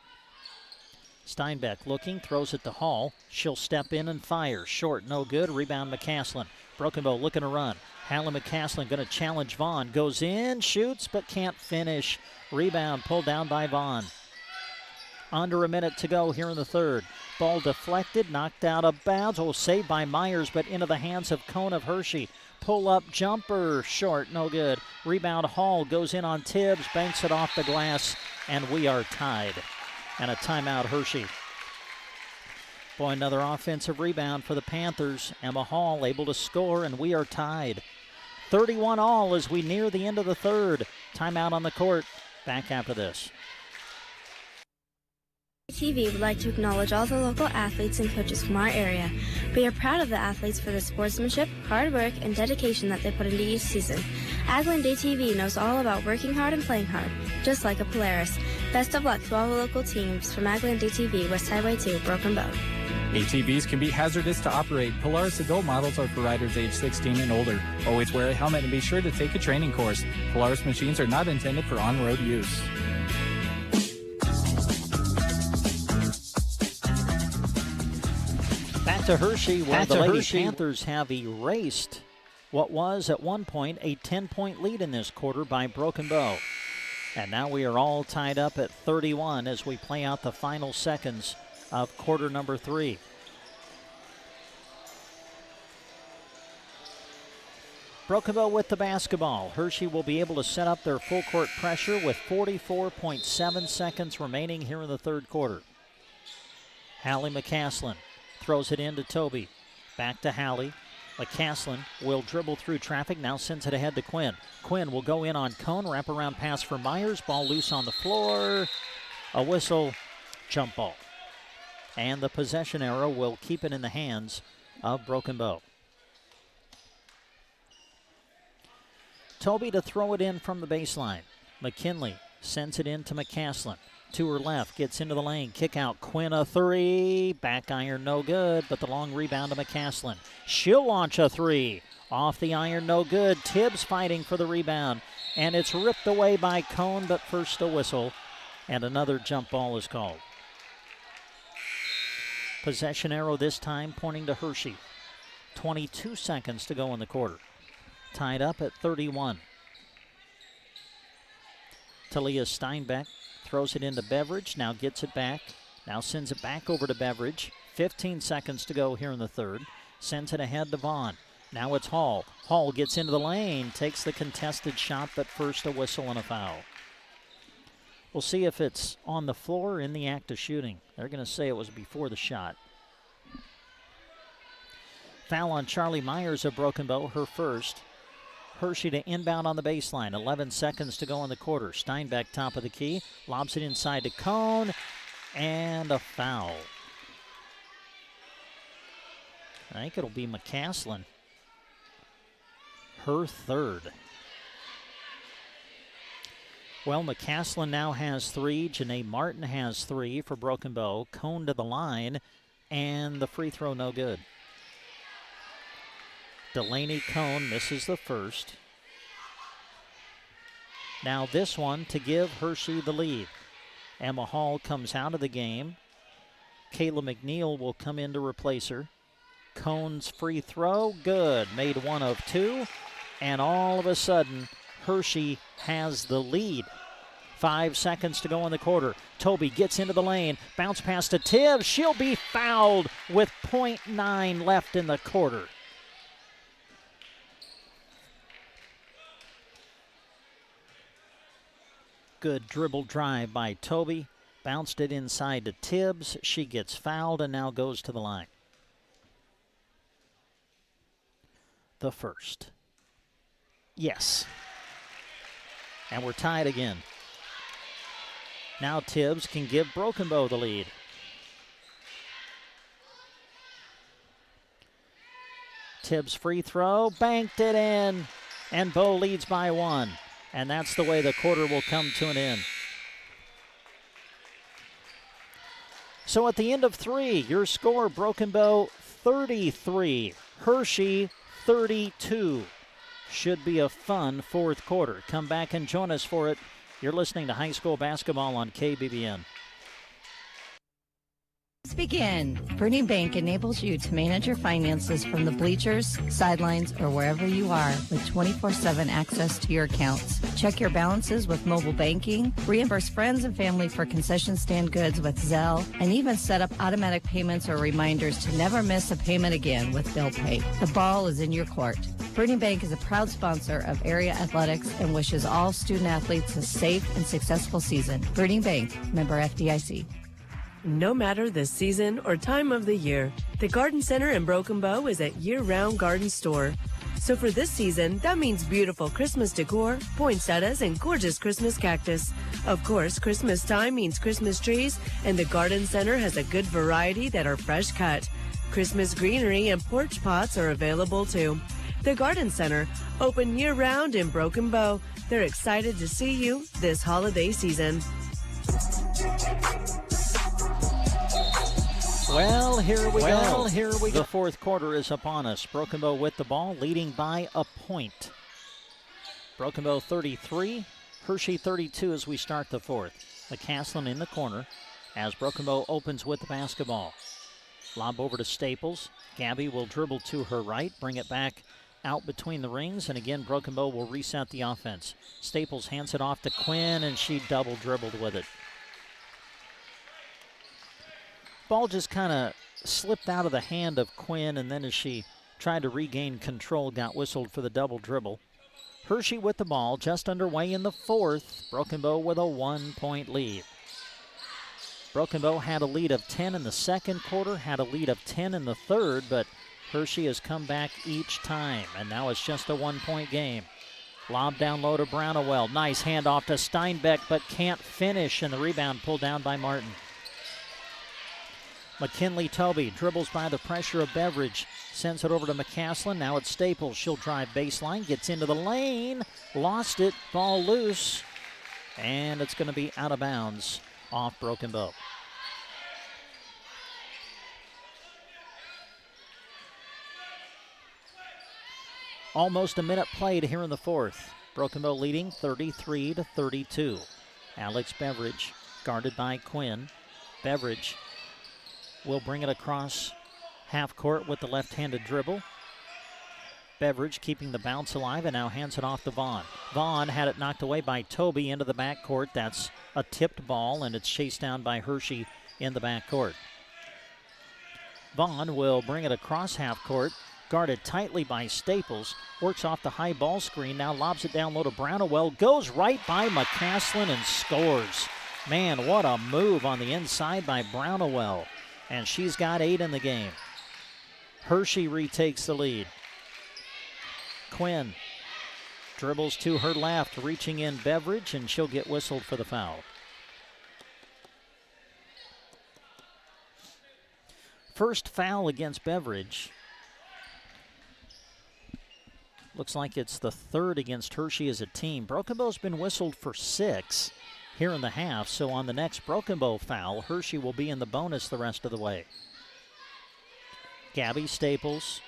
Steinbeck looking, throws it to Hall. She'll step in and fire. Short, no good. Rebound McCaslin. Broken Bow looking to run. Hallie McCaslin going to challenge Vaughn. Goes in, shoots, but can't finish. Rebound pulled down by Vaughn. Under a minute to go here in the third. Ball deflected, knocked out of bounds. Oh, saved by Myers, but into the hands of Cone of Hershey. Pull-up jumper, short, no good. Rebound Hall goes in on Tibbs, banks it off the glass, and we are tied. And a timeout, Hershey. Boy, another offensive rebound for the Panthers. Emma Hall able to score, and we are tied. 31 all as we near the end of the third. Timeout on the court. Back after this. TV would like to acknowledge all the local athletes and coaches from our area. We are proud of the athletes for the sportsmanship, hard work, and dedication that they put into each season. Agland ATV knows all about working hard and playing hard, just like a Polaris. Best of luck to all the local teams from Agland ATV, West Highway 2, Broken Bow. ATVs can be hazardous to operate. Polaris adult models are for riders age 16 and older. Always wear a helmet and be sure to take a training course. Polaris machines are not intended for on-road use. Back to Hershey, where the Lady Panthers have erased what was at one point a 10-point lead in this quarter by Broken Bow. And now we are all tied up at 31 as we play out the final seconds of quarter number 3. Broken Bow with the basketball. Hershey will be able to set up their full court pressure with 44.7 seconds remaining here in the third quarter. Hallie McCaslin throws it in to Toby. Back to Hallie. McCaslin will dribble through traffic, now sends it ahead to Quinn. Quinn will go in on Cone, wraparound pass for Myers. Ball loose on the floor. A whistle, jump ball. And the possession arrow will keep it in the hands of Broken Bow. Toby to throw it in from the baseline. McKinley sends it in to McCaslin. To her left, gets into the lane, kick out, Quinn a three, back iron no good, but the long rebound to McCaslin. She'll launch a three, Off the iron, no good. Tibbs fighting for the rebound. And it's ripped away by Cone, but first a whistle. And another jump ball is called. Possession arrow this time pointing to Hershey. 22 seconds to go in the quarter. Tied up at 31. Talia Steinbeck throws it into Beveridge, now gets it back. Now sends it back over to Beveridge. 15 seconds to go here in the third. Sends it ahead to Vaughn. Now it's Hall. Hall gets into the lane, takes the contested shot, but first a whistle and a foul. We'll see if it's on the floor or in the act of shooting. They're going to say it was before the shot. Foul on Charlie Myers of Broken Bow, her first. Hershey to inbound on the baseline. 11 seconds to go in the quarter. Steinbeck top of the key. Lobs it inside to Cone. And a foul. I think it'll be McCaslin. Her third. Well, McCaslin now has 3. Janae Martin has 3 for Broken Bow. Cone to the line. And the free throw no good. Delaney Cone misses the first. Now this one to give Hershey the lead. Emma Hall comes out of the game. Kayla McNeil will come in to replace her. Cone's free throw, good. Made 1 of 2. And all of a sudden, Hershey has the lead. 5 seconds to go in the quarter. Toby gets into the lane. Bounce pass to Tibbs. She'll be fouled with .9 left in the quarter. Good dribble drive by Toby. Bounced it inside to Tibbs. She gets fouled and now goes to the line. The first. Yes. And we're tied again. Now Tibbs can give Broken Bow the lead. Tibbs free throw, banked it in, and Bow leads by 1. And that's the way the quarter will come to an end. So at the end of 3, your score, Broken Bow 33, Hershey 32. Should be a fun fourth quarter. Come back and join us for it. You're listening to high school basketball on KBBN. Let's begin. Burning Bank enables you to manage your finances from the bleachers, sidelines, or wherever you are with 24/7 access to your accounts. Check your balances with mobile banking, reimburse friends and family for concession stand goods with Zelle, and even set up automatic payments or reminders to never miss a payment again with Bill Pay. The ball is in your court. Burning Bank is a proud sponsor of area athletics and wishes all student athletes a safe and successful season. Burning Bank, member FDIC. No matter the season or time of the year, the Garden Center in Broken Bow is a year-round garden store. So for this season, that means beautiful Christmas decor, poinsettias, and gorgeous Christmas cactus. Of course, Christmas time means Christmas trees, and the Garden Center has a good variety that are fresh cut. Christmas greenery and porch pots are available too. The Garden Center, open year-round in Broken Bow. They're excited to see you this holiday season. Well, here we go. The fourth quarter is upon us. Broken Bow with the ball, leading by a point. Broken Bow 33, Hershey 32 as we start the fourth. McCaslin in the corner as Broken Bow opens with the basketball. Lob over to Staples. Gabby will dribble to her right, bring it back out between the rings, and again, Broken Bow will reset the offense. Staples hands it off to Quinn, and she double dribbled with it. Ball just kind of slipped out of the hand of Quinn, and then as she tried to regain control, got whistled for the double dribble. Hershey with the ball, just underway in the fourth. Broken Bow with a 1-point lead. Broken Bow had a lead of 10 in the second quarter, had a lead of 10 in the third, but Hershey has come back each time, and now it's just a 1-point game. Lob down low to Brownowell. Nice handoff to Steinbeck, but can't finish, and the rebound pulled down by Martin. McKinley Toby dribbles by the pressure of Beveridge, sends it over to McCaslin. Now it's Staples. She'll drive baseline, gets into the lane, lost it, ball loose, and it's going to be out of bounds off Broken Bow. Almost a minute played here in the fourth. Broken Bow leading 33-32. Alex Beveridge guarded by Quinn. Beveridge will bring it across half court with the left-handed dribble. Beveridge keeping the bounce alive and now hands it off to Vaughn. Vaughn had it knocked away by Toby into the backcourt. That's a tipped ball, and it's chased down by Hershey in the backcourt. Vaughn will bring it across half court, guarded tightly by Staples. Works off the high ball screen, now lobs it down low to Brownowell. Goes right by McCaslin and scores. Man, what a move on the inside by Brownowell. And she's got 8 in the game. Hershey retakes the lead. Quinn dribbles to her left, reaching in Beveridge, and she'll get whistled for the foul. First foul against Beveridge. Looks like it's the third against Hershey as a team. Broken Bow's been whistled for 6 here in the half, so on the next Broken Bow foul, Hershey will be in the bonus the rest of the way. Gabby Staples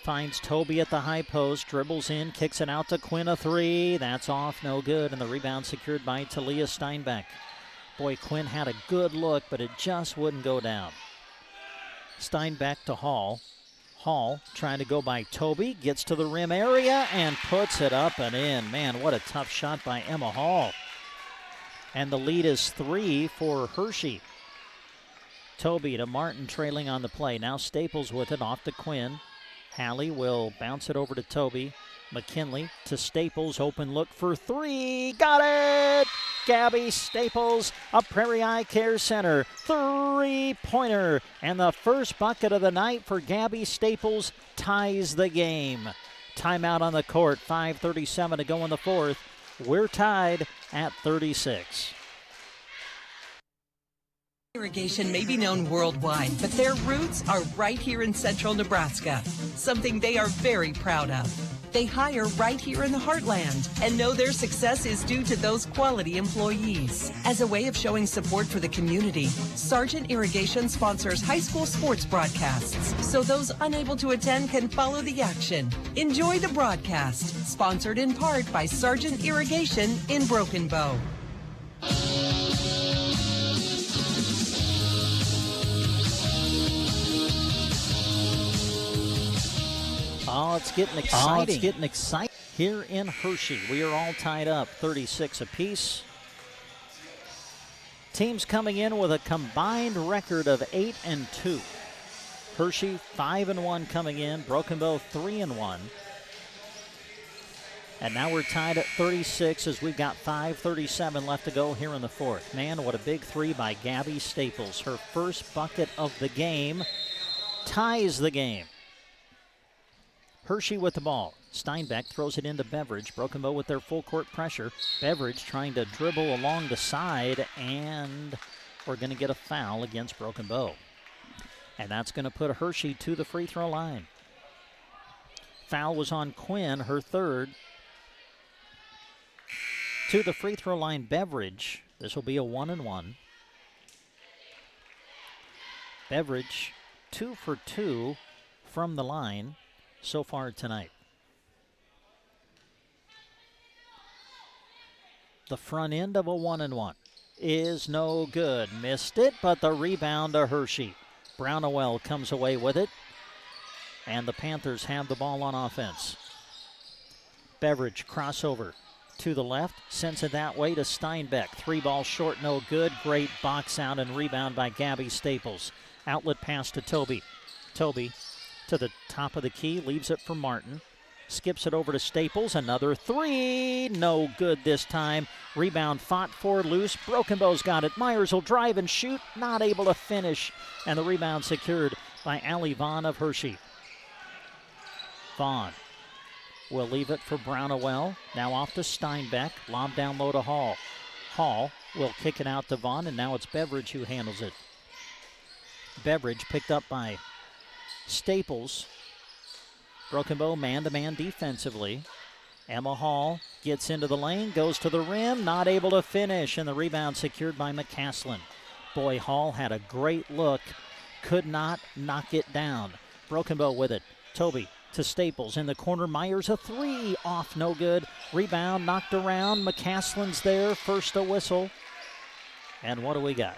finds Toby at the high post, dribbles in, kicks it out to Quinn, a 3. That's off, no good, and the rebound secured by Talia Steinbeck. Boy, Quinn had a good look, but it just wouldn't go down. Steinbeck to Hall. Hall trying to go by Toby, gets to the rim area and puts it up and in. Man, what a tough shot by Emma Hall. And the lead is 3 for Hershey. Toby to Martin trailing on the play. Now Staples with it off to Quinn. Hallie will bounce it over to Toby. McKinley to Staples, open look for 3. Got it! Gabby Staples, a Prairie Eye Care Center 3-pointer. And the first bucket of the night for Gabby Staples ties the game. Timeout on the court, 5:37 to go in the fourth. We're tied at 36. Irrigation may be known worldwide, but their roots are right here in central Nebraska, something they are very proud of. They hire right here in the heartland and know their success is due to those quality employees. As a way of showing support for the community, Sargent Irrigation sponsors high school sports broadcasts, so those unable to attend can follow the action. Enjoy the broadcast, sponsored in part by Sargent Irrigation in Broken Bow. Oh, it's getting exciting. Here in Hershey, we are all tied up, 36 apiece. Teams coming in with a combined record of 8-2. Hershey 5-1 coming in, Broken Bow 3-1. And now we're tied at 36 as we've got 5:37 left to go here in the fourth. Man, what a big 3 by Gabby Staples. Her first bucket of the game ties the game. Hershey with the ball. Steinbeck throws it into Beveridge. Broken Bow with their full court pressure. Beveridge trying to dribble along the side, and we're going to get a foul against Broken Bow. And that's going to put Hershey to the free throw line. Foul was on Quinn, her third. To the free throw line, Beveridge. This will be a 1-1. Beveridge 2 for 2 from the line so far tonight. The front end of a 1-1 is no good. Missed it, but the rebound to Hershey. Brownowell comes away with it, and the Panthers have the ball on offense. Beveridge crossover to the left, sends it that way to Steinbeck. 3 ball short, no good. Great box out and rebound by Gabby Staples. Outlet pass to Toby. Toby to the top of the key, leaves it for Martin. Skips it over to Staples, another 3, no good this time. Rebound fought for, loose. Broken Bow's got it. Myers will drive and shoot, not able to finish. And the rebound secured by Allie Vaughn of Hershey. Vaughn will leave it for Brownowell. Now off to Steinbeck, lob down low to Hall. Hall will kick it out to Vaughn, and now it's Beveridge who handles it. Beveridge picked up by Staples. Broken Bow man-to-man defensively. Emma Hall gets into the lane, goes to the rim, not able to finish, and the rebound secured by McCaslin. Boy, Hall had a great look, could not knock it down. Broken Bow with it. Toby to Staples. In the corner, Myers a three. Off, no good. Rebound, knocked around. McCaslin's there. First a whistle. And what do we got?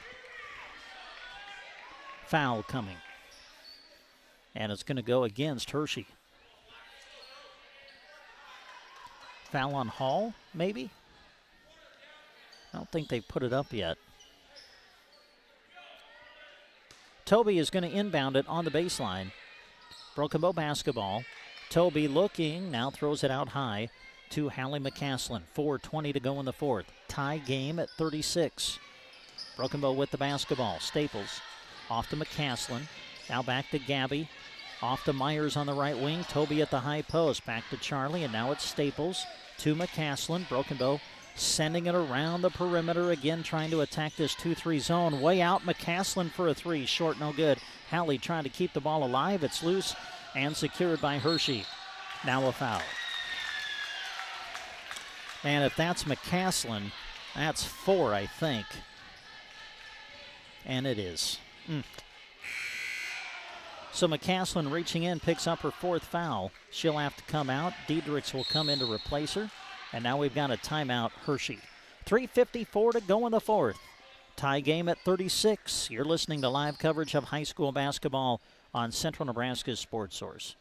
Foul coming. And it's going to go against Hershey. Foul on Hall, maybe? I don't think they've put it up yet. Toby is going to inbound it on the baseline. Broken Bow basketball. Toby looking, now throws it out high to Hallie McCaslin. 4:20 to go in the fourth. Tie game at 36. Broken Bow with the basketball. Staples off to McCaslin. Now back to Gabby. Off to Myers on the right wing. Toby at the high post. Back to Charlie, and now it's Staples to McCaslin. Broken Bow sending it around the perimeter again, trying to attack this 2-3 zone. Way out, McCaslin for a three. Short, no good. Hallie trying to keep the ball alive. It's loose and secured by Hershey. Now a foul. And if that's McCaslin, that's 4, I think. And it is. So McCaslin reaching in, picks up her 4th foul. She'll have to come out. Diedrichs will come in to replace her. And now we've got a timeout, Hershey. 3:54 to go in the fourth. Tie game at 36. You're listening to live coverage of high school basketball on Central Nebraska's Sports Source.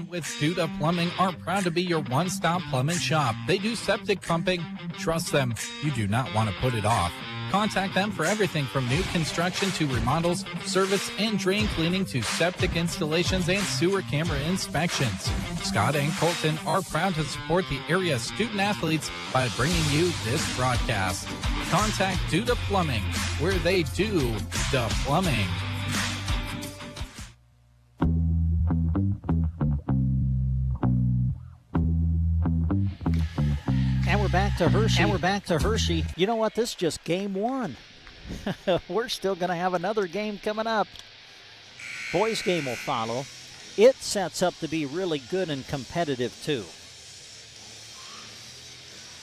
With Duda Plumbing are proud to be your one-stop plumbing shop. They do septic pumping. Trust them. You do not want to put it off. Contact them for everything from new construction to remodels, service and drain cleaning to septic installations and sewer camera inspections. Scott and Colton are proud to support the area's student athletes by bringing you this broadcast. Contact Duda Plumbing, where they do the plumbing. And we're back to Hershey. You know what? This is just game 1. We're still going to have another game coming up. Boys game will follow. It sets up to be really good and competitive, too.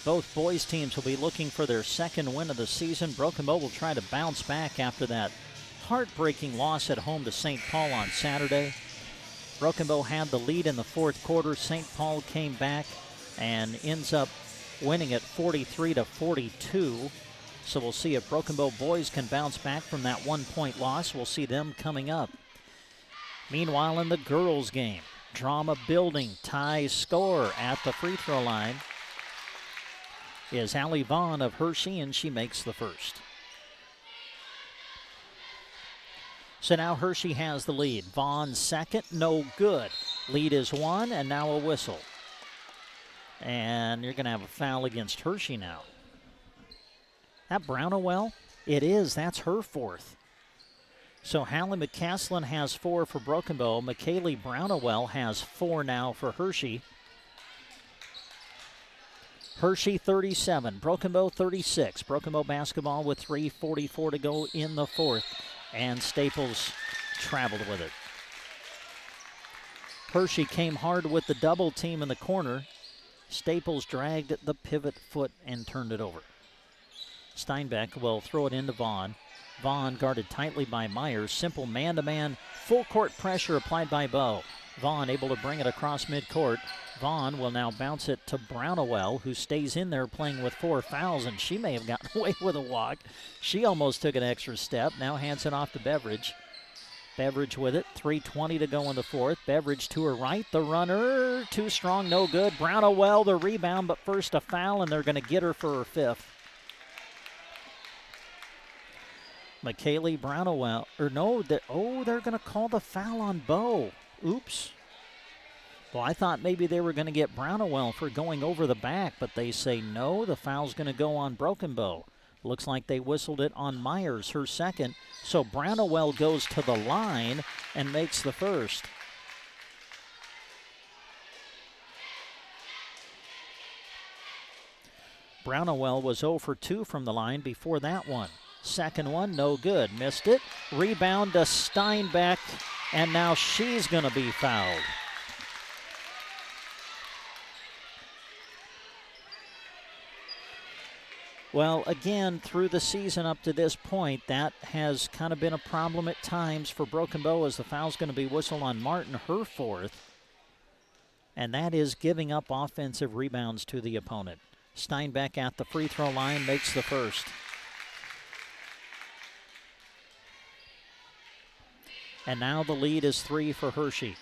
Both boys teams will be looking for their second win of the season. Broken Bow will try to bounce back after that heartbreaking loss at home to St. Paul on Saturday. Broken Bow had the lead in the fourth quarter. St. Paul came back and ends up winning it 43-42. So we'll see if Broken Bow boys can bounce back from that 1-point loss. We'll see them coming up. Meanwhile, in the girls' game, drama building. Tie score at the free throw line is Allie Vaughn of Hershey, and she makes the first. So now Hershey has the lead. Vaughn second, no good. Lead is 1, and now a whistle. And you're going to have a foul against Hershey now. That Brownowell? It is. That's her 4th. So Hallie McCaslin has 4 for Broken Bow. McKaylee Brownowell has 4 now for Hershey. Hershey 37, Broken Bow 36. Broken Bow basketball with 3:44 to go in the fourth. And Staples traveled with it. Hershey came hard with the double team in the corner. Staples dragged the pivot foot and turned it over. Steinbeck will throw it into Vaughn. Vaughn guarded tightly by Myers. Simple man-to-man, full-court pressure applied by Bow. Vaughn able to bring it across midcourt. Vaughn will now bounce it to Brownowell, who stays in there playing with 4 fouls, and she may have gotten away with a walk. She almost took an extra step. Now hands it off to Beveridge. Beveridge with it. 3:20 to go in the fourth. Beveridge to her right. The runner, too strong, no good. Brownowell the rebound, but first a foul, and they're going to get her for her 5th. McKaylee Brownowell, or no, they're going to call the foul on Bow. Oops. Well, I thought maybe they were going to get Brownowell for going over the back, but they say no, the foul's going to go on Broken Bow. Looks like they whistled it on Myers, her 2nd. So Brownowell goes to the line and makes the first. Brownowell was 0 for 2 from the line before that one. Second one, no good. Missed it. Rebound to Steinbeck, and now she's going to be fouled. Well, again, through the season up to this point, that has kind of been a problem at times for Broken Bow, as the foul's going to be whistled on Martin, her fourth. And that is giving up offensive rebounds to the opponent. Steinbeck at the free throw line makes the first. And now the lead is 3 for Hershey.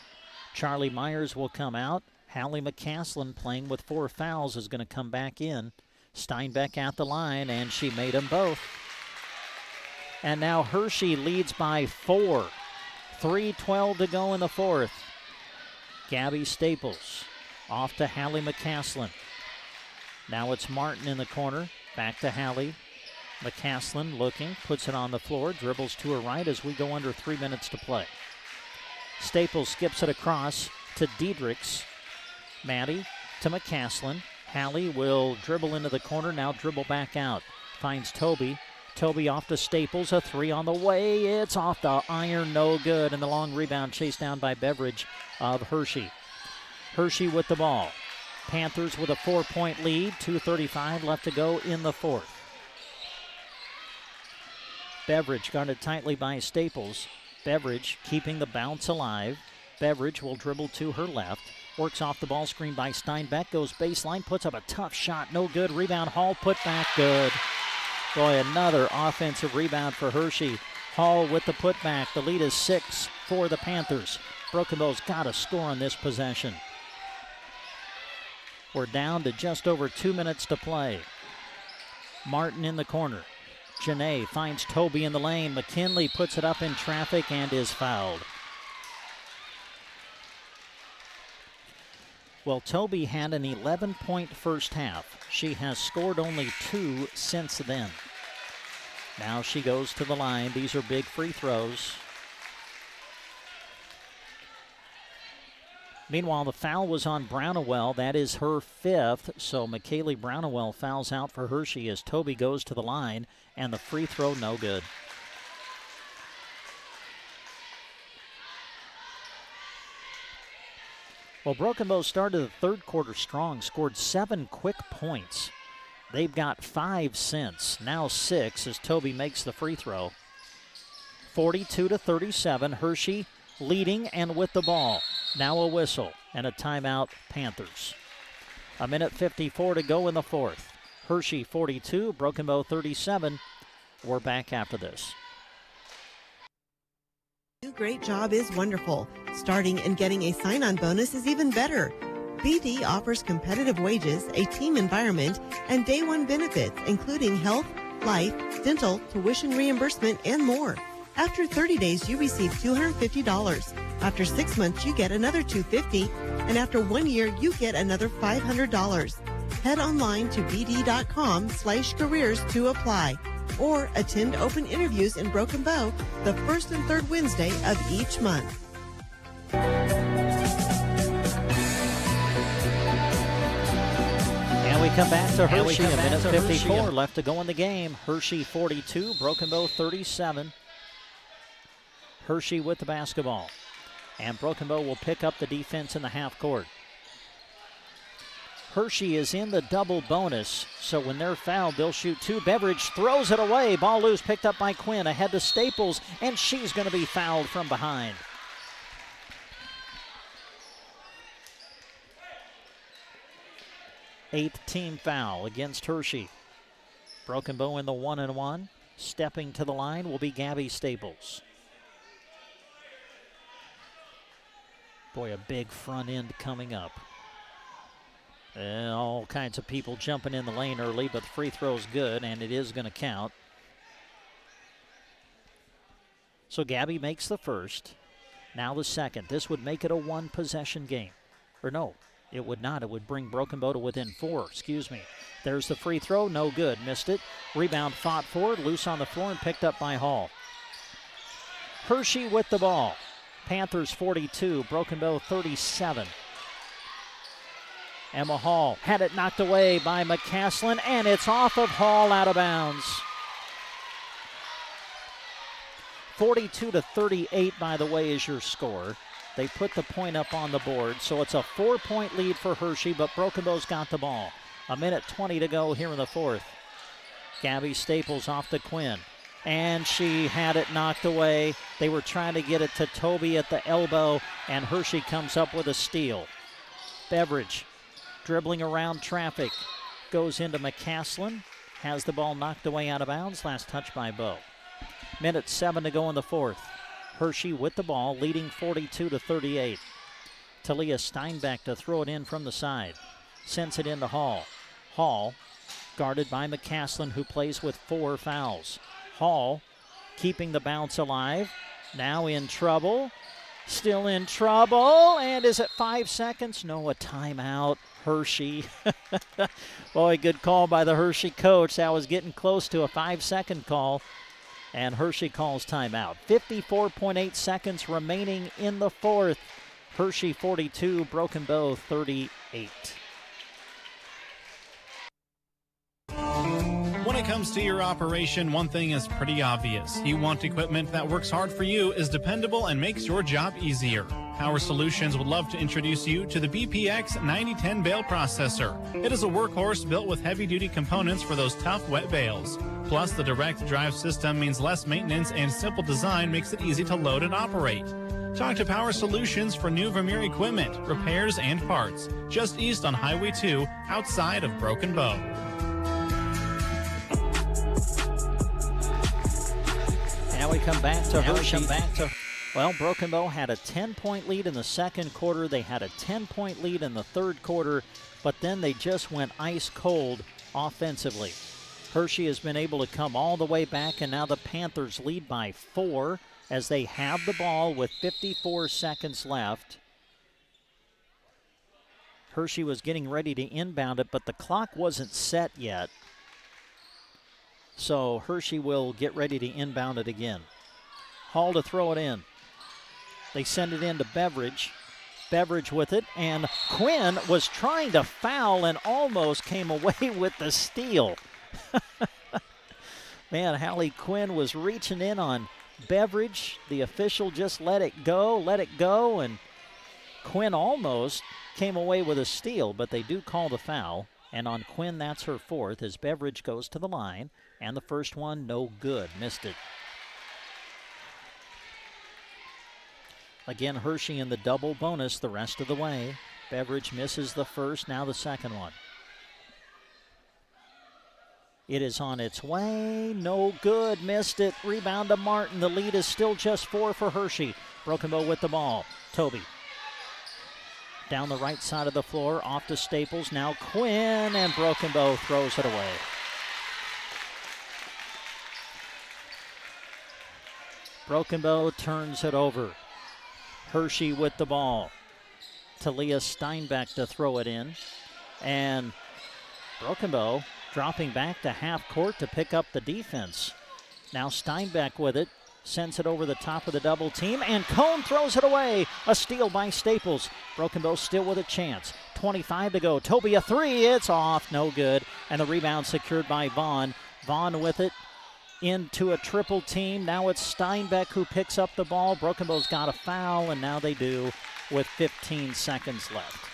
Charlie Myers will come out. Hallie McCaslin, playing with 4 fouls, is going to come back in. Steinbeck at the line, and she made them both. And now Hershey leads by 4. 3:12 to go in the fourth. Gabby Staples off to Hallie McCaslin. Now it's Martin in the corner. Back to Hallie. McCaslin looking, puts it on the floor, dribbles to her right as we go under 3 minutes to play. Staples skips it across to Diedrichs. Maddie to McCaslin. Hallie will dribble into the corner, now dribble back out. Finds Toby. Toby off to Staples, a 3 on the way. It's off the iron, no good. And the long rebound chased down by Beveridge of Hershey. Hershey with the ball. Panthers with a 4-point lead, 2:35 left to go in the fourth. Beveridge guarded tightly by Staples. Beveridge keeping the bounce alive. Beveridge will dribble to her left. Works off the ball screen by Steinbeck. Goes baseline. Puts up a tough shot. No good. Rebound. Hall put back. Good. Boy, another offensive rebound for Hershey. Hall with the putback. The lead is 6 for the Panthers. Broken Bow's got to score on this possession. We're down to just over 2 minutes to play. Martin in the corner. Janae finds Toby in the lane. McKinley puts it up in traffic and is fouled. Well, Toby had an 11-point first half. She has scored only 2 since then. Now she goes to the line. These are big free throws. Meanwhile, the foul was on Brownawell. That is her 5th. So McKaylee Brownawell fouls out for Hershey as Toby goes to the line, and the free throw no good. Well, Broken Bow started the third quarter strong, scored 7 quick points. They've got 5 since, now 6 as Toby makes the free throw. 42-37, Hershey leading and with the ball. Now a whistle and a timeout, Panthers. 1:54 to go in the fourth. Hershey 42, Broken Bow 37. We're back after this. New great job is wonderful. Starting and getting a sign-on bonus is even better. BD offers competitive wages, a team environment, and day one benefits, including health, life, dental, tuition reimbursement, and more. After 30 days, you receive $250. After 6 months, you get another $250. And after 1 year, you get another $500. Head online to bd.com/careers to apply. Or attend open interviews in Broken Bow the first and third Wednesday of each month. And we come back to Hershey. 1:54 left to go in the game. Hershey 42, Broken Bow 37. Hershey with the basketball. And Broken Bow will pick up the defense in the half court. Hershey is in the double bonus, so when they're fouled, they'll shoot 2. Beveridge throws it away. Ball loose, picked up by Quinn. Ahead to Staples, and she's going to be fouled from behind. Eighth team foul against Hershey. Broken Bow in the 1-and-1. Stepping to the line will be Gabby Staples. Boy, a big front end coming up. All kinds of people jumping in the lane early, but the free throw's good, and it is going to count. So Gabby makes the first. Now the second. This would make it a 1-possession game. Or no, it would not. It would bring Broken Bow to within 4. Excuse me. There's the free throw. No good. Missed it. Rebound fought forward. Loose on the floor and picked up by Hall. Hershey with the ball. Panthers 42. Broken Bow 37. Emma Hall had it knocked away by McCaslin, and it's off of Hall, out of bounds. 42-38, by the way, is your score. They put the point up on the board, so it's a 4-point lead for Hershey, but Broken Bow's got the ball. 1:20 to go here in the fourth. Gabby Staples off to Quinn. And she had it knocked away. They were trying to get it to Toby at the elbow, and Hershey comes up with a steal. Beveridge dribbling around traffic. Goes into McCaslin. Has the ball knocked away out of bounds. Last touch by Bowe. Minute 7 to go in the fourth. Hershey with the ball, leading 42-38. Talia Steinbeck to throw it in from the side. Sends it into Hall. Hall guarded by McCaslin, who plays with 4 fouls. Hall keeping the bounce alive. Now in trouble. Still in trouble. And is it 5 seconds? No, a timeout. Hershey. Boy, good call by the Hershey coach. That was getting close to a 5-second call. And Hershey calls timeout. 54.8 seconds remaining in the fourth. Hershey 42, Broken Bow 38. When it comes to your operation, one thing is pretty obvious. You want equipment that works hard for you, is dependable, and makes your job easier. Power Solutions would love to introduce you to the BPX 9010 bale processor. It is a workhorse built with heavy-duty components for those tough, wet bales. Plus, the direct drive system means less maintenance, and simple design makes it easy to load and operate. Talk to Power Solutions for new Vermeer equipment, repairs, and parts. Just east on Highway 2, outside of Broken Bow. Now we come back to Hershey. Well, Broken Bow had a 10-point lead in the second quarter. They had a 10-point lead in the third quarter, but then they just went ice cold offensively. Hershey has been able to come all the way back, and now the Panthers lead by 4 as they have the ball with 54 seconds left. Hershey was getting ready to inbound it, but the clock wasn't set yet. So Hershey will get ready to inbound it again. Hall to throw it in. They send it in to Beveridge. Beveridge with it, and Quinn was trying to foul and almost came away with the steal. Man, Hallie Quinn was reaching in on Beveridge. The official just let it go, and Quinn almost came away with a steal, but they do call the foul. And on Quinn, that's her fourth as Beveridge goes to the line. And the first one, no good. Missed it. Again, Hershey in the double bonus the rest of the way. Beveridge misses the first, now the second one. It is on its way. No good. Missed it. Rebound to Martin. The lead is still just 4 for Hershey. Broken Bow with the ball. Toby. Down the right side of the floor. Off to Staples. Now Quinn. And Broken Bow throws it away. Broken Bow turns it over. Hershey with the ball. Talia Steinbeck to throw it in. And Broken Bow dropping back to half court to pick up the defense. Now Steinbeck with it. Sends it over the top of the double team. And Cone throws it away. A steal by Staples. Broken Bow still with a chance. 25 to go. Toby a three. It's off. No good. And the rebound secured by Vaughn. Vaughn with it. Into a triple team. Now it's Steinbeck who picks up the ball. Broken Bow's got a foul, and now they do with 15 seconds left.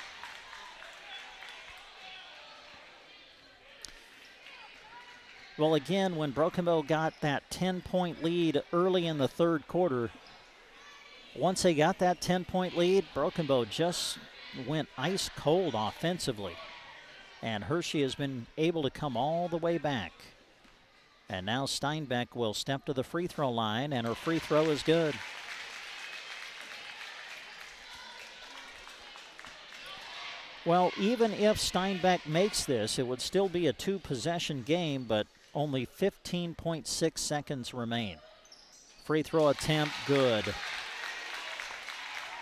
Well, again, when Broken Bow got that 10-point lead early in the third quarter, once they got that 10-point lead, Broken Bow just went ice cold offensively. And Hershey has been able to come all the way back. And now Steinbeck will step to the free throw line, and her free throw is good. Well, even if Steinbeck makes this, it would still be a 2-possession game, but only 15.6 seconds remain. Free throw attempt, good.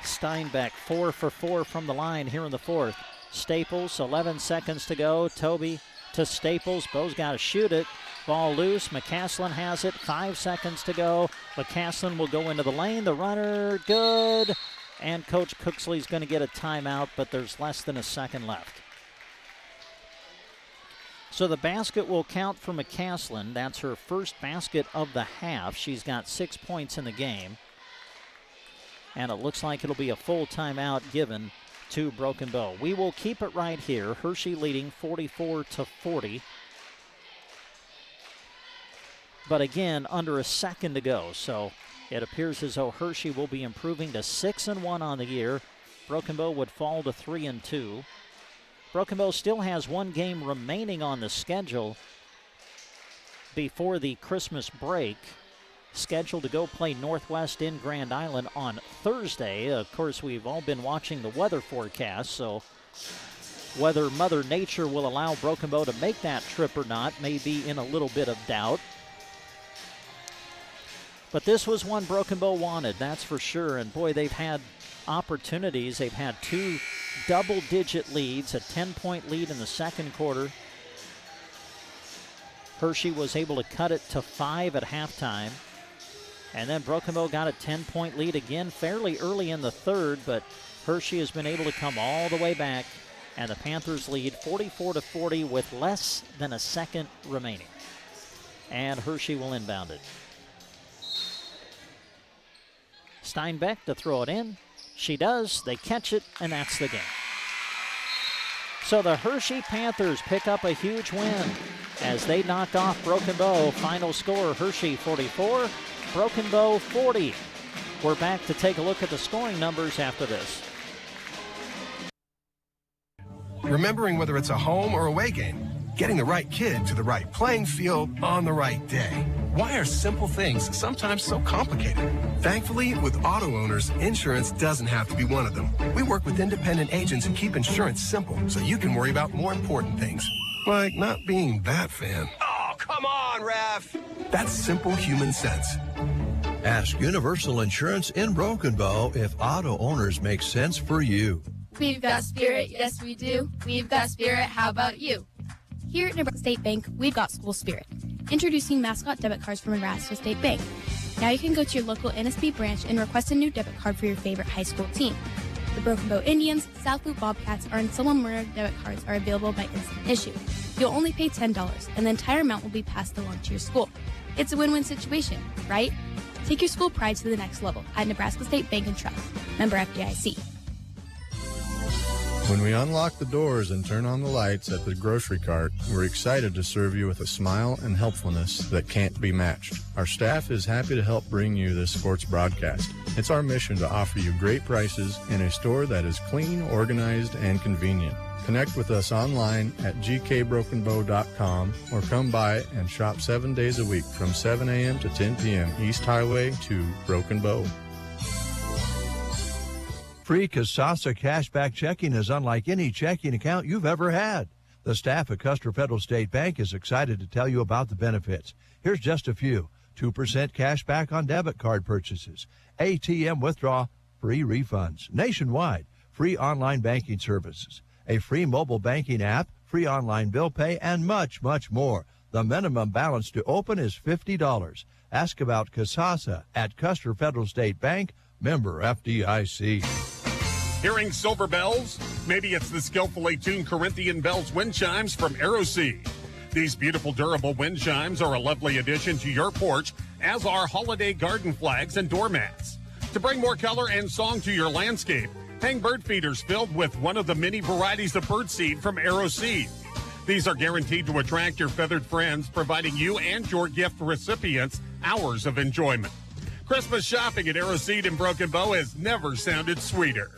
Steinbeck 4 for 4 from the line here in the fourth. Staples, 11 seconds to go. Toby to Staples. Bo's got to shoot it. Ball loose. McCaslin has it. 5 seconds to go. McCaslin will go into the lane. The runner, good. And Coach Cooksley's going to get a timeout, but there's less than a second left. So the basket will count for McCaslin. That's her first basket of the half. She's got 6 points in the game. And it looks like it'll be a full timeout given to Broken Bow. We will keep it right here. Hershey leading 44-40. but again, under a second to go. So it appears as though Hershey will be improving to 6-1 on the year. Broken Bow would fall to 3-2. Broken Bow still has one game remaining on the schedule before the Christmas break, scheduled to go play Northwest in Grand Island on Thursday. Of course, we've all been watching the weather forecast, so whether Mother Nature will allow Broken Bow to make that trip or not may be in a little bit of doubt. But this was one Broken Bow wanted, that's for sure. And boy, they've had opportunities. They've had two double-digit leads, a 10-point lead in the second quarter. Hershey was able to cut it to 5 at halftime. And then Broken Bow got a 10-point lead again fairly early in the third, but Hershey has been able to come all the way back, and the Panthers lead 44-40 with less than a second remaining. And Hershey will inbound it. Steinbeck to throw it in. She does. They catch it, and that's the game. So the Hershey Panthers pick up a huge win as they knock off Broken Bow. Final score, Hershey 44, Broken Bow 40. We're back to take a look at the scoring numbers after this. Remembering whether it's a home or away game, getting the right kid to the right playing field on the right day. Why are simple things sometimes so complicated? Thankfully, with auto owners, insurance doesn't have to be one of them. We work with independent agents who keep insurance simple so you can worry about more important things, like not being that fan. Oh, come on, Ref! That's simple human sense. Ask Universal Insurance in Broken Bow if auto owners make sense for you. We've got spirit, yes we do. We've got spirit, how about you? Here at Nebraska State Bank, we've got school spirit. Introducing mascot debit cards from Nebraska State Bank. Now you can go to your local NSB branch and request a new debit card for your favorite high school team. The Broken Bow Indians, South Loop Bobcats, and Selma Memorial debit cards are available by instant issue. You'll only pay $10, and the entire amount will be passed along to your school. It's a win-win situation, right? Take your school pride to the next level at Nebraska State Bank and Trust. Member FDIC. When we unlock the doors and turn on the lights at the grocery cart, we're excited to serve you with a smile and helpfulness that can't be matched. Our staff is happy to help bring you this sports broadcast. It's our mission to offer you great prices in a store that is clean, organized, and convenient. Connect with us online at gkbrokenbow.com or come by and shop 7 days a week from 7 a.m. to 10 p.m. East Highway to Broken Bow. Free Casasa cashback checking is unlike any checking account you've ever had. The staff at Custer Federal State Bank is excited to tell you about the benefits. Here's just a few. 2% cash back on debit card purchases, ATM withdrawal, free refunds, nationwide, free online banking services, a free mobile banking app, free online bill pay, and much, much more. The minimum balance to open is $50. Ask about Casasa at Custer Federal State Bank, member FDIC. Hearing silver bells? Maybe it's the skillfully tuned Corinthian bells wind chimes from AeroSeed. These beautiful, durable wind chimes are a lovely addition to your porch, as are holiday garden flags and doormats. To bring more color and song to your landscape, hang bird feeders filled with one of the many varieties of birdseed from AeroSeed. These are guaranteed to attract your feathered friends, providing you and your gift recipients hours of enjoyment. Christmas shopping at AeroSeed in Broken Bow has never sounded sweeter.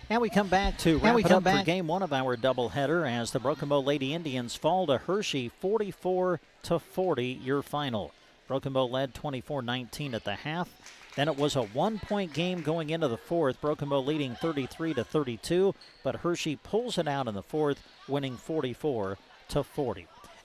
And we come back to wrap it up for game one of our doubleheader as the Broken Bow Lady Indians fall to Hershey 44-40, your final. Broken Bow led 24-19 at the half. Then it was a 1-point game going into the fourth. Broken Bow leading 33-32, but Hershey pulls it out in the fourth, winning 44-40.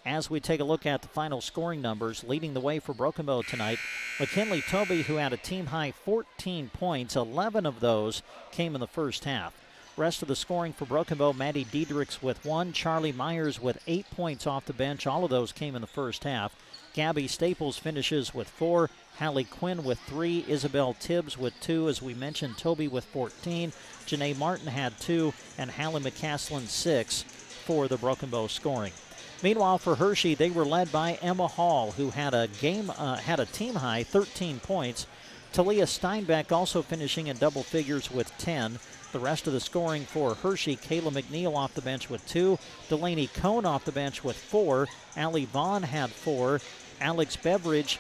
As we take a look at the final scoring numbers, leading the way for Broken Bow tonight, McKinley Toby, who had a team-high 14 points. 11 of those came in the first half. Rest of the scoring for Broken Bow, Maddie Diedrichs with 1, Charlie Myers with 8 points off the bench. All of those came in the first half. Gabby Staples finishes with 4, Hallie Quinn with 3, Isabel Tibbs with 2, as we mentioned, Toby with 14, Janae Martin had 2, and Hallie McCaslin 6 for the Broken Bow scoring. Meanwhile, for Hershey, they were led by Emma Hall, who had a team-high 13 points. Talia Steinbeck also finishing in double figures with 10. The rest of the scoring for Hershey, Kayla McNeil off the bench with 2. Delaney Cohn off the bench with 4. Allie Vaughn had 4. Alex Beveridge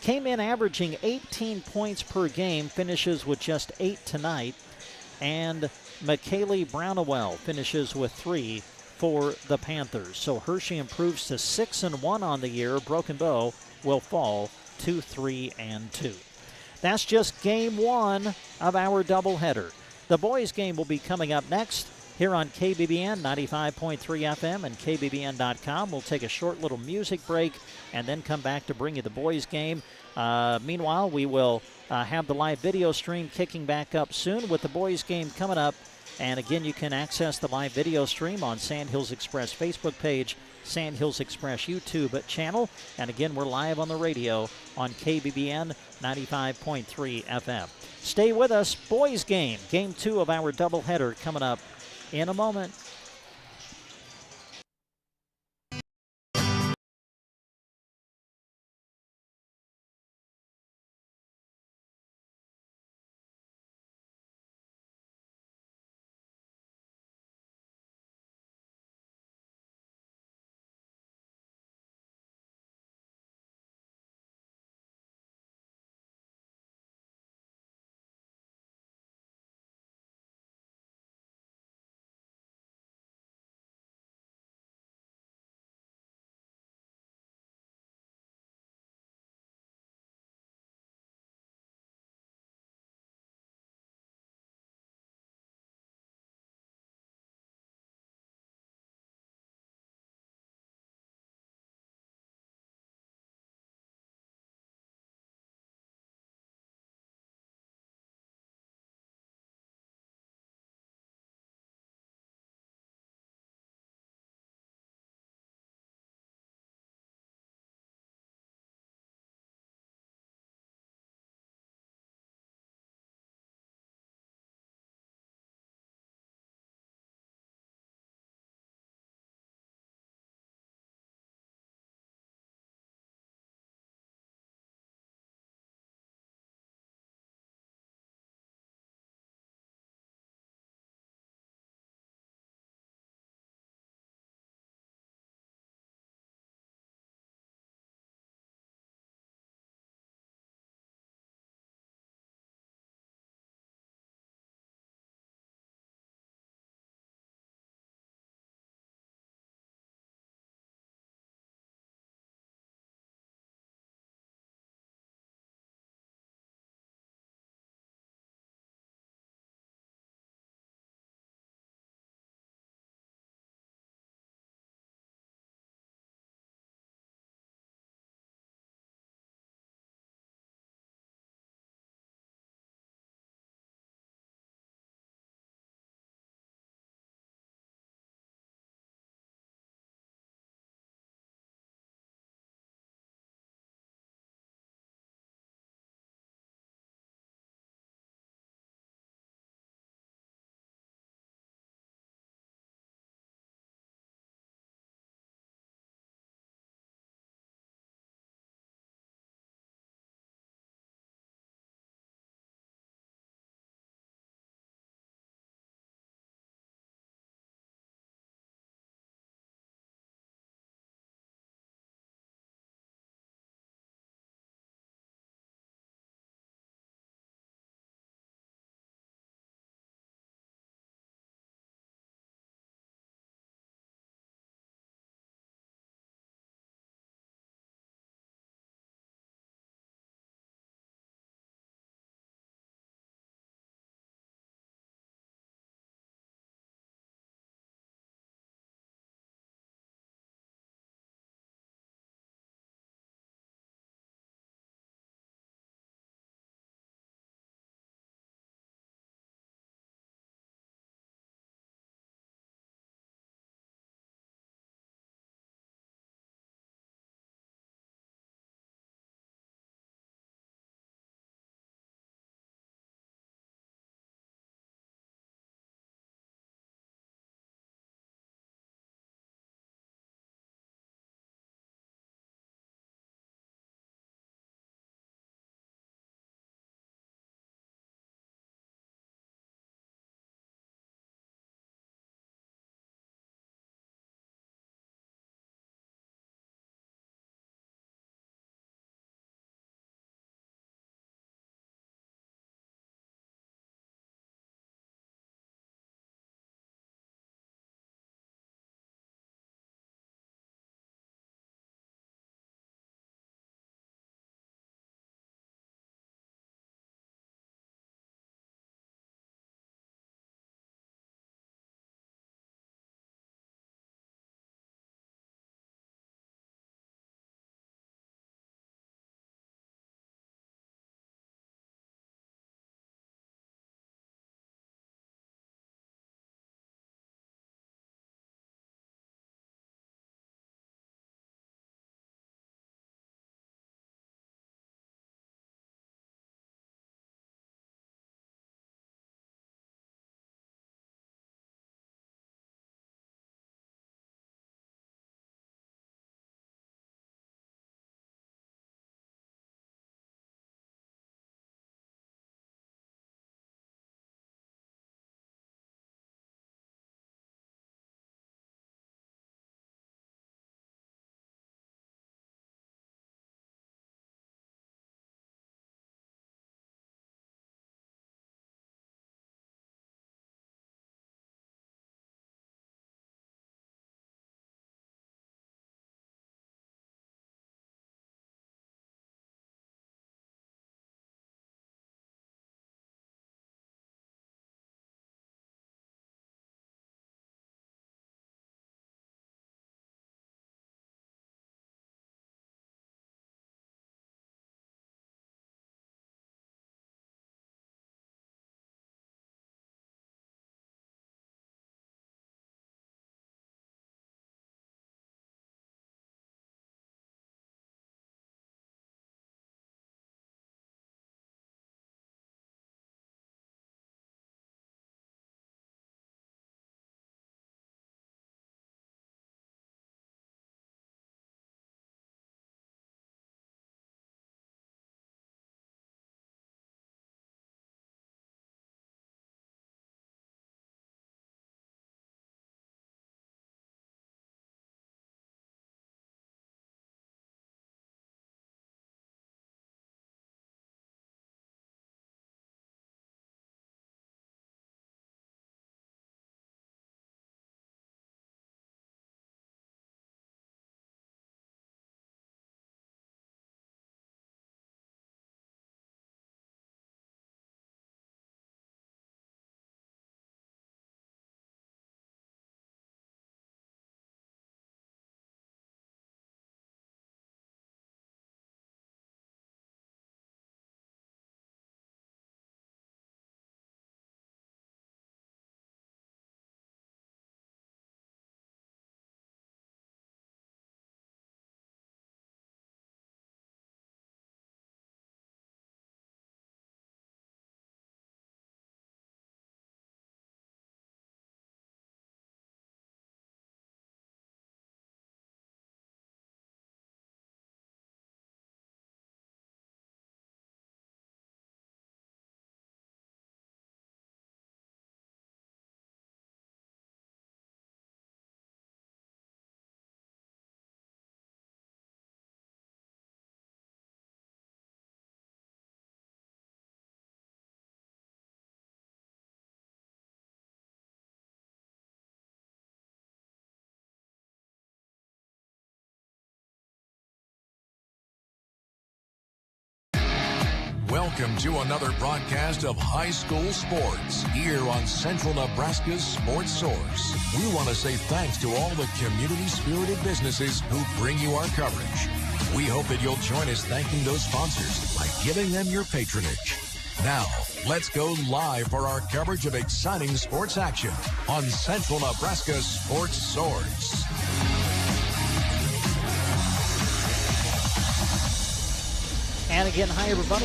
came in averaging 18 points per game, finishes with just 8 tonight. And McKaylee Brownawell finishes with 3 for the Panthers. So Hershey improves to 6-1 on the year. Broken Bow will fall to 3-2. That's just game 1 of our doubleheader. The boys' game will be coming up next here on KBBN 95.3 FM and KBBN.com. We'll take a short little music break and then come back to bring you the boys' game. Meanwhile, we will have the live video stream kicking back up soon with the boys' game coming up. And again, you can access the live video stream on Sandhills Express Facebook page, Sandhills Express YouTube channel. And again, we're live on the radio on KBBN 95.3 FM. Stay with us. Boys' game, game 2 of our doubleheader coming up in a moment. Welcome to another broadcast of high school sports here on Central Nebraska's Sports Source. We want to say thanks to all the community-spirited businesses who bring you our coverage. We hope that you'll join us thanking those sponsors by giving them your patronage. Now, let's go live for our coverage of exciting sports action on Central Nebraska's Sports Source. And again, hi everybody.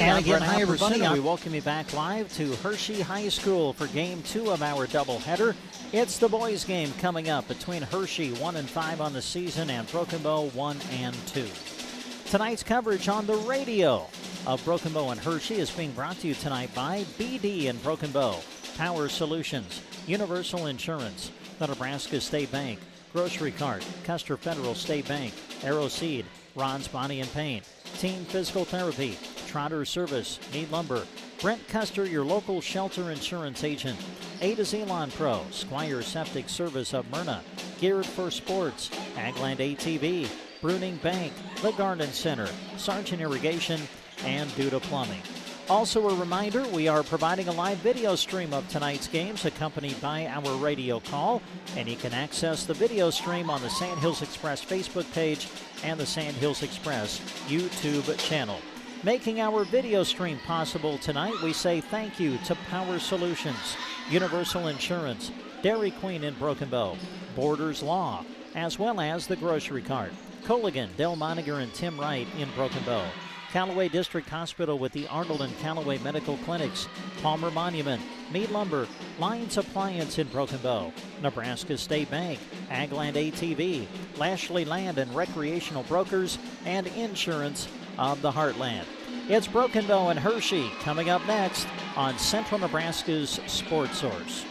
We welcome you back live to Hershey High School for Game 2 of our doubleheader. It's the boys' game coming up between Hershey 1-5 on the season and Broken Bow 1-2. Tonight's coverage on the radio of Broken Bow and Hershey is being brought to you tonight by BD in Broken Bow, Power Solutions, Universal Insurance, the Nebraska State Bank, Grocery Cart, Custer Federal State Bank, Arrow Seed, Ron's Body and Paint, Team Physical Therapy, Trotter Service, Mead Lumber, Brent Custer, your local shelter insurance agent, A to Z Lawn Pro, Squire Septic Service of Myrna, Geared for Sports, Agland ATV, Bruning Bank, The Garden Center, Sargent Irrigation, and Duda Plumbing. Also a reminder, we are providing a live video stream of tonight's games accompanied by our radio call, and you can access the video stream on the Sand Hills Express Facebook page and the Sand Hills Express YouTube channel. Making our video stream possible tonight, we say thank you to Power Solutions, Universal Insurance, Dairy Queen in Broken Bow, Borders Law, as well as the Grocery Cart, Colligan, Del Moniger, and Tim Wright in Broken Bow, Callaway District Hospital with the Arnold and Callaway Medical Clinics, Palmer Monument, Mead Lumber, Lyons Appliance in Broken Bow, Nebraska State Bank, Agland ATV, Lashley Land and Recreational Brokers, and Insurance of the Heartland. It's Broken Bow and Hershey coming up next on Central Nebraska's Sports Source.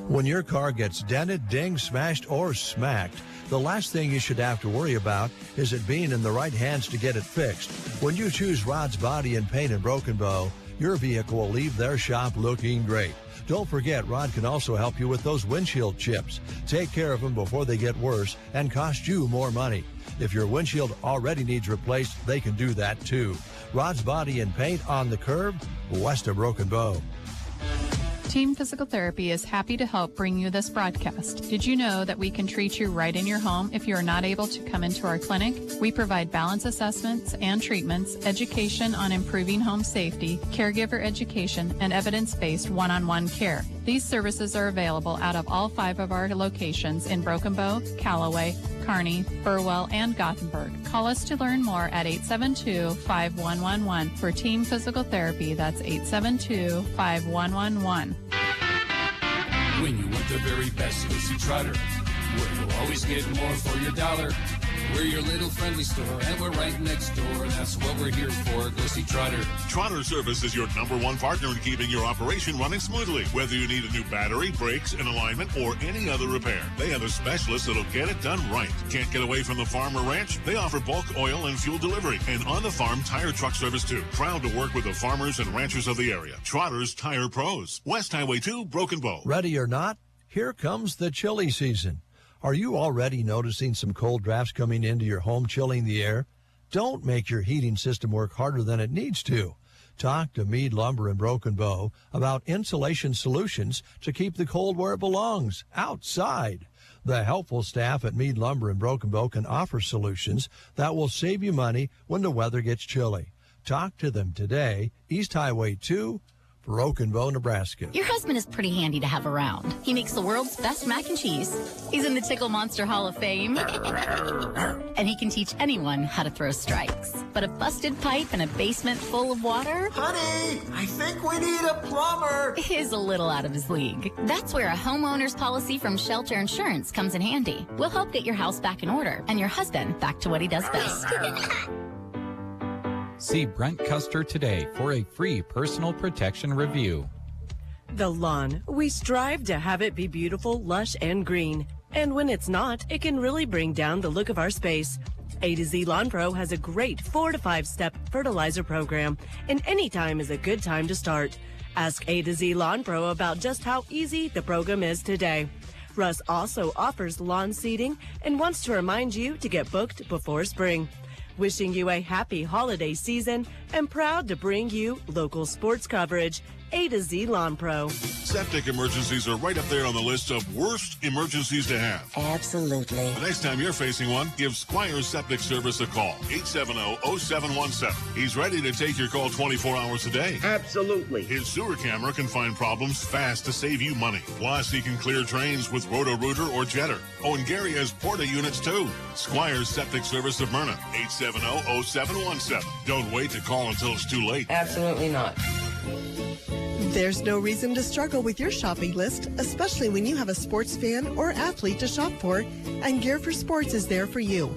When your car gets dented, dinged, smashed, or smacked, the last thing you should have to worry about is it being in the right hands to get it fixed. When you choose Rod's Body and Paint in Broken Bow, your vehicle will leave their shop looking great. Don't forget, Rod can also help you with those windshield chips. Take care of them before they get worse and cost you more money. If your windshield already needs replaced, they can do that too. Rod's Body and Paint on the curb, west of Broken Bow. Team Physical Therapy is happy to help bring you this broadcast. Did you know that we can treat you right in your home if you are not able to come into our clinic? We provide balance assessments and treatments, education on improving home safety, caregiver education, and evidence-based one-on-one care. These services are available out of all 5 of our locations in Broken Bow, Callaway, Kearney, Burwell, and Gothenburg. Call us to learn more at 872-5111 for Team Physical Therapy. That's 872-5111. When you want the very best, go see Trotter, where you'll always get more for your dollar. We're your little friendly store, and we're right next door. That's what we're here for. Go see Trotter. Trotter Service is your #1 partner in keeping your operation running smoothly. Whether you need a new battery, brakes, an alignment, or any other repair, they have a specialist that'll get it done right. Can't get away from the farm or ranch? They offer bulk oil and fuel delivery and on-the-farm tire truck service too. Proud to work with the farmers and ranchers of the area. Trotter's Tire Pros. West Highway 2, Broken Bow. Ready or not, here comes the chilly season. Are you already noticing some cold drafts coming into your home, chilling the air? Don't make your heating system work harder than it needs to. Talk to Mead Lumber in Broken Bow about insulation solutions to keep the cold where it belongs, outside. The helpful staff at Mead Lumber in Broken Bow can offer solutions that will save you money when the weather gets chilly. Talk to them today, East Highway 2, Broken Bow, Nebraska. Your husband is pretty handy to have around. He makes the world's best mac and cheese. He's in the Tickle Monster Hall of Fame. And he can teach anyone how to throw strikes. But a busted pipe in a basement full of water? Honey, I think we need a plumber. Is a little out of his league. That's where a homeowner's policy from Shelter Insurance comes in handy. We'll help get your house back in order and your husband back to what he does best. See Brent Custer today for a free personal protection review. The lawn. We strive to have it be beautiful, lush, and green. And when it's not, it can really bring down the look of our space. A to Z Lawn Pro has a great 4 to 5 step fertilizer program, and any time is a good time to start. Ask A to Z Lawn Pro about just how easy the program is today. Russ also offers lawn seeding and wants to remind you to get booked before spring. Wishing you a happy holiday season and proud to bring you local sports coverage. A to Z Lawn Pro. Septic emergencies are right up there on the list of worst emergencies to have. Absolutely. The next time you're facing one, give Squires Septic Service a call. 870-0717. He's ready to take your call 24 hours a day. Absolutely. His sewer camera can find problems fast to save you money. Plus, he can clear drains with Roto-Rooter or Jetter. Oh, and Gary has Porta units, too. Squires Septic Service of Myrna. 870-0717. Don't wait to call until it's too late. Absolutely not. There's no reason to struggle with your shopping list, especially when you have a sports fan or athlete to shop for, and Geared for Sports is there for you.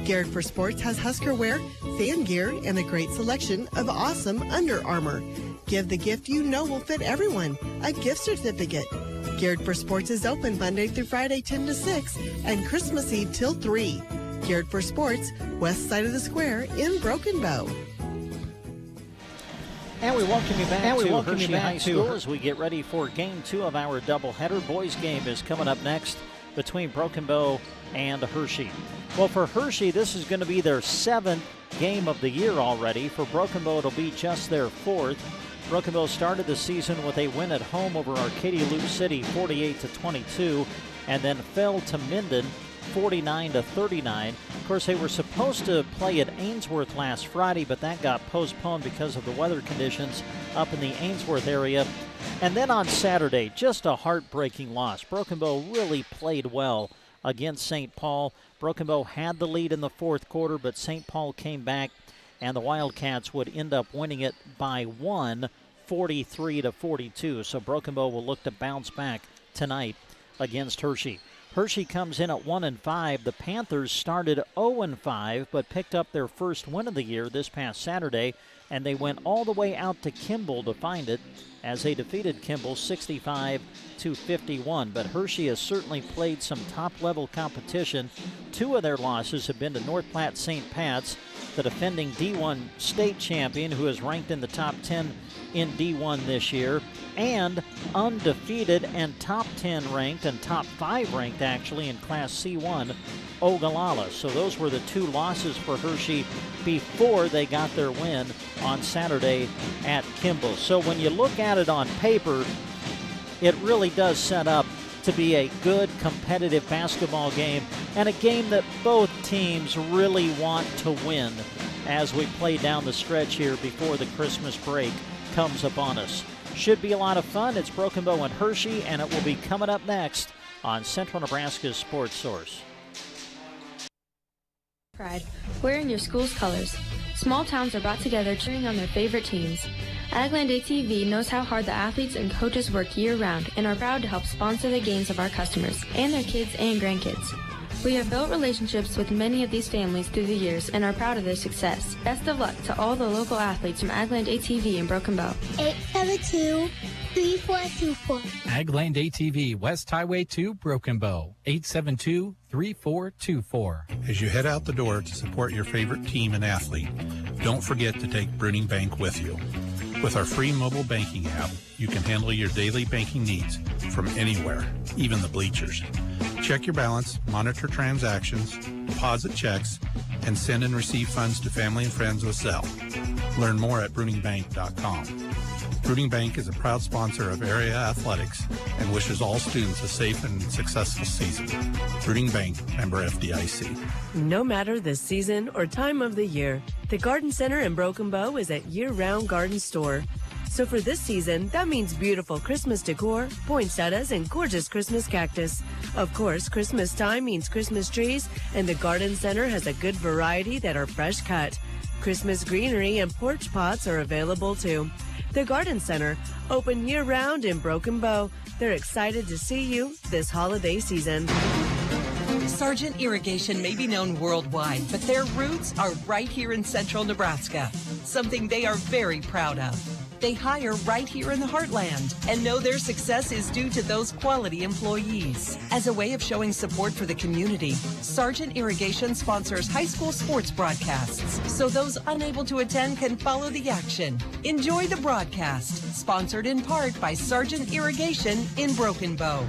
Geared for Sports has Husker wear, fan gear, and a great selection of awesome Under Armour. Give the gift you know will fit everyone, a gift certificate. Geared for Sports is open Monday through Friday 10 to 6 and Christmas Eve till 3. Geared for Sports, west side of the square in Broken Bow. And we welcome you back to Hershey High School as we get ready for Game 2 of our doubleheader. Boys game is coming up next between Broken Bow and Hershey. Well, for Hershey, this is going to be their 7th game of the year already. For Broken Bow, it'll be just their 4th. Broken Bow started the season with a win at home over Arcadia Loop City, 48-22, and then fell to Minden, 49-39. Of course, they were supposed to play at Ainsworth last Friday, but that got postponed because of the weather conditions up in the Ainsworth area. And then on Saturday, just a heartbreaking loss. Broken Bow really played well against St. Paul. Broken Bow had the lead in the fourth quarter, but St. Paul came back, and the Wildcats would end up winning it by 1, 43-42. So Broken Bow will look to bounce back tonight against Hershey. Hershey comes in at 1-5. The Panthers started 0-5, but picked up their first win of the year this past Saturday, and they went all the way out to Kimball to find it as they defeated Kimball 65-51. But Hershey has certainly played some top-level competition. 2 of their losses have been to North Platte St. Pat's, the defending D1 state champion who is ranked in the top 10 in D1 this year, and undefeated and top 10 ranked and top 5 ranked actually in Class C1, Ogallala. So those were the 2 losses for Hershey before they got their win on Saturday at Kimball. So when you look at it on paper, it really does set up to be a good competitive basketball game, and a game that both teams really want to win as we play down the stretch here before the Christmas break comes upon us. Should be a lot of fun. It's Broken Bow and Hershey, and it will be coming up next on Central Nebraska's Sports Source. Pride, wearing your school's colors. Small towns are brought together cheering on their favorite teams. Agland ATV knows how hard the athletes and coaches work year-round and are proud to help sponsor the games of our customers and their kids and grandkids. We have built relationships with many of these families through the years and are proud of their success. Best of luck to all the local athletes from Agland ATV in Broken Bow. 872-3424. Agland ATV, West Highway 2, Broken Bow. 872-3424. As you head out the door to support your favorite team and athlete, don't forget to take Bruning Bank with you. With our free mobile banking app, you can handle your daily banking needs from anywhere, even the bleachers. Check your balance, monitor transactions, deposit checks, and send and receive funds to family and friends with Zelle. Learn more at BruningBank.com. Bruning Bank is a proud sponsor of area athletics and wishes all students a safe and successful season. Bruning Bank, member FDIC. No matter the season or time of the year, the Garden Center in Broken Bow is a year-round garden store. So for this season, that means beautiful Christmas decor, poinsettias, and gorgeous Christmas cactus. Of course, Christmas time means Christmas trees, and the Garden Center has a good variety that are fresh cut. Christmas greenery and porch pots are available too. The Garden Center, open year-round in Broken Bow. They're excited to see you this holiday season. Sargent Irrigation may be known worldwide, but their roots are right here in central Nebraska, something they are very proud of. They hire right here in the heartland and know their success is due to those quality employees. As a way of showing support for the community, Sargent Irrigation sponsors high school sports broadcasts, so those unable to attend can follow the action. Enjoy the broadcast, sponsored in part by Sargent Irrigation in Broken Bow.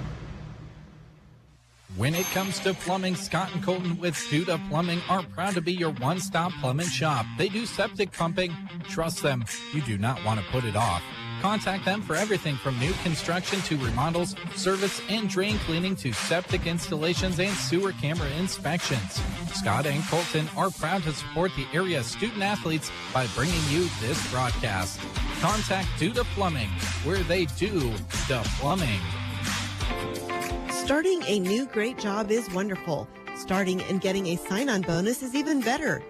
When it comes to plumbing, Scott and Colton with Studa Plumbing are proud to be your one-stop plumbing shop. They do septic pumping. Trust them, you do not want to put it off. Contact them for everything from new construction to remodels, service and drain cleaning to septic installations and sewer camera inspections. Scott and Colton are proud to support the area's student athletes by bringing you this broadcast. Contact Duda Plumbing, where they do the plumbing. Starting a new great job is wonderful. Starting and getting a sign-on bonus is even better.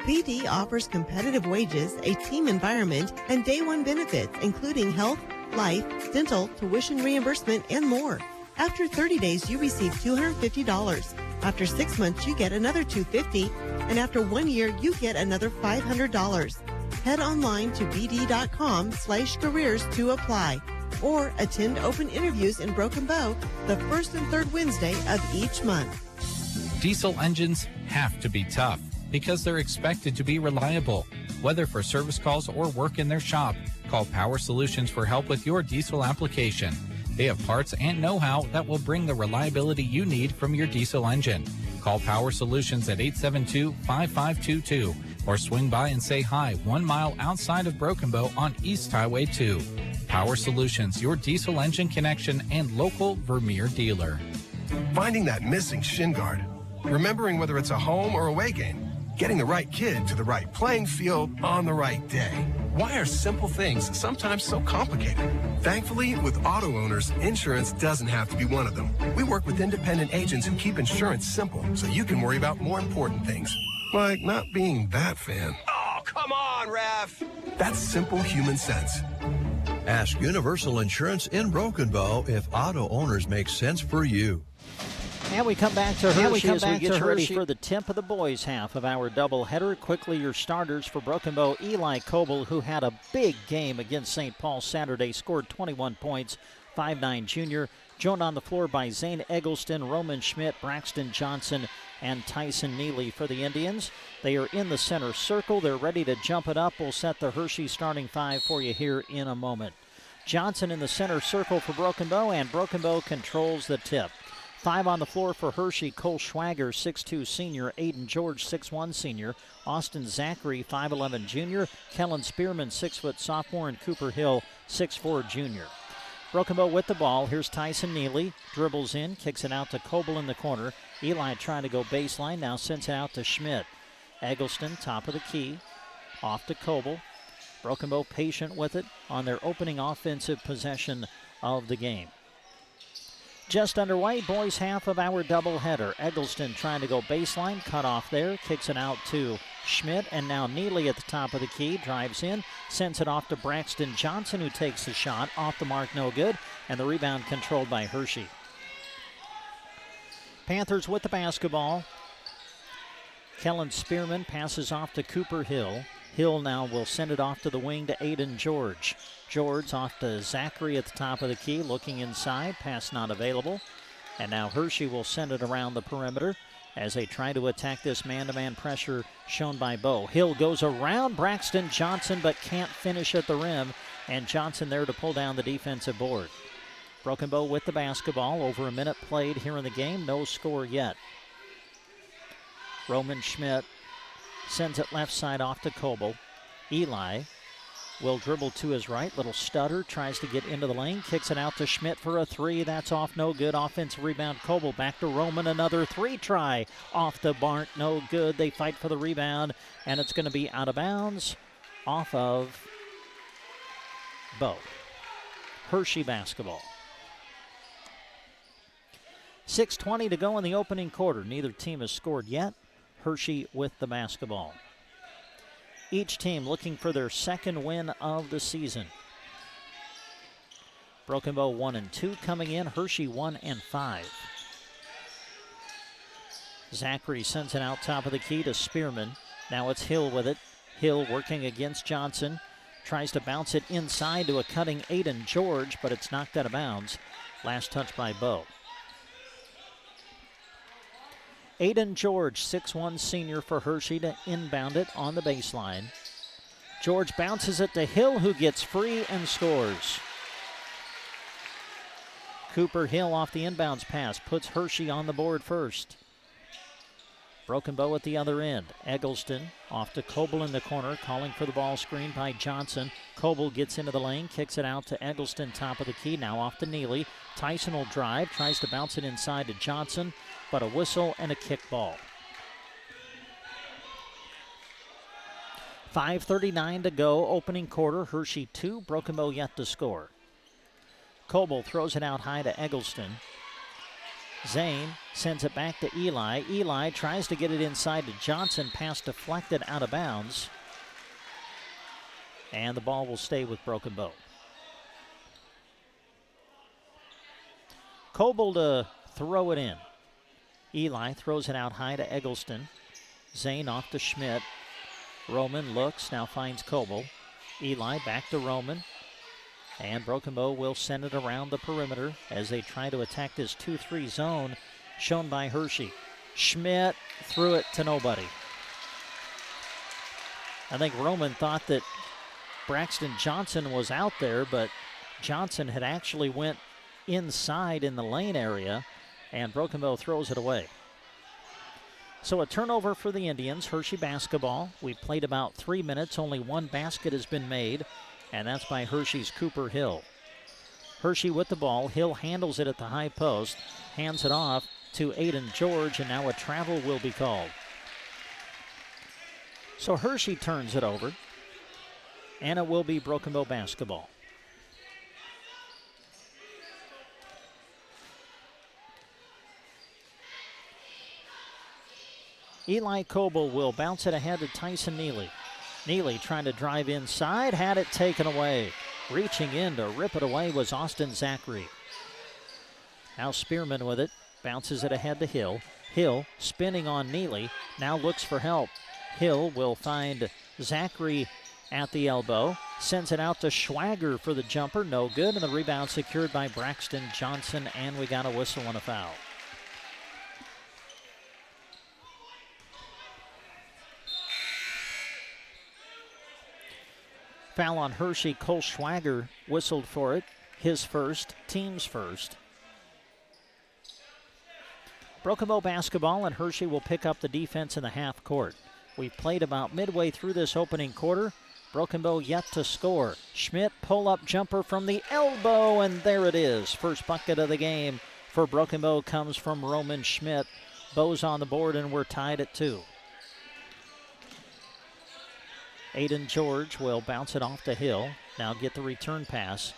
BD offers competitive wages, a team environment, and day one benefits, including health, life, dental, tuition reimbursement, and more. After 30 days, you receive $250. After 6 months, you get another $250, and after 1 year, you get another $500. Head online to bd.com/careers to apply, or attend open interviews in Broken Bow the first and third Wednesday of each month. Diesel engines have to be tough because they're expected to be reliable. Whether for service calls or work in their shop, call Power Solutions for help with your diesel application. They have parts and know-how that will bring the reliability you need from your diesel engine. Call Power Solutions at 872-5522 or swing by and say hi 1 mile outside of Broken Bow on East Highway 2. Power Solutions, your diesel engine connection and local Vermeer dealer. Finding that missing shin guard. Remembering whether it's a home or away game. Getting the right kid to the right playing field on the right day. Why are simple things sometimes so complicated? Thankfully, with auto owners, insurance doesn't have to be one of them. We work with independent agents who keep insurance simple so you can worry about more important things. Like not being that fan. Oh, come on, Ref! That's simple human sense. Ask Universal Insurance in Broken Bow if auto owners make sense for you. And we come back to Hershey as we get you ready for the tip of the boys' half of our doubleheader. Quickly, your starters for Broken Bow: Eli Coble, who had a big game against St. Paul Saturday, scored 21 points, 5'9" junior. Joined on the floor by Zane Eggleston, Roman Schmidt, Braxton Johnson, and Tyson Neely for the Indians. They are in the center circle. They're ready to jump it up. We'll set the Hershey starting five for you here in a moment. Johnson in the center circle for Broken Bow, and Broken Bow controls the tip. 5 on the floor for Hershey: Cole Schwager, 6'2" senior; Aiden George, 6'1" senior; Austin Zachary, 5'11" junior; Kellen Spearman, 6' sophomore; and Cooper Hill, 6'4" junior. Broken Bow with the ball. Here's Tyson Neely. Dribbles in, kicks it out to Coble in the corner. Eli trying to go baseline, now sends it out to Schmidt. Eggleston, top of the key, off to Coble. Broken Bow patient with it on their opening offensive possession of the game. Just underway, boys' half of our doubleheader. Eggleston trying to go baseline, cut off there, kicks it out to Schmidt, and now Neely at the top of the key, drives in, sends it off to Braxton Johnson, who takes the shot, off the mark, no good, and the rebound controlled by Hershey. Panthers with the basketball. Kellen Spearman passes off to Cooper Hill. Hill now will send it off to the wing to Aiden George. George off to Zachary at the top of the key, looking inside, pass not available. And now Hershey will send it around the perimeter as they try to attack this man-to-man pressure shown by Bow. Hill goes around Braxton Johnson but can't finish at the rim, and Johnson there to pull down the defensive board. Broken Bow with the basketball, over a minute played here in the game, no score yet. Roman Schmidt sends it left side off to Coble. Eli will dribble to his right, little stutter, tries to get into the lane, kicks it out to Schmidt for a three. That's off, no good. Offensive rebound, Coble back to Roman, another three try off the Bart, no good. They fight for the rebound, and it's going to be out of bounds off of Bow. Hershey basketball. 6:20 to go in the opening quarter. Neither team has scored yet. Hershey with the basketball. Each team looking for their second win of the season. Broken Bow 1-2 coming in. Hershey 1-5. Zachary sends it out top of the key to Spearman. Now it's Hill with it. Hill working against Johnson. Tries to bounce it inside to a cutting Aiden George, but it's knocked out of bounds. Last touch by Bow. Aiden George, 6'1" senior for Hershey, to inbound it on the baseline. George bounces it to Hill, who gets free and scores. Cooper Hill off the inbounds pass puts Hershey on the board first. Broken Bow at the other end. Eggleston off to Coble in the corner, calling for the ball screen by Johnson. Coble gets into the lane, kicks it out to Eggleston, top of the key. Now off to Neely. Tyson will drive, tries to bounce it inside to Johnson, but a whistle and a kick ball. 5:39 to go, opening quarter. Hershey 2, Broken Bow yet to score. Coble throws it out high to Eggleston. Zane sends it back to Eli. Eli tries to get it inside to Johnson. Pass deflected out of bounds. And the ball will stay with Broken Bow. Coble to throw it in. Eli throws it out high to Eggleston. Zane off to Schmidt. Roman looks, now finds Coble. Eli back to Roman. And Broken Bow will send it around the perimeter as they try to attack this 2-3 zone shown by Hershey. Schmidt threw it to nobody. I think Roman thought that Braxton Johnson was out there, but Johnson had actually went inside in the lane area, and Broken Bow throws it away. So a turnover for the Indians. Hershey basketball. We've played about 3 minutes. Only one basket has been made, and that's by Hershey's Cooper Hill. Hershey with the ball. Hill handles it at the high post, hands it off to Aiden George, and now a travel will be called. So Hershey turns it over, and it will be Broken Bow basketball. Eli Coble will bounce it ahead to Tyson Neely. Neely trying to drive inside, had it taken away. Reaching in to rip it away was Austin Zachary. Now Spearman with it, bounces it ahead to Hill. Hill spinning on Neely, now looks for help. Hill will find Zachary at the elbow, sends it out to Schwager for the jumper, no good, and the rebound secured by Braxton Johnson, and we got a whistle and a foul. Foul on Hershey. Cole Schwager whistled for it. His first, team's first. Broken Bow basketball, and Hershey will pick up the defense in the half court. We've played about midway through this opening quarter. Broken Bow yet to score. Schmidt pull-up jumper from the elbow, and there it is. First bucket of the game for Broken Bow comes from Roman Schmidt. Bow's on the board, and we're tied at 2. Aiden George will bounce it off to Hill. Now get the return pass.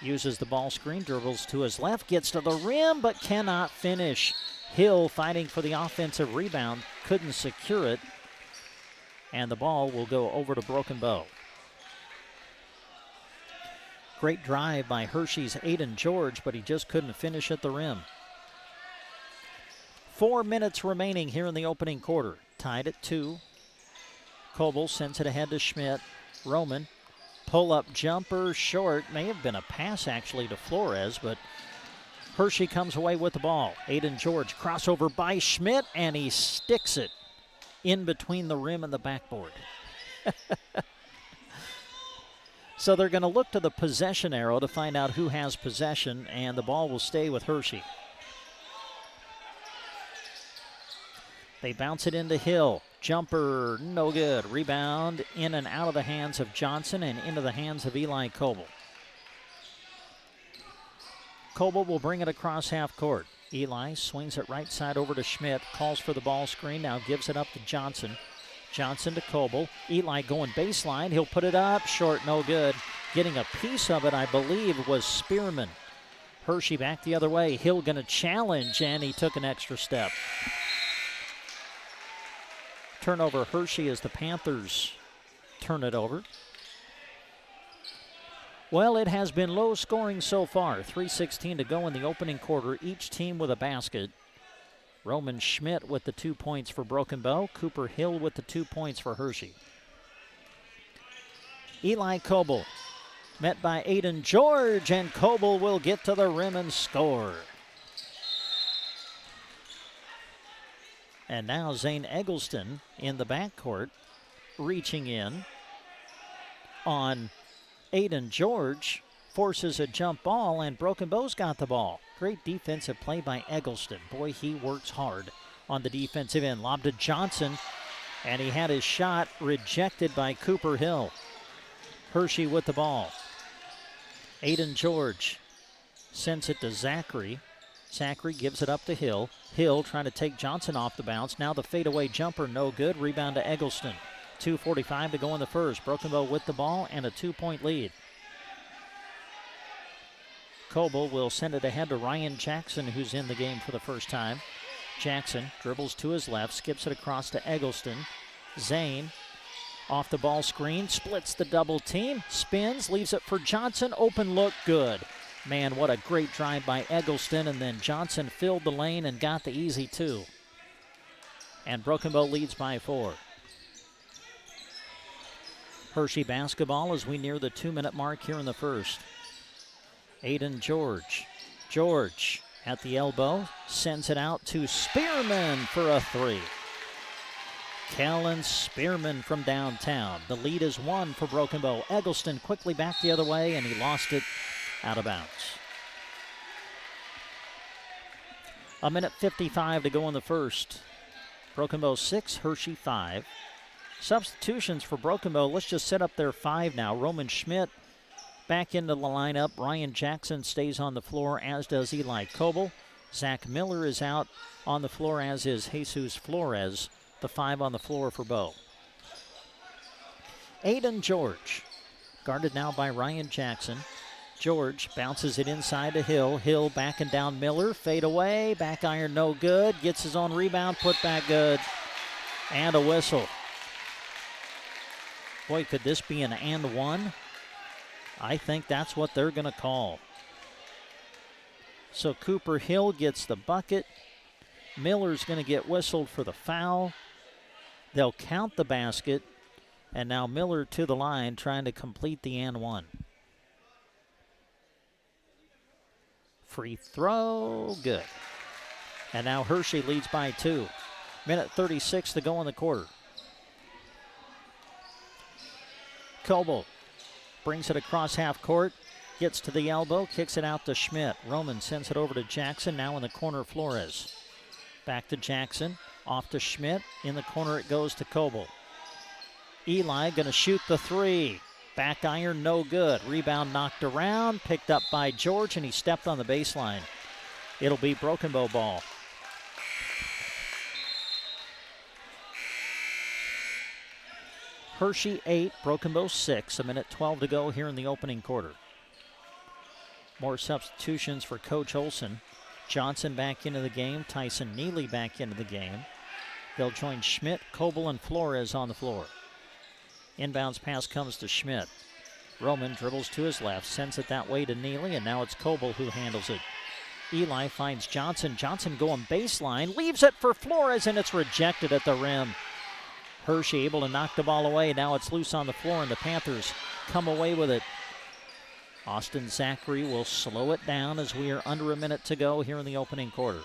Uses the ball screen, dribbles to his left, gets to the rim, but cannot finish. Hill fighting for the offensive rebound, couldn't secure it. And the ball will go over to Broken Bow. Great drive by Hershey's Aiden George, but he just couldn't finish at the rim. 4 minutes remaining here in the opening quarter. Tied at 2. Coble sends it ahead to Schmidt. Roman, pull-up jumper, short. May have been a pass, actually, to Flores, but Hershey comes away with the ball. Aiden George, crossover by Schmidt, and he sticks it in between the rim and the backboard. So they're going to look to the possession arrow to find out who has possession, and the ball will stay with Hershey. They bounce it into Hill. Jumper, no good. Rebound in and out of the hands of Johnson and into the hands of Eli Coble. Coble will bring it across half court. Eli swings it right side over to Schmidt, calls for the ball screen, now gives it up to Johnson. Johnson to Coble. Eli going baseline. He'll put it up. Short, no good. Getting a piece of it, I believe, was Spearman. Hershey back the other way. Hill going to challenge, and he took an extra step. Turnover Hershey as the Panthers turn it over. Well, it has been low scoring so far. 3:16 to go in the opening quarter. Each team with a basket. Roman Schmidt with the 2 points for Broken Bow. Cooper Hill with the 2 points for Hershey. Eli Coble met by Aiden George, and Coble will get to the rim and score. And now Zane Eggleston in the backcourt, reaching in on Aiden George forces a jump ball, and Broken Bow's got the ball. Great defensive play by Eggleston. Boy, he works hard on the defensive end. Lob to Johnson, and he had his shot rejected by Cooper Hill. Hershey with the ball. Aiden George sends it to Zachary. Zachary gives it up to Hill. Hill trying to take Johnson off the bounce. Now the fadeaway jumper, no good. Rebound to Eggleston. 2:45 to go in the first. Broken Bow with the ball and a 2-point lead. Coble will send it ahead to Ryan Jackson, who's in the game for the first time. Jackson dribbles to his left, skips it across to Eggleston. Zane off the ball screen, splits the double team, spins, leaves it for Johnson. Open look, good. Man, what a great drive by Eggleston, and then Johnson filled the lane and got the easy two. And Broken Bow leads by 4. Hershey basketball as we near the 2-minute mark here in the first. Aiden George. George at the elbow, sends it out to Spearman for a 3. Kellen Spearman from downtown. The lead is 1 for Broken Bow. Eggleston quickly back the other way, and he lost it out of bounds. 1:55 to go in the first. Broken Bow 6, Hershey 5. Substitutions for Broken Bow. Let's just set up their 5 now. Roman Schmidt back into the lineup. Ryan Jackson stays on the floor, as does Eli Coble. Zach Miller is out on the floor, as is Jesus Flores, the 5 on the floor for Bow. Aiden George, guarded now by Ryan Jackson. George bounces it inside to Hill. Hill backing down Miller. Fade away. Back iron no good. Gets his own rebound. Put back good. And a whistle. Boy, could this be an and one? I think that's what they're going to call. So Cooper Hill gets the bucket. Miller's going to get whistled for the foul. They'll count the basket. And now Miller to the line trying to complete the and one. Free throw, good. And now Hershey leads by 2. 1:36 to go in the quarter. Coble brings it across half court, gets to the elbow, kicks it out to Schmidt. Roman sends it over to Jackson, now in the corner Flores. Back to Jackson, off to Schmidt. In the corner it goes to Coble. Eli going to shoot the 3. Back iron, no good. Rebound knocked around, picked up by George, and he stepped on the baseline. It'll be Broken Bow ball. Hershey 8, Broken Bow 6. 1:12 to go here in the opening quarter. More substitutions for Coach Olson. Johnson back into the game. Tyson Neely back into the game. They'll join Schmidt, Coble, and Flores on the floor. Inbounds pass comes to Schmidt. Roman dribbles to his left, sends it that way to Neely, and now it's Coble who handles it. Eli finds Johnson. Johnson going baseline, leaves it for Flores, and it's rejected at the rim. Hershey able to knock the ball away. Now it's loose on the floor, and the Panthers come away with it. Austin Zachary will slow it down as we are under a minute to go here in the opening quarter.